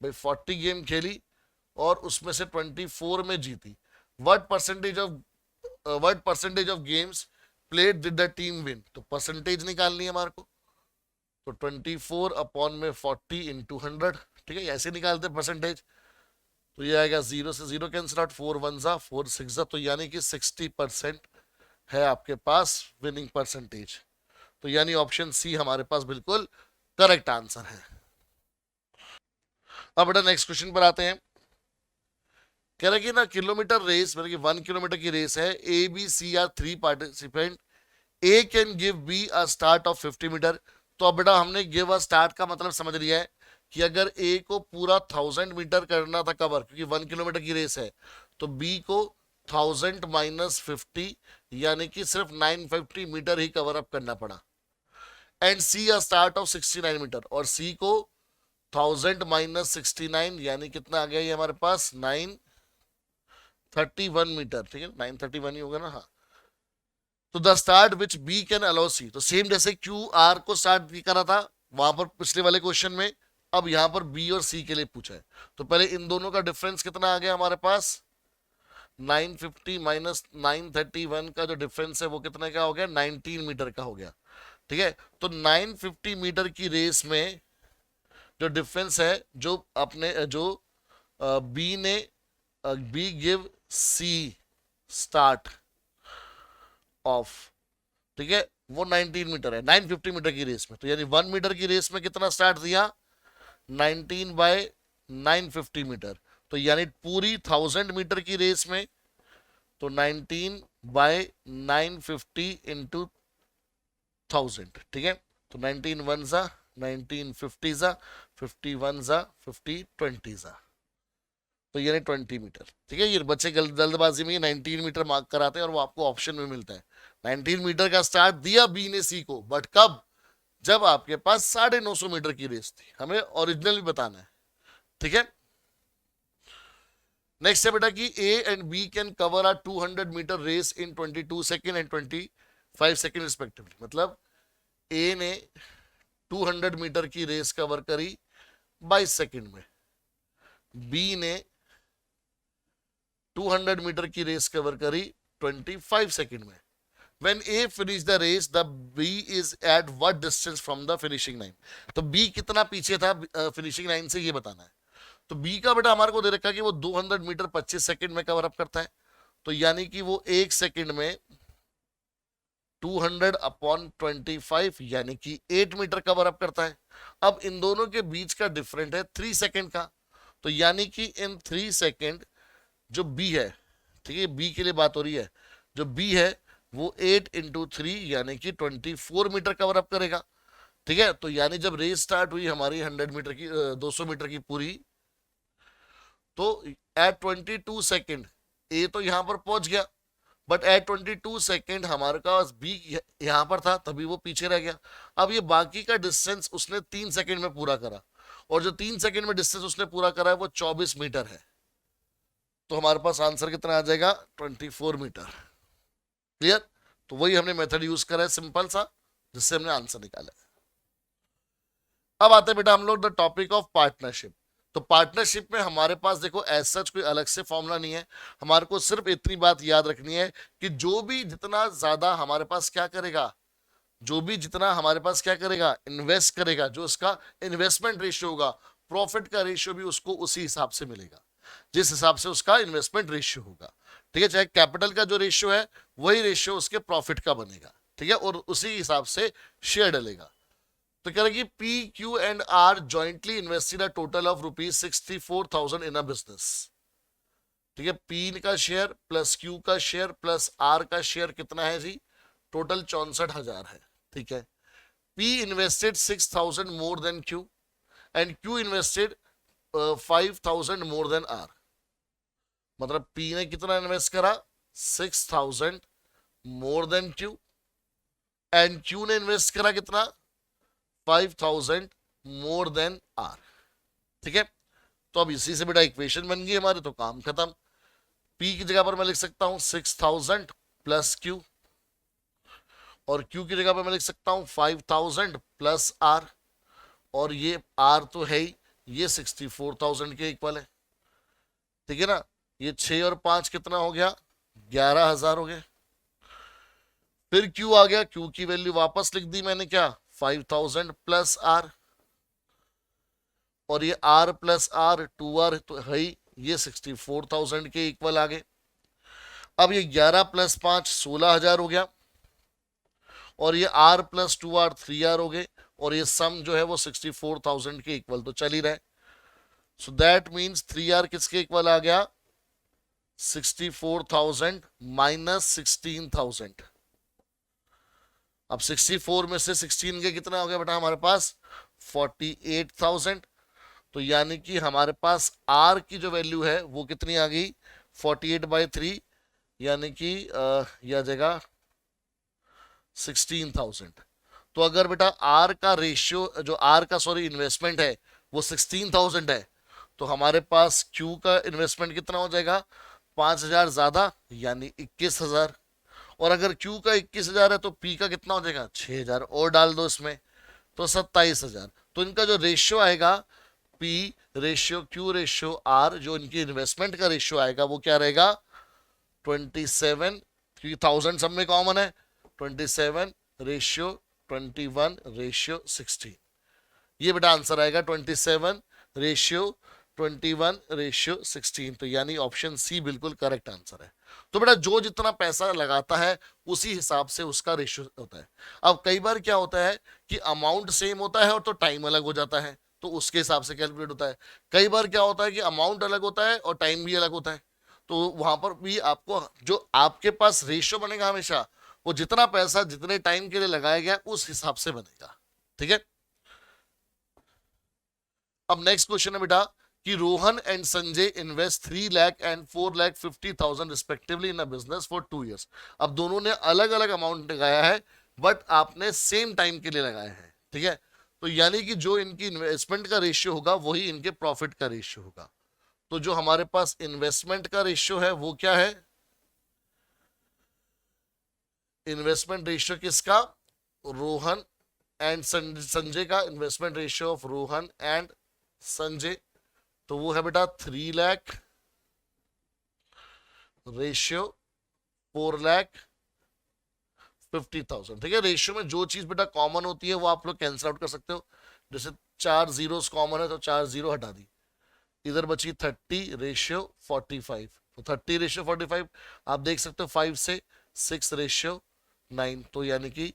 भाई 40 गेम खेली और उसमें से 24 में जीती। What percentage of games played did the team win, तो परसेंटेज निकालनी है हमारे को। तो 24 अपॉन में 40 इंटू 100, ठीक है, ऐसे निकालते परसेंटेज। तो ये आएगा 0 से 0 कैंसिल आउट, 4 वन जा 4 6 जा, तो यानी कि 60% है आपके पास विनिंग परसेंटेज। तो यानी ऑप्शन सी हमारे पास बिल्कुल करेक्ट आंसर है। अब बेटा नेक्स्ट क्वेश्चन पर आते हैं। कह रहे कि ना किलोमीटर रेस मतलब कि 1 किलोमीटर की रेस है, A B C are 3 participant, A can give B a start of 50 metre. तो अब बेटा हमने गिव अ स्टार्ट का मतलब समझ लिया है कि अगर ए को पूरा 1000 मीटर करना था कवर, क्योंकि 1 किलोमीटर की रेस है, तो बी को 1000 - 50 यानी कि सिर्फ 950 मीटर ही कवर अप करना पड़ा। And C a start of 69 metre, और सी को 1000 - 69 यानी कितना आ गया ये हमारे पास 931 मीटर। ठीक है, 931 ही होगा ना, हाँ। तो the start which B can allow C, तो सेम जैसे क्यू आर को स्टार्ट करा था वहां पर पिछले वाले क्वेश्चन में, अब यहां पर बी और सी के लिए पूछा है। तो पहले इन दोनों का डिफरेंस कितना आ गया हमारे पास, 950 - 931 का जो डिफरेंस है वो कितने का हो गया, 19 मीटर का हो गया। ठीक है, तो 950 मीटर की रेस में जो डिफरेंस है, जो अपने जो बी ने B give C start of, ठीक है, वो 19 मीटर है 950 मीटर की रेस में। तो यानी 1 मीटर की रेस में कितना स्टार्ट दिया, 19/950 मीटर। तो यानी पूरी 1000 मीटर की रेस में तो 19/950 × 1000। ठीक है, तो 19 वन ज़ा 19 50 ज़ा 51 ज़ा 50 20 ज़ा, तो यानी 20 मीटर। ठीक है, ये बच्चे जल्दबाजी में 19 मीटर मार्क कराते हैं और वो आपको ऑप्शन में मिलता है। 19 मीटर का स्टार्ट दिया बी ने सी को, बट कब, जब आपके पास 950 मीटर की रेस थी। हमें ओरिजिनल भी बताना है। ठीक है, नेक्स्ट है बेटा कि A and B can cover a 200 metre race in 22 second and 25 second respectively. मतलब ए ने 200 मीटर की रेस कवर करी 22 सेकेंड में, बी ने 200 मीटर की रेस कवर करी 25 सेकेंड में। When A finished the race, the B is at what distance from the finishing line? तो B कितना पीछे था फिनिशिंग लाइन से, ये बताना है। तो B का बेटा हमारे को दे रखा है कि वो 200 मीटर 25 सेकंड में कवर अप करता है। तो यानी कि वो 1 सेकंड में 200/25 यानी कि 8 मीटर कवर अप करता है। अब इन दोनों के बीच का डिफरेंट है 3 सेकंड का। तो यानी कि इन 3 सेकंड जो बी है, ठीक है, बी के लिए बात हो रही है, जो बी है वो 8 × 3 यानी कि 24 मीटर कवर अप करेगा। ठीक है, तो यानी जब रेस स्टार्ट हुई हमारी 100 मीटर की 200 मीटर की पूरी, तो एट 22 सेकेंड ए तो यहां पर पहुंच गया, बट एट 22 सेकेंड हमारे पास बी यहां पर था, तभी वो पीछे रह गया। अब ये बाकी का डिस्टेंस उसने 3 सेकेंड में पूरा करा, और जो 3 सेकेंड में डिस्टेंस उसने पूरा करा है वो 24 मीटर है। तो हमारे पास आंसर कितना आ जाएगा, 24 मीटर। क्लियर? तो वही हमने मेथड यूज करा है सिंपल सा, जिससे हमने आंसर निकाला है। अब आते हैं बेटा हम लोग द टॉपिक ऑफ पार्टनरशिप। तो पार्टनरशिप में हमारे पास देखो एज सच कोई अलग से फॉर्मूला नहीं है, हमारे को सिर्फ इतनी बात याद रखनी है कि जो भी जितना ज्यादा हमारे पास क्या करेगा, जो भी जितना हमारे पास क्या करेगा, इन्वेस्ट करेगा, जो उसका इन्वेस्टमेंट रेशियो होगा, प्रॉफिट का रेशियो भी उसको उसी हिसाब से मिलेगा जिस हिसाब से उसका इन्वेस्टमेंट रेशियो होगा। ठीक है, चाहे कैपिटल का जो रेशियो है वही रेशियो उसके प्रॉफिट का बनेगा। ठीक है, और उसी हिसाब से शेयर डलेगा। तो कह रहे कि P Q and R jointly invested a total of ₹64,000 in a business. ठीक है, पी का शेयर प्लस क्यू का शेयर प्लस आर का शेयर कितना है जी, टोटल 64,000 है। ठीक है, P invested 6,000 more than Q and Q invested 5,000 more than R. मतलब पी ने कितना इन्वेस्ट करा, 6,000 more than Q, and Q ने इन्वेस्ट करा कितना, 5,000 मोर देन आर। ठीक है, तो अब इसी से बेटा इक्वेशन बन गई हमारे, तो काम खत्म। पी की जगह पर मैं लिख सकता हूं 6,000 प्लस क्यू, और क्यू की जगह पर मैं लिख सकता हूं 5,000 प्लस आर, और ये आर तो है ही, ये 64,000 के इक्वल है। ठीक है ना, ये 6 और 5 कितना हो गया, 11,000 हो गए। फिर क्यू आ गया, क्यू की वैल्यू वापस लिख दी मैंने, क्या 5,000 प्लस आर, और ये आर प्लस आर 2R तो है ही, ये 64,000 के इक्वल आ गए। अब ये 11 प्लस 5 16,000 हो गया, और ये R प्लस 2R 3R हो गए, और ये सम जो है वो 64,000 के इक्वल तो चल ही रहा है। सो दैट मीन्स 3R किसके इक्वल आ गया, 64,000 माइनस 16,000। अब 64 में से 16 के कितना हो गया बेटा हमारे पास, 48,000। तो यानी कि हमारे पास आर की जो वैल्यू है वो कितनी आ गई, 48/3, यानी कि यह आ जाएगा 16,000। तो अगर बेटा आर का रेशियो, जो आर का सॉरी इन्वेस्टमेंट है वो 16,000 है, तो हमारे पास क्यू का इन्वेस्टमेंट कितना हो जाएगा, 5,000 ज्यादा यानी 21,000। और अगर क्यू का 21,000 है तो पी का कितना हो जाएगा, 6,000 और डाल दो इसमें, तो 27,000। तो इनका जो रेशियो आएगा, P ratio Q ratio R, जो इनकी इन्वेस्टमेंट का रेशियो आएगा वो क्या रहेगा, 27, क्योंकि 1000 सब में कॉमन है, 27 रेशियो 21 रेशियो 16। ये बेटा आंसर आएगा 27 रेशियो 21 रेशियो 16। तो यानी ऑप्शन सी बिल्कुल करेक्ट आंसर है। तो बेटा जो जितना पैसा लगाता है उसी हिसाब से उसका रेशियो होता है। अब कई बार क्या होता है कि अमाउंट सेम होता है और तो टाइम अलग हो जाता है, तो उसके हिसाब से कैलकुलेट होता है। कई बार क्या होता है कि अमाउंट अलग होता है और टाइम भी अलग होता है, तो वहां पर भी आपको जो आपके पास रेशियो बनेगा हमेशा, वो जितना पैसा जितने टाइम के लिए लगाया गया उस हिसाब से बनेगा। ठीक है। अब नेक्स्ट क्वेश्चन है बेटा कि Rohan and Sanjay invest 3 lakh and 4,50,000 respectively in a business for 2 years। अब दोनों ने अलग अलग अमाउंट लगाया है, बट आपने सेम टाइम के लिए लगाया है। ठीक है। तो यानी कि जो इनकी इन्वेस्टमेंट का रेशियो होगा वही इनके प्रॉफिट का रेशियो होगा। तो जो हमारे पास इन्वेस्टमेंट का रेशियो है वो क्या है, इन्वेस्टमेंट रेशियो किसका, रोहन एंड संजय का, investment ratio of Rohan and Sanjay, तो वो है बेटा 3 लाख रेशियो 4,50,000। ठीक है। रेशियो में जो चीज बेटा कॉमन होती है वो आप लोग कैंसिल आउट कर सकते हो। जैसे 4 जीरोस कॉमन है तो 4 जीरो हटा दी, इधर बची 30 रेशियो 45। तो 30 रेशियो 45 आप देख सकते हो, 5 से 6 रेशियो 9, तो यानी कि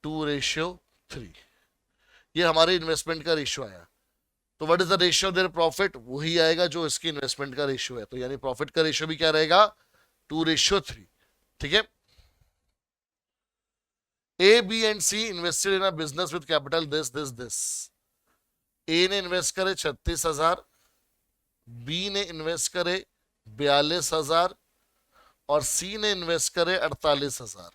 2 रेशियो 3। ये हमारे इन्वेस्टमेंट का रेशियो आया। तो what is the ratio of their profit, वही आएगा जो इसकी इन्वेस्टमेंट का रेशियो है। तो यानी प्रॉफिट का रेशियो भी क्या रहेगा, 2:3। ठीक है। A B and C invested in a business with capital this this this. A ने इन्वेस्ट करे 36,000, बी ने इन्वेस्ट करे 42,000 और सी ने इन्वेस्ट करे 48,000।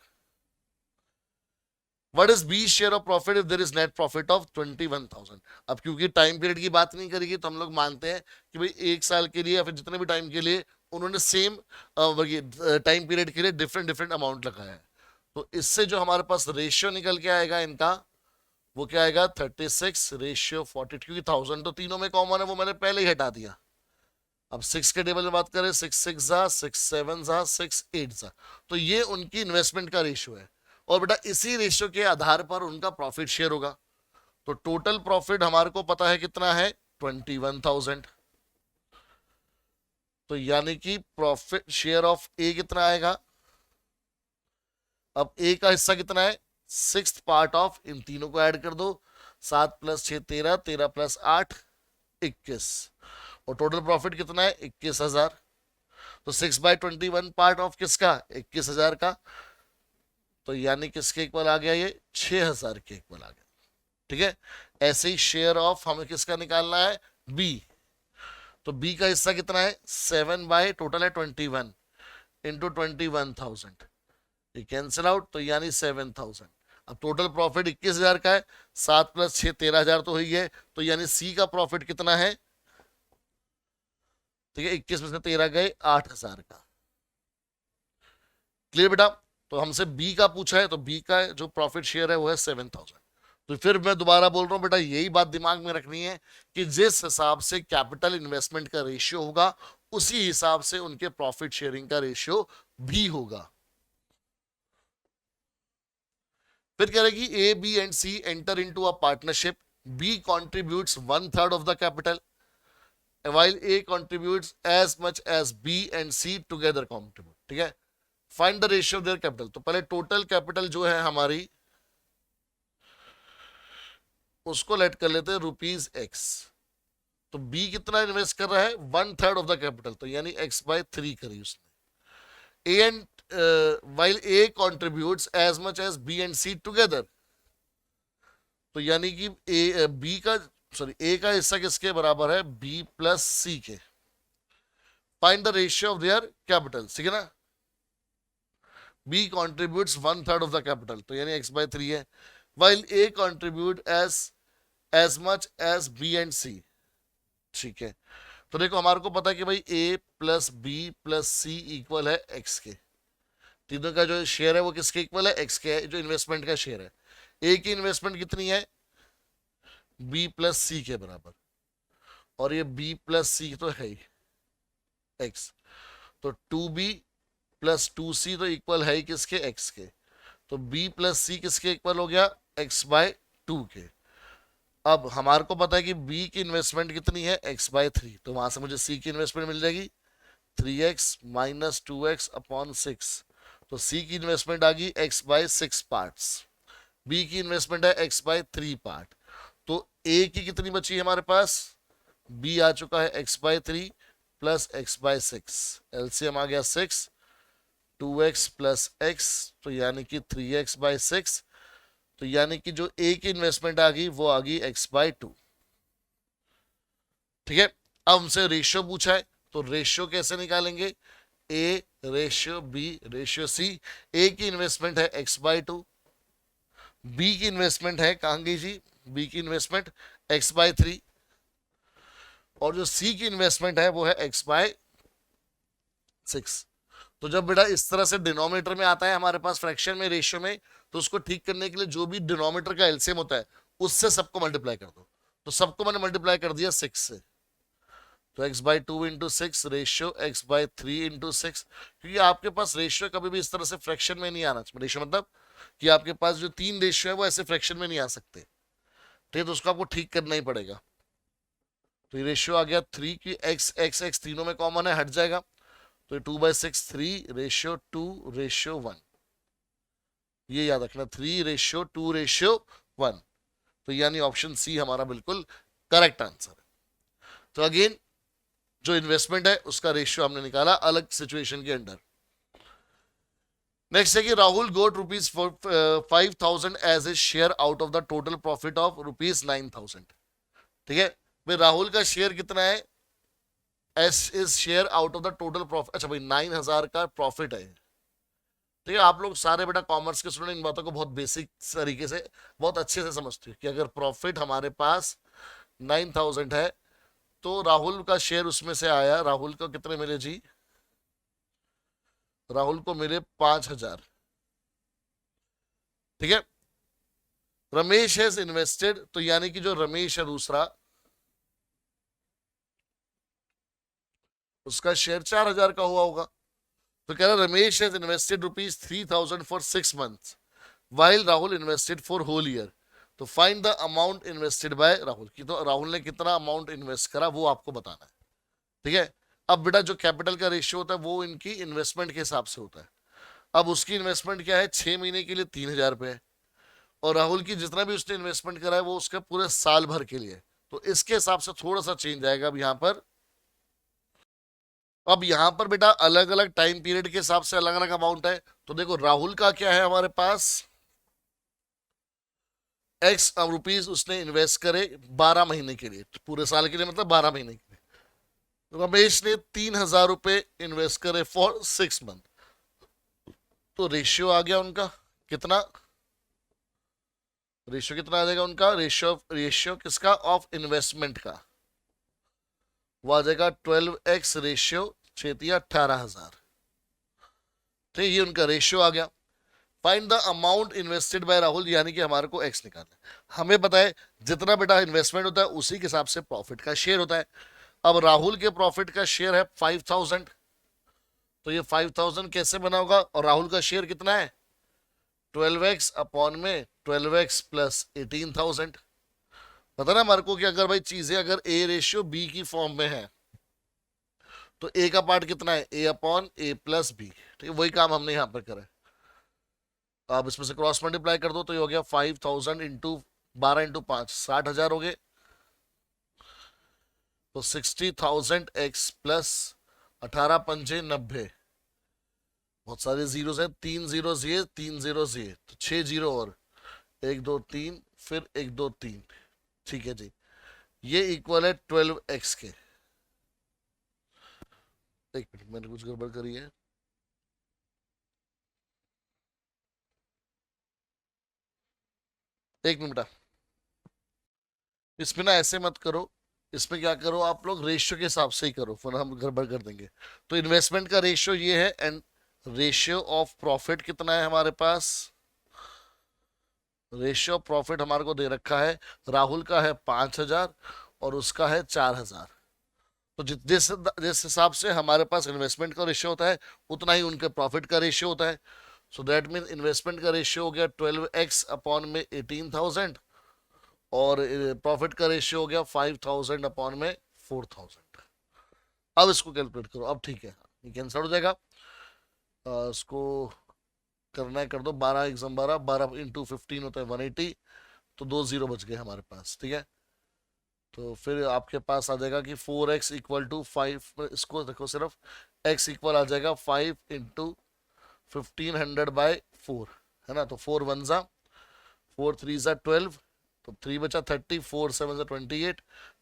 What is B share of profit if there is net profit of 21,000। अब क्योंकि टाइम पीरियड की बात नहीं करेगी तो हम लोग मानते हैं कि भाई 1 साल के लिए या फिर जितने भी टाइम के लिए उन्होंने सेम टाइम पीरियड के लिए डिफरेंट डिफरेंट अमाउंट लगाया है। तो इससे जो हमारे पास रेशियो निकल के आएगा इनका, वो क्या आएगा, 36 रेशियो 40। क्योंकि 1000 तो तीनों में कॉमन है, वो मैंने पहले ही हटा दिया। अब 6 के टेबल में बात करें, 6 6 जा 6 7 जा 6 8 जा, तो ये उनकी इन्वेस्टमेंट का रेशियो है। और बेटा इसी रेशियो के आधार पर उनका प्रॉफिट शेयर होगा। तो टोटल प्रॉफिट हमारे को पता है कितना है, 21,000। तो यानी कि प्रॉफिट शेयर ऑफ ए कितना आएगा, अब ए का हिस्सा कितना है, 6th पार्ट ऑफ, इन तीनों को ऐड कर दो, 7 + 6 13, 13 + 8 21, और टोटल प्रॉफिट कितना है 21,000। तो 6/21 पार्ट ऑफ किसका, 21,000 का। तो यानी किसके इक्वल आ गया, ये 6,000 के इक्वल आ गया। ठीक है। ऐसे ही शेयर ऑफ हमें किसका निकालना है, बी। तो बी का हिस्सा कितना है, 7 बाय टोटल है 21 इंटू 21,000, ये कैंसिल आउट, तो यानी 7,000। अब टोटल प्रॉफिट 21,000 का है, 7 + 6 13,000 तो ही है। तो यानी सी का प्रॉफिट कितना है, ठीक है, 21 में से 13 गए 8,000 का। क्लियर बेटा। तो हमसे बी का पूछा है, तो बी का जो प्रॉफिट शेयर है वो है 7,000। तो फिर मैं दोबारा बोल रहा हूं बेटा, यही बात दिमाग में रखनी है कि जिस हिसाब से कैपिटल इन्वेस्टमेंट का रेशियो होगा उसी हिसाब से उनके प्रॉफिट शेयरिंग का रेशियो भी होगा। फिर कह रहे कि A B and C enter into a partnership, B contributes 1/3 of the capital while A contributes as much as B and C together contribute। ठीक है। Find the ratio of their capital. तो पहले टोटल कैपिटल जो है हमारी उसको late कर लेते हैं रुपीज एक्स। तो बी कितना इन्वेस्ट कर रहा है, 1/3 ऑफ द कैपिटल, तो यानी x/3 करी उसने। A and while A contributes as much as B and C together, तो यानी कि B का सॉरी A का हिस्सा किसके बराबर है, B प्लस C के। Find the ratio of their capital, ठीक है ना। B contributes 1/3 of the capital, तो यानी x/3 है। while A contribute as much as B and C, ठीक है। तो देखो हमारे को पता है कि भाई A plus B plus C equal है x के। तीनों का जो शेयर है वो किसके इक्वल है, x के है, जो इन्वेस्टमेंट का शेयर है। A की इन्वेस्टमेंट कितनी है, B प्लस C के बराबर, और ये B प्लस C तो है ही x, तो 2B प्लस 2C तो इक्वल है ही किसके, x के। तो B प्लस C किसके इक्वल हो गया, x/2 के। अब हमारे को पता है कि B की इन्वेस्टमेंट कितनी है, x/3, तो वहां से मुझे C की इन्वेस्टमेंट मिल जाएगी 3x माइनस 2x अपॉन 6। तो C की इन्वेस्टमेंट आ गई x/6 पार्ट्स, B की इन्वेस्टमेंट है x/3 पार्ट। तो A की कितनी बची है हमारे पास, B आ चुका है x/3 प्लस x/6, एलसीएम आ गया 6, 2x प्लस x, तो यानी कि 3x/6, तो यानी कि जो A की इन्वेस्टमेंट आ गई वो आ गई x/2, ठीक है। अब हमसे रेशियो पूछा है, तो रेशियो कैसे निकालेंगे, A ratio B ratio C। A की इन्वेस्टमेंट है x/2, B की इन्वेस्टमेंट है कहां गई जी, B की इन्वेस्टमेंट x/3, और जो C की इन्वेस्टमेंट है वो है x/6। तो जब बेटा इस तरह से डिनोमिनेटर में आता है हमारे पास फ्रैक्शन में, रेशियो में, तो उसको ठीक करने के लिए जो भी डिनोमिनेटर का एलसीएम होता है उससे सबको मल्टीप्लाई कर दो। तो सबको मैंने मल्टीप्लाई कर दिया 6 से, तो x/2 into 6 ratio x/3 into 6, क्योंकि आपके पास रेशियो कभी भी इस तरह से फ्रैक्शन में नहीं आना चाहिए। रेशियो मतलब कि आपके पास जो 3 रेशियो है वो ऐसे फ्रैक्शन में नहीं आ सकते, ठीक है, तो उसको आपको ठीक करना ही पड़ेगा। तो ये रेशियो आ गया 3 की x तीनों में कॉमन है, हट जाएगा, तो 2/6 3 रेशियो 2 रेशियो 1, ये याद रखना 3 रेशियो 2 रेशियो 1, तो यानी ऑप्शन सी हमारा बिल्कुल करेक्ट आंसर है। तो अगेन जो इन्वेस्टमेंट है उसका रेशियो हमने निकाला अलग सिचुएशन के अंडर। नेक्स्ट है कि Rahul got ₹5,000 as a share out of the total profit of ₹9,000, ठीक है। भाई राहुल का शेयर कितना है, as is share out of the total profit, अच्छा भाई 9,000 का प्रॉफिट है, ठीक है। आप लोग सारे बेटा कॉमर्स के स्टूडेंट इन बातों को बहुत बेसिक तरीके से बहुत अच्छे से समझते हो कि अगर प्रॉफिट हमारे पास 9,000 है तो राहुल का शेयर उसमें से आया, राहुल को कितने मिले जी, राहुल को मिले 5,000, ठीक है। रमेश हैज इन्वेस्टेड, तो यानी कि जो रमेश है दूसरा, उसका शेयर 4,000 का हुआ होगा। तो कह रहा Ramesh has invested ₹3,000 for 6 months while Rahul invested for whole year. तो find the amount invested by Rahul की, तो राहुल ने कितना अमाउंट इन्वेस्ट करा वो आपको बताना है, ठीक है। अब बेटा जो कैपिटल का रेशियो होता है वो इनकी इन्वेस्टमेंट के हिसाब से होता है। अब उसकी इन्वेस्टमेंट क्या है, 6 महीने के लिए 3,000 रुपए है, और राहुल की जितना भी उसने इन्वेस्टमेंट करा है वो उसका पूरे साल भर के लिए, तो इसके हिसाब से थोड़ा सा चेंज आएगा अब यहाँ पर। अब यहाँ पर बेटा अलग अलग टाइम पीरियड के हिसाब से अलग अलग अमाउंट है। तो देखो राहुल का क्या है, हमारे पास एक्स रुपीज उसने इन्वेस्ट करे 12 महीने के लिए, पूरे साल के लिए मतलब 12 महीने के लिए। रमेश ने 3,000 रुपए इन्वेस्ट करे फॉर 6 मंथ, तो रेशियो आ गया उनका कितना, रेशियो कितना आ जाएगा उनका, रेशियो किसका, ऑफ इन्वेस्टमेंट का, वो आ जाएगा 12x रेशियो 18,000, ठीक, ये उनका रेशियो आ गया। Find the amount invested by Rahul, यानी कि हमारे को x निकालना है। हमें पता है जितना बेटा इन्वेस्टमेंट होता है उसी के हिसाब से प्रॉफिट का शेयर होता है। अब राहुल के प्रॉफिट का शेयर है 5,000, तो ये 5,000 कैसे बना होगा, और राहुल का शेयर कितना है 12x अपॉन में 12x प्लस 18,000। पता ना हमारे को कि अगर भाई चीजें अगर A रेशियो B की फॉर्म में है तो ए का पार्ट कितना है, ए अपॉन ए प्लस बी, ठीक है, वही काम हमने यहाँ पर करा है। अब इसमें से क्रॉस मल्टीप्लाई कर दो तो ये हो गया 5000 इंटू 12 इंटू 5, 60,000 हो गए। तो 60,000 एक्स प्लस 18 पंजे 90, बहुत सारे जीरो है, 3 जीरो ये 3 जीरो ये, तो 6 जीरो और 1 2 3, फिर 1 2 3, ठीक है जी। ये इक्वल है 12x के। एक मिनट, मैंने कुछ गड़बड़ करी है। एक मिनट बेटा, इसमें ना ऐसे मत करो, इसमें क्या करो आप लोग, रेशियो के हिसाब से ही करो, वरना हम गड़बड़ कर देंगे। तो इन्वेस्टमेंट का रेशियो ये है, एंड रेशियो ऑफ प्रॉफिट कितना है हमारे पास, रेशियो ऑफ प्रॉफिट हमारे को दे रखा है, राहुल का है 5,000 और उसका है 4,000। तो जिस जिस हिसाब से हमारे पास इन्वेस्टमेंट का रेशियो होता है, उतना ही उनके प्रॉफिट का रेशियो होता है। सो दैट मीन इन्वेस्टमेंट का रेशियो हो गया 12x अपॉन में 18,000, और प्रॉफिट का रेशियो हो गया 5,000 अपॉन में 4,000। अब इसको कैलकुलेट करो, अब ठीक है, ये कैंसिल हो जाएगा। इसको करना है कर दो, 12 एग्जाम 12, 12 इंटू 15 होता है 180, तो 2 जीरो बच गए हमारे पास, ठीक है। तो फिर आपके पास आ जाएगा कि 4x इक्वल टू 5, इसको देखो सिर्फ, x इक्वल आ जाएगा 5 इंटू 1500/4, है ना। तो 4 1 4 3 12, तो 3 बचा 30, 4 7 28,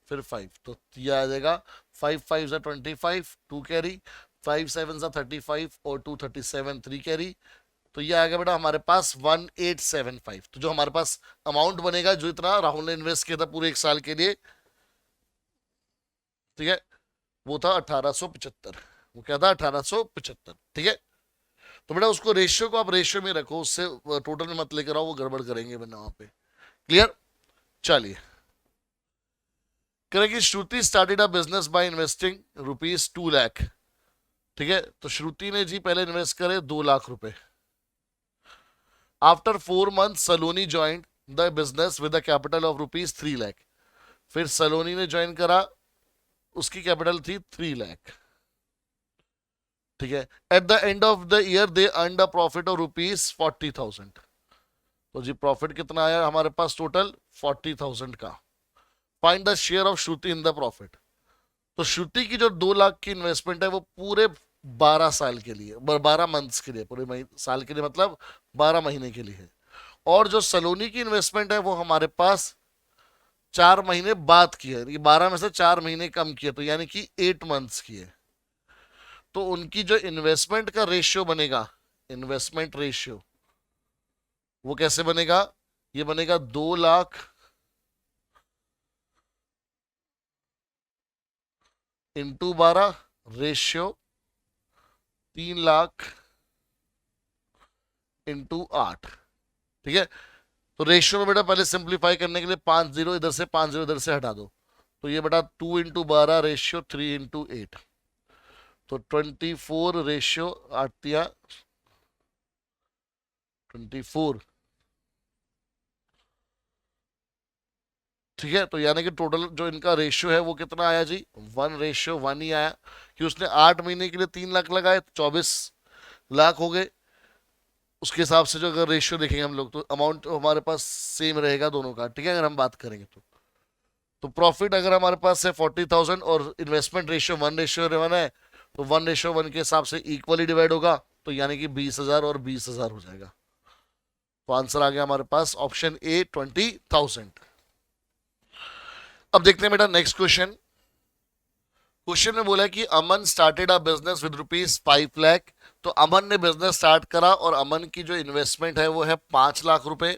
फिर 5, तो ये आ जाएगा 5 5 25, 2 कैरी, 5 7 35 और 2 37, 3 कैरी। तो ये आ गया बेटा हमारे पास 1875। तो जो हमारे पास अमाउंट बनेगा, जो इतना राहुल ने इन्वेस्ट किया था पूरे एक साल के लिए, ठीक है, वो था 1875। वो क्या था, 1875, ठीक है। तो बेटा उसको रेशियो को आप रेशियो में रखो, उससे टोटल में मत लेकर आओ, वो गड़बड़ करेंगे वरना वहां पे। क्लियर। चलिए, करें कि Shruti started a business by investing ₹2 lakh, ठीक है। तो श्रुति ने जी पहले इन्वेस्ट करे 2 लाख रुपए। After 4 month Saloni join the business with the capital of ₹3 lakh. फिर सलोनी ने ज्वाइन करा, उसकी कैपिटल थी 3 लाख, ठीक है। At the end of the year they earn a profit of ₹40,000। तो जी प्रॉफिट कितना आया हमारे पास टोटल, 40,000 का। Find the share of Shruti in the profit. तो श्रुति की जो 2 लाख की इन्वेस्टमेंट है, वो पूरे 12 साल के लिए, 12 मंथ्स के लिए, पूरे साल के लिए मतलब 12 महीने के लिए है। और जो सलोनी की इन्वेस्टमेंट है, वो हमारे पास 4 महीने बाद की है, 12 में से 4 महीने कम किए, तो यानी कि 8 मंथ्स की है। तो उनकी जो इन्वेस्टमेंट का रेशियो बनेगा, इन्वेस्टमेंट रेशियो, वो कैसे बनेगा, ये बनेगा 2 lakh into 12 ratio 3 lakh into 8, ठीक है। तो रेशियो में बेटा पहले सिंप्लीफाई करने के लिए 5 जीरो इधर से 5 जीरो इधर से हटा दो, तो ये बेटा 2 इंटू 12 रेशियो 3 इंटू 8, तो 24 रेशियो 8 24, ठीक है। तो यानी कि टोटल जो इनका रेशियो है वो कितना आया जी, 1:1 ही आया, कि उसने 8 महीने के लिए 3 लाख लगाए, तो 24 लाख हो गए। उसके हिसाब से जो अगर रेशियो देखेंगे हम लोग, तो अमाउंट हमारे पास सेम रहेगा दोनों का, ठीक है, अगर हम बात करेंगे तो प्रॉफिट अगर हमारे पास है 40,000 और इन्वेस्टमेंट रेशियो 1:1 है, तो 1:1 के हिसाब से इक्वली डिवाइड होगा, तो यानी कि 20,000 और 20,000 हो जाएगा। तो आंसर आ गया हमारे पास ऑप्शन ए 20,000। अब देखते हैं बेटा नेक्स्ट क्वेश्चन। क्वेश्चन में बोला है कि Aman started a business with ₹5 lakh. तो अमन ने बिजनेस स्टार्ट करा और अमन की जो इन्वेस्टमेंट है वो है 5 लाख रुपए,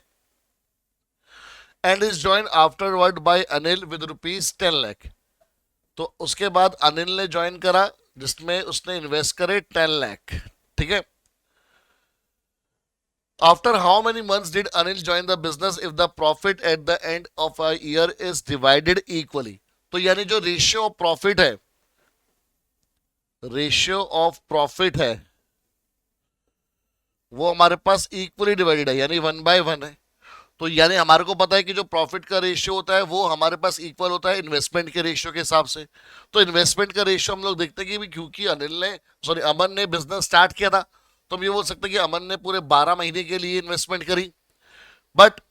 and is join afterward by Anil with ₹10 lakh. तो उसके बाद अनिल ने ज्वाइन करा, जिसमें उसने इन्वेस्ट करे 10 लाख, ठीक है। After how many months did Anil join the business if the profit at the end of a year is divided equally. तो यानी जो रेशियो ऑफ प्रॉफिट है, रेशियो ऑफ प्रॉफिट है, वो हमारे पास इक्वली डिवाइडेड है, यानी 1/1 है। तो यानी हमारे को पता है कि जो प्रॉफिट का रेशियो होता है वो हमारे पास इक्वल होता है इन्वेस्टमेंट के रेशियो के हिसाब से। तो इन्वेस्टमेंट का रेशियो हम लोग देखते हैं कि भी क्योंकि अमन ने बिजनेस स्टार्ट किया था, तो हम ये बोल सकते हैं कि अमन ने पूरे 12 महीने के लिए इन्वेस्टमेंट करी। बट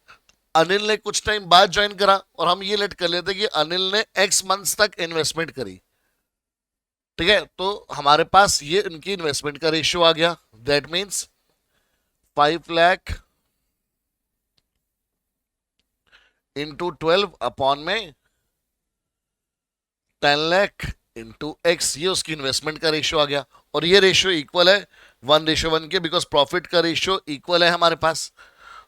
अनिल ने कुछ टाइम बाद ज्वाइन करा, और हम ये लेट कर लेते हैं कि अनिल ने एक्स मंथ्स तक इन्वेस्टमेंट करी। ठीक है, तो हमारे पास ये इनकी इन्वेस्टमेंट का रेशियो आ गया। That means 5 lakh into 12 upon में 10 लाख इंटू एक्स, ये उसकी इन्वेस्टमेंट का रेशियो आ गया। और ये रेशियो इक्वल है 1:1 के, बिकॉज प्रॉफिट का रेशियो इक्वल है हमारे पास।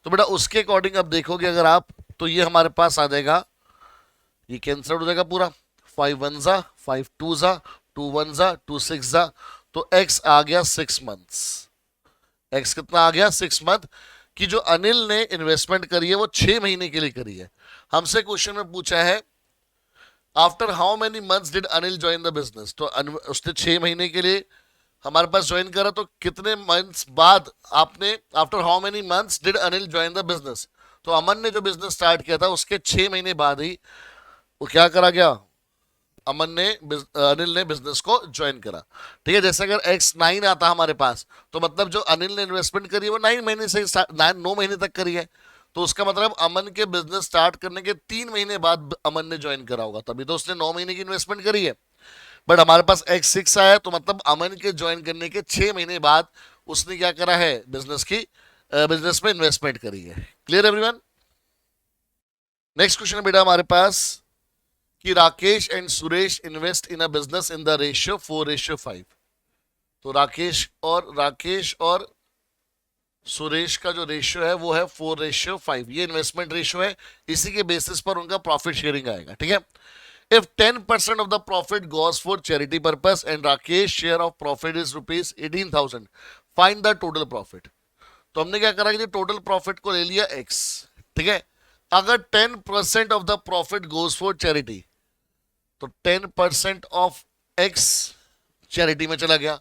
तो बेटा उसके अकॉर्डिंग अब देखोगे अगर आप, तो ये हमारे पास आ जाएगा, ये कैंसिल हो जाएगा पूरा। 5 1 जा, 5 2 जा, 2 1 जा, 2 6 जा, तो एक्स आ गया 6 मंथ्स। एक्स कितना आ गया? 6 मंथ की जो अनिल ने इन्वेस्टमेंट करी है वो 6 महीने के लिए करी है। हमसे क्वेश्चन में पूछा है after how many months did Anil join the business, तो उसने 6 महीने के लिए हमारे पास ज्वाइन करा, तो कितने मंथ्स बाद आपने, after how many months did Anil join the business, तो अमन ने जो बिजनेस स्टार्ट किया था उसके 6 महीने बाद ही वो क्या करा गया, अनिल ने बिजनेस को ज्वाइन करा। ठीक है, जैसे अगर x9 आता हमारे पास, तो मतलब जो अनिल ने इन्वेस्टमेंट करी है वो 9 महीने से 9 महीने तक करी है, तो उसका मतलब अमन के बिजनेस स्टार्ट करने के 3 महीने बाद अमन ने ज्वाइन करा होगा, तभी तो उसने 9 महीने की इन्वेस्टमेंट करी है। बट हमारे पास x6 आया, तो मतलब अमन के ज्वाइन करने के 6 महीने बाद उसने क्या करा है, बिजनेस में इन्वेस्टमेंट करी है। Clear everyone? नेक्स्ट क्वेश्चन है बेटा हमारे पास कि Rakesh and Suresh invest in a business in the ratio 4:5। तो राकेश और सुरेश का जो रेशियो है वो है 4:5, ये इन्वेस्टमेंट रेशियो है, इसी के बेसिस पर उनका प्रॉफिट शेयरिंग आएगा। ठीक है, if 10% of the profit goes for charity purpose and Rakesh share of profit is ₹18,000, find the total profit. तो हमने क्या करा कि टोटल प्रॉफिट को ले लिया x। ठीक है, अगर 10% of the profit goes for charity, तो 10% ऑफ x चैरिटी में चला गया,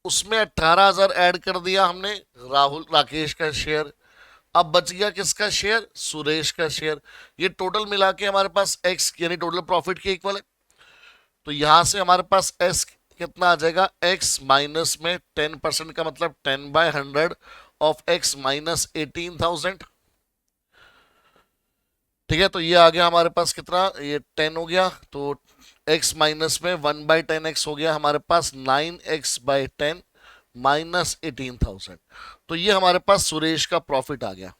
उसमें 18,000 ऐड कर दिया हमने राकेश का शेयर, अब बच गया किसका शेयर, सुरेश का शेयर। ये टोटल मिला के हमारे पास x यानी टोटल प्रॉफिट के इक्वल है। तो यहां से हमारे पास s कितना आ जाएगा, x माइनस में 10% का मतलब 10/100 ऑफ x माइनस 18,000। ठीक है, तो ये आ गया हमारे पास कितना, ये 10 हो गया, तो x माइनस में 1/10x हो गया हमारे पास 9x/10 माइनस 18,000। तो ये हमारे पास सुरेश का प्रॉफिट आ गया।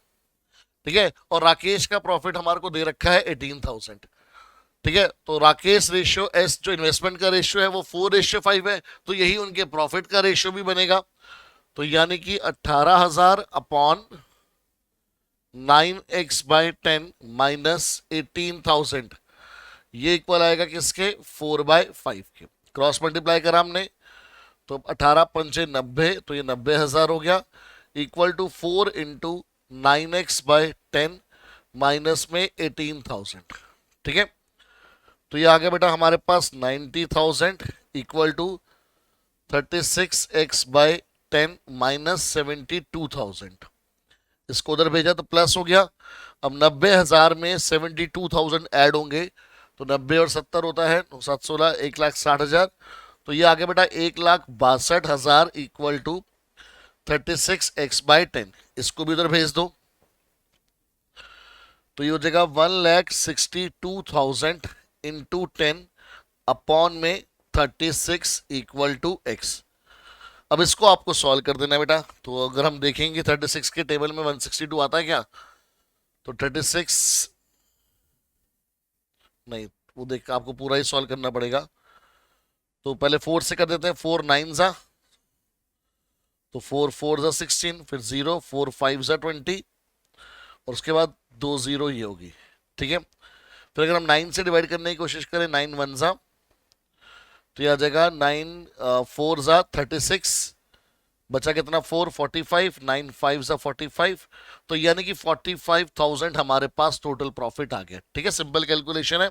ठीक है, और राकेश का प्रॉफिट हमारे को दे रखा है 18,000। ठीक है, तो राकेश रेशियो एस जो इन्वेस्टमेंट का रेशियो है वो 4:5 है, तो यही उनके प्रॉफिट का रेशियो भी बनेगा। तो यानी कि 18,000 अपॉन 9x/10 माइनस 18,000, ये इक्वल आएगा किसके, 4/5 के। क्रॉस मल्टीप्लाई करा हमने, तो 18 पंचे 90, तो ये 90,000 हो गया, equal to 4 into 9x/10 minus में 18,000। ठीक है, तो ये आ गया बेटा हमारे पास 90,000 इक्वल टू 36x/10 माइनस 72,000। इसको उधर भेजा तो प्लस हो गया। अब 90,000 में 72,000 ऐड होंगे, तो 90 और 70 होता है 716, 1,60,000। तो ये आ गया बेटा 1,62,000 इक्वल टू 36x/10। इसको भी उधर भेज दो, तो ये हो जाएगा 1,62,000 इंटू 10 अपॉन में 36 इक्वल टू x। अब इसको आपको सॉल्व कर देना बेटा। तो अगर हम देखेंगे 36 के टेबल में 162 आता है क्या, तो 36 नहीं, वो देख आपको पूरा ही सॉल्व करना पड़ेगा। तो पहले 4 से कर देते हैं, 4 9 जा, तो 4 4 जा 16, फिर 0 4 5 जा 20, और उसके बाद 2 0 ही होगी। ठीक है, फिर अगर हम 9 से डिवाइड करने की कोशिश करें, 9 1 जा, तो यह आ जाएगा 9 4 जा 36, बचा कितना 4 45, 9 5 जा 45, तो यानी कि 45,000 हमारे पास टोटल प्रॉफिट आ गया। ठीक है, सिंपल कैलकुलेशन है।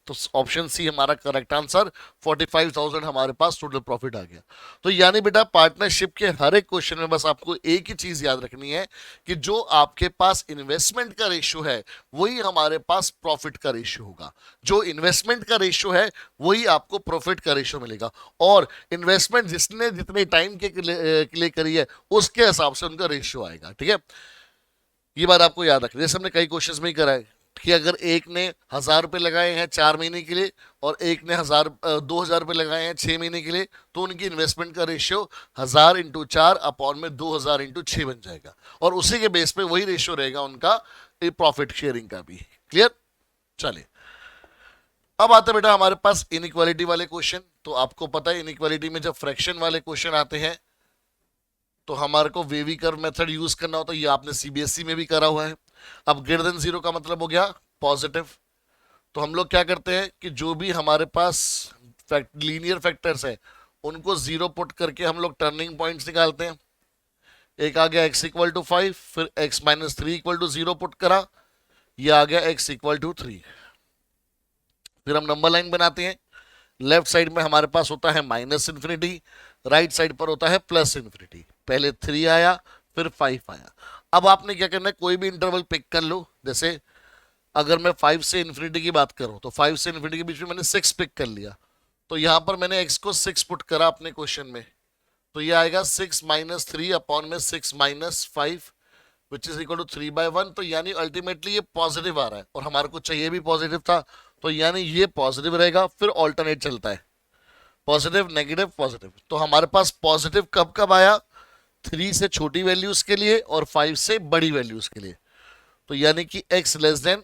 तो ऑप्शन सी हमारा करेक्ट आंसर, 45,000 हमारे पास टोटल प्रॉफिट आ गया। तो यानी बेटा पार्टनरशिप के हर एक क्वेश्चन में बस आपको एक ही चीज याद रखनी है कि जो आपके पास इन्वेस्टमेंट का रेशियो है वही हमारे पास प्रॉफिट का रेशियो होगा। जो इन्वेस्टमेंट का रेशियो है वही आपको प्रॉफिट का रेशियो मिलेगा, और इन्वेस्टमेंट जिसने जितने टाइम के लिए करी है उसके हिसाब से उनका रेशियो आएगा। ठीक है, ये बात आपको याद रखनी है। जैसे हमने कई क्वेश्चन में ही करा है कि अगर एक ने 1,000 रुपए लगाए हैं 4 महीने के लिए और एक ने 2,000 रुपए लगाए हैं 6 महीने के लिए, तो उनकी इन्वेस्टमेंट का रेशियो 1,000 × 4 / 2,000 × 6 बन जाएगा, और उसी के बेस पे वही रेशियो रहेगा उनका प्रॉफिट शेयरिंग का भी। क्लियर? चलिए अब आते बेटा हमारे पास इनइक्वालिटी वाले क्वेश्चन। तो आपको पता है इनइक्वालिटी में जब फ्रैक्शन वाले क्वेश्चन आते हैं तो हमारे को वेवी कर्व मेथड यूज करना होता है। ये आपने सीबीएसई में भी करा हुआ है। अब ग्रेटर देन जीरो का मतलब हो गया पॉजिटिव। तो हम लोग क्या करते हैं कि जो भी हमारे पास लीनियर फैक्टर्स है उनको जीरो पुट करके हम लोग टर्निंग पॉइंट्स निकालते हैं। एक आ गया x = 5, फिर x - 3 = 0 पुट करा, ये आ गया x = 3। फिर हम नंबर लाइन बनाते हैं। लेफ्ट साइड में हमारे पास होता है -∞, राइट साइड पर होता है +∞। पहले 3 आया फिर 5 आया। अब आपने क्या करना है, कोई भी इंटरवल पिक कर लो। जैसे अगर मैं 5 से इन्फिनिटी की बात करूं तो 5 से इन्फिनिटी के बीच में मैंने 6 पिक कर लिया, तो यहां पर मैंने x को 6 पुट करा अपने क्वेश्चन में, तो ये आएगा 6 - 3 अपॉन में 6 - 5 विच इज इक्वल टू 3/1। तो यानी अल्टीमेटली ये पॉजिटिव आ रहा है और हमारे को चाहिए भी पॉजिटिव था, तो यानी ये पॉजिटिव रहेगा। फिर ऑल्टरनेट चलता है पॉजिटिव नेगेटिव पॉजिटिव। तो हमारे पास पॉजिटिव कब कब आया, 3 से छोटी वैल्यूज के लिए और 5 से बड़ी वैल्यूज के लिए। तो यानी कि x less then,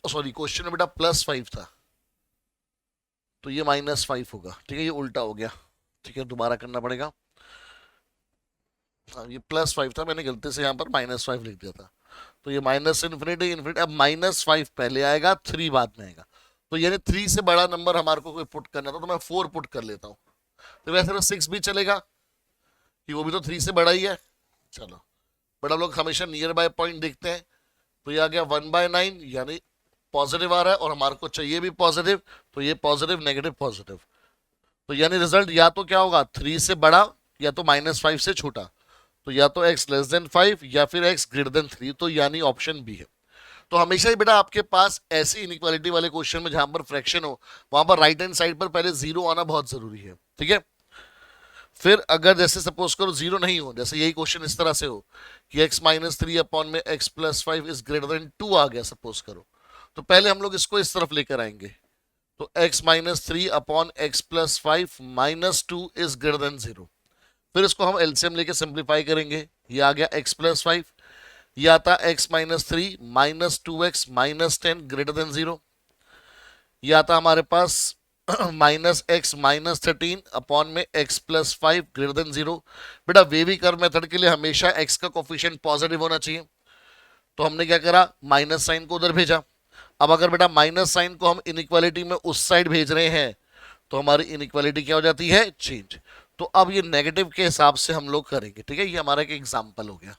sorry question में बेटा +5 था तो ये -5 होगा। ठीक है, ये उल्टा हो गया। ठीक है, दोबारा करना पड़ेगा। हाँ, ये +5 था, मैंने गलती से यहाँ पर -5 लिख दिया था। तो ये -∞, इन्फिनिटी। अब -5 पहले आएगा, 3 बाद में आएगा। तो यानी 3 से बड़ा नंबर हमारे को कोई पुट करना था तो मैं 4 पुट कर लेता हूँ। तो वैसे तो 6 भी चलेगा कि वो भी तो 3 से बड़ा ही है। चलो बड़ा लोग हमेशा नियर बाय पॉइंट देखते हैं। तो ये आ गया 1/9, यानी पॉजिटिव आ रहा है और हमारे को चाहिए भी पॉजिटिव, तो ये पॉजिटिव नेगेटिव पॉजिटिव। तो यानी रिजल्ट या तो क्या होगा, 3 से बड़ा या तो -5 से छोटा। तो या तो x लेस देन 5 या फिर x ग्रेटर देन 3, तो यानी ऑप्शन बी है। तो हमेशा ही बेटा आपके पास ऐसी इनइक्वालिटी वाले क्वेश्चन में जहां पर फ्रैक्शन हो वहां पर राइट हैंड साइड पर पहले जीरो आना बहुत जरूरी है। ठीक है, फिर अगर जैसे सपोज करो जीरो नहीं हो, जैसे यही क्वेश्चन इस तरह से हो कि x - 3 अपॉन में x + 5 इज ग्रेटर देन 2 आ गया सपोज करो, तो पहले हम लोग इसको इस तरफ लेकर आएंगे। तो x - 3 upon x + 5 -2 is greater then 0। फिर इसको हम एलसीएम लेके सिंप्लीफाई करेंगे। ये आ गया x + 5, ये आता x - 3 -2x - 10 ग्रेटर देन 0। ये आता हमारे पास -x - 13 अपॉन में x + 5 ग्रेटर देन 0। बेटा वेवी कर्व मेथड के लिए हमेशा x का कोफिशिएंट पॉजिटिव होना चाहिए, तो हमने क्या करा, माइनस साइन को उधर भेजा। अब अगर बेटा माइनस साइन को हम इनइक्वालिटी में उस साइड भेज रहे हैं तो हमारी इनइक्वालिटी क्या हो जाती है, चेंज। तो अब ये नेगेटिव के हिसाब से हम लोग करेंगे। ठीक है, ये हमारा एक एग्जांपल हो गया।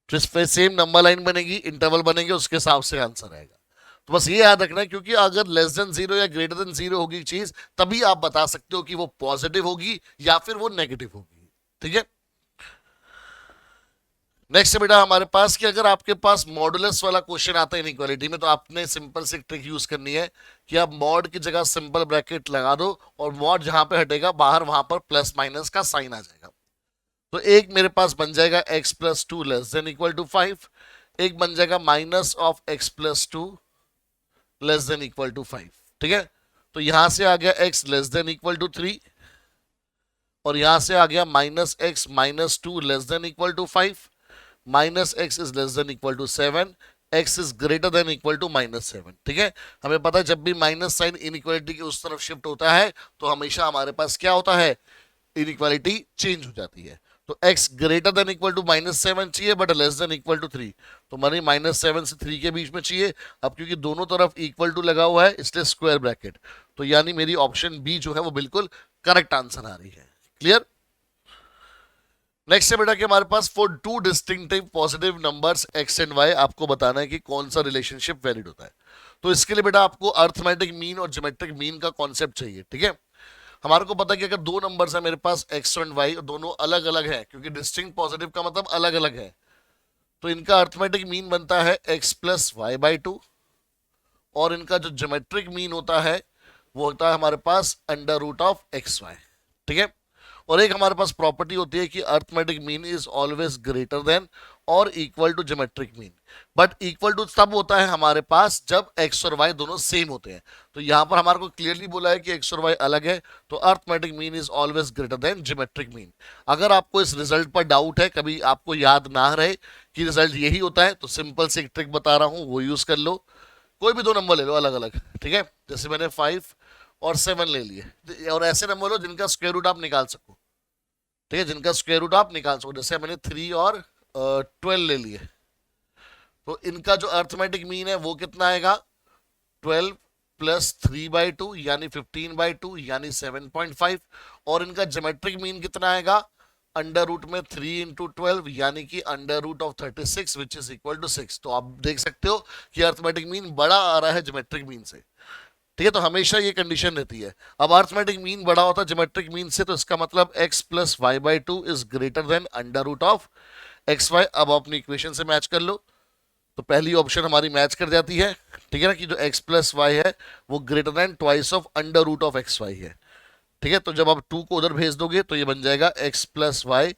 जिस पे सेम नंबर लाइन बनेगी, इंटरवल बनेंगे, उसके हिसाब से आंसर आएगा। तो बस ये याद रखना है, क्योंकि अगर लेस देन 0 या ग्रेटर देन 0 होगी चीज, तभी आप बता सकते हो कि वो पॉजिटिव होगी या फिर वो नेगेटिव होगी। ठीक है, नेक्स्ट बेटा हमारे पास कि अगर आपके पास मॉडुलस वाला क्वेश्चन आता है इनइक्वालिटी में, तो आपने सिंपल से ट्रिक यूज करनी है कि आप मॉड की जगह सिंपल ब्रैकेट लगा दो और मॉड जहां पे हटेगा बाहर वहां पर प्लस माइनस का साइन आ जाएगा। तो एक मेरे पास बन जाएगा x + 2 less than equal to 5, एक बन जाएगा -(x + 2 less than equal to 5। ठीक है, तो यहां से आ गया x less than equal to 3 और यहां से आ गया -x - 2 less than equal to 5, -x is less than equal to 7, x is greater than equal to -7। ठीक है, हमें पता है जब भी माइनस साइन इनइक्वालिटी की उस तरफ शिफ्ट होता है तो हमेशा हमारे पास क्या होता है, इनइक्वालिटी चेंज हो जाती है। तो x greater than equal to -7 चाहिए but less than equal to 3, तो मानी -7 से 3 के बीच में चाहिए। अब क्योंकि दोनों तरफ इक्वल टू लगा हुआ है इसलिए स्क्वायर ब्रैकेट, तो यानी मेरी ऑप्शन बी जो है वो बिल्कुल करेक्ट आंसर आ रही है। क्लियर? नेक्स्ट है बेटा कि हमारे पास for two distinctive positive numbers X and Y आपको बताना है कि कौन सा रिलेशनशिप वैलिड होता है। तो इसके लिए बेटा आपको अर्थमेटिक मीन और ज्योमेट्रिक मीन का कॉन्सेप्ट चाहिए, ठीक है। हमारे को पता है कि अगर दो नंबर्स है मेरे पास एक्स एंड वाई और दोनों अलग अलग है, क्योंकि डिस्टिंक्ट पॉजिटिव का मतलब अलग अलग है, तो इनका अर्थमेटिक मीन बनता है X plus Y by two, और इनका जो ज्योमेट्रिक मीन होता है वो होता है हमारे पास under root of X Y, ठीक है। और एक हमारे पास प्रॉपर्टी होती है कि arithmetic mean is always greater than और equal to geometric mean, but equal to तब होता है हमारे पास जब एक्स और वाई दोनों सेम होते हैं। तो यहां पर हमारे को क्लियरली बोला है कि एक्स और वाई अलग है, तो arithmetic mean is always greater then geometric mean. अगर आपको इस रिजल्ट पर डाउट है, कभी आपको याद ना रहे कि रिजल्ट यही होता है, तो सिंपल से एक ट्रिक बता रहा हूं, वो यूज कर लो। कोई भी दो नंबर ले लो अलग अलग, ठीक है। जैसे मैंने 5 और 7 ले लिए, और ऐसे नंबर लो जिनका स्क्वायर रूट आप निकाल सको, ठीक है, जिनका स्क्वायर रूट आप निकाल सको। जैसे मैंने 3 और 12 ले लिए, तो इनका जो अर्थमेटिक मीन है वो कितना आएगा, 12 प्लस 3/2 यानी 15/2 यानी 7.5, और इनका ज्योमेट्रिक मीन कितना आएगा, अंडर रूट में 3 इंटू 12 यानी कि under root of 36 which is equal to 6। तो आप देख सकते हो कि अर्थमेटिक मीन बड़ा आ रहा है ज्योमेट्रिक मीन से, ठीक है। तो हमेशा ये कंडीशन रहती है। अब अर्थमेटिक मीन बड़ा होता है ज्योमेट्रिक मीन से, तो इसका मतलब x plus Y by two is greater than under root of X Y. अब अपनी इक्वेशन से मैच कर लो, तो पहली ऑप्शन हमारी मैच कर जाती है, ठीक है ना, कि जो x प्लस वाई है वो greater than twice of under root of X Y है, ठीक है। तो जब आप 2 को उधर भेज दोगे तो ये बन जाएगा x plus Y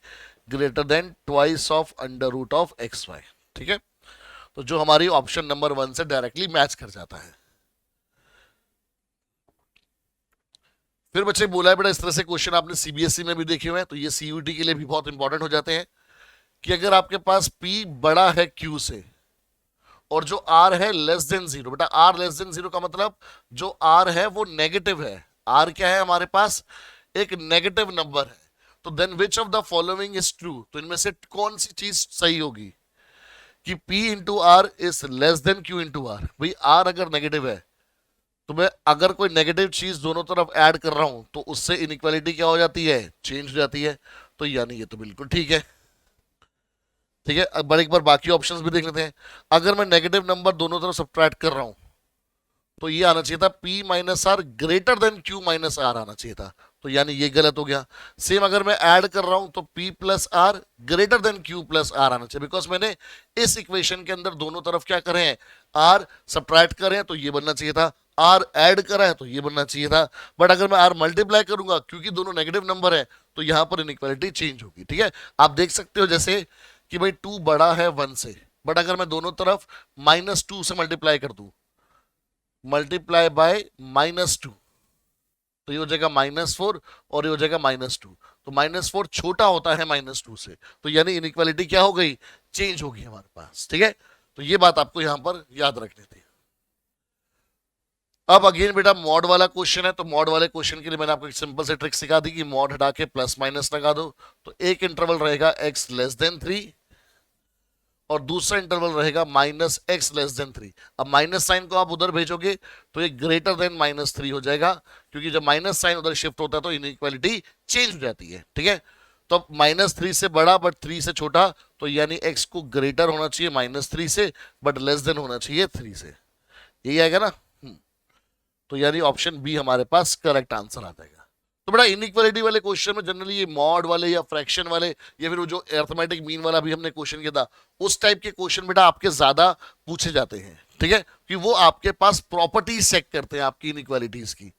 greater than twice of under root of X Y, ठीक है। तो जो हमारी ऑप्शन नंबर 1 से डायरेक्टली मैच कर जाता है। फिर बच्चे बोला है बेटा, इस तरह से क्वेश्चन आपने सीबीएसई में भी देखे हुए हैं, तो ये सीयूटी के लिए भी बहुत इंपॉर्टेंट हो जाते हैं, कि अगर आपके पास P बड़ा है Q से और जो R है लेस देन जीरो, बेटा R लेस देन जीरो का मतलब जो R है वो नेगेटिव है। R क्या है हमारे पास, एक नेगेटिव नंबर है। तो then which of the following is true, तो इनमें से कौन सी चीज सही होगी, कि P into R is less than Q into R. भाई R अगर नेगेटिव है, तो मैं अगर कोई नेगेटिव चीज दोनों तरफ ऐड कर रहा हूं तो उससे इनइक्वालिटी क्या हो जाती है, चेंज हो जाती है। तो यानी ये तो बिल्कुल ठीक है, ठीक है। अब एक बार बाकी ऑप्शंस भी देख लेते हैं। अगर मैं नेगेटिव नंबर दोनों तरफ सब्ट्रैक्ट कर रहा हूं तो ये आना चाहिए था P minus R greater than Q minus R आना चाहिए था, तो यानी ये गलत हो गया। सेम अगर मैं ऐड कर रहा हूं तो P plus R greater than Q plus R आना चाहिए, बिकॉज मैंने इस इक्वेशन के अंदर दोनों तरफ क्या करे हैं, आर सब्ट्रैक्ट करे हैं, तो ये बनना चाहिए था। आर ऐड करा है तो ये बनना चाहिए था। बट अगर मैं आर मल्टीप्लाई करूंगा, क्योंकि दोनों नेगेटिव नंबर है, तो यहां पर इनइक्वालिटी चेंज होगी, ठीक है। आप देख सकते हो जैसे कि भाई 2 बड़ा है 1 से, बट अगर मैं दोनों तरफ -2 से मल्टीप्लाई कर दूं, मल्टीप्लाई बाय -2, तो ये हो जाएगा -4 और ये हो जाएगा -2। तो -4 छोटा होता है -2 से, तो यानी इनइक्वालिटी क्या हो गई, चेंज होगी हमारे पास, ठीक है। तो ये बात आपको यहां पर याद रखनी थी। अब अगेन बेटा मॉड वाला क्वेश्चन है, तो मॉड वाले क्वेश्चन के लिए मैंने आपको एक सिंपल से ट्रिक सिखा दी कि मॉड हटा के प्लस माइनस लगा दो। तो एक इंटरवल रहेगा x लेस देन 3 और दूसरा इंटरवल रहेगा -x लेस देन 3। अब माइनस साइन को आप उधर भेजोगे तो ये ग्रेटर देन -3 हो जाएगा, क्योंकि जब माइनस साइन उधर शिफ्ट होता है तो इनइक्वालिटी चेंज हो जाती है, ठीक है। तो अब -3 से बड़ा बट 3 से छोटा, तो यानी x को ग्रेटर होना चाहिए -3 से, बट लेस देन होना चाहिए 3 से, यही आएगा ना। तो यानी ऑप्शन बी हमारे पास करेक्ट आंसर आ जाएगा। तो बड़ा इनइक्वालिटी वाले क्वेश्चन में जनरली ये मॉड वाले या फ्रैक्शन वाले या फिर वो जो अरिथमेटिक मीन वाला भी हमने क्वेश्चन किया था, उस टाइप के क्वेश्चन बेटा आपके ज्यादा पूछे जाते हैं, ठीक है, कि वो आपके पास प्रॉपर्टीज चेक करते हैं आपकी इनइक्वालिटीज की।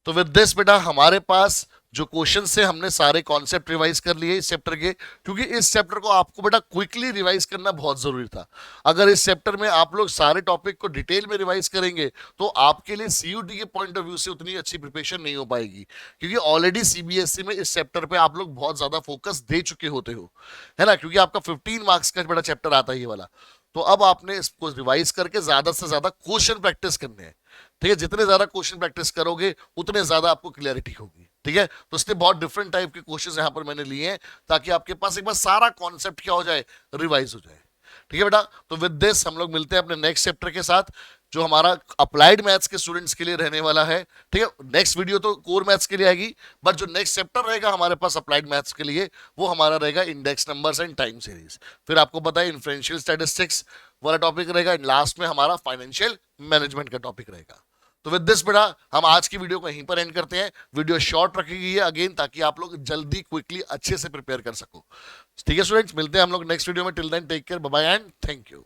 तो विद दिस बेटा हमारे पास जो क्वेश्चन से हमने सारे कॉन्सेप्ट रिवाइज कर लिए इस चैप्टर के, क्योंकि इस चैप्टर को आपको बेटा क्विकली रिवाइज करना बहुत जरूरी था। अगर इस चैप्टर में आप लोग सारे टॉपिक को डिटेल में रिवाइज करेंगे तो आपके लिए सीयूटी के पॉइंट ऑफ व्यू से उतनी अच्छी प्रिपरेशन नहीं हो पाएगी, क्योंकि ऑलरेडी सीबीएसई में इस चैप्टर पे आप लोग बहुत ज्यादा फोकस दे चुके होते हो, है ना, क्योंकि आपका 15 मार्क्स का बड़ा चैप्टर आता है ये वाला। तो अब आपने इसको रिवाइज करके ज्यादा से ज्यादा क्वेश्चन प्रैक्टिस करने हैं, ठीक है। जितने ज्यादा क्वेश्चन प्रैक्टिस करोगे उतने ज्यादा आपको क्लियरिटी होगी, ठीक है। तो इसलिए बहुत डिफरेंट टाइप के क्वेश्चंस यहाँ पर मैंने लिए हैं, ताकि आपके पास एक बार सारा कॉन्सेप्ट क्या हो जाए, रिवाइज हो जाए, ठीक है बेटा। तो विद दिस हम लोग मिलते हैं अपने नेक्स्ट चैप्टर के साथ। जो हमारा अप्लाइड मैथ्स के स्टूडेंट्स के लिए रहने वाला है। ठीक है, नेक्स्ट वीडियो तो कोर मैथ्स के लिए आएगी, बट जो नेक्स्ट चैप्टर रहेगा हमारे पास अप्लाइड मैथ्स के लिए वो हमारा रहेगा index numbers and time series. फिर आपको पता है इन्फ्रेंशियल स्टैटिस्टिक्स वाला टॉपिक रहेगा, लास्ट में हमारा फाइनेंशियल मैनेजमेंट का टॉपिक रहेगा। तो विद दिस बेटा हम आज की वीडियो को यहीं पर एंड करते हैं। वीडियो शॉर्ट रखी गई है अगेन, ताकि आप लोग जल्दी क्विकली अच्छे से प्रिपेयर कर सको। ठीक है स्टूडेंट्स, मिलते हैं हम लोग नेक्स्ट वीडियो में। Till then take care, bye bye and thank you.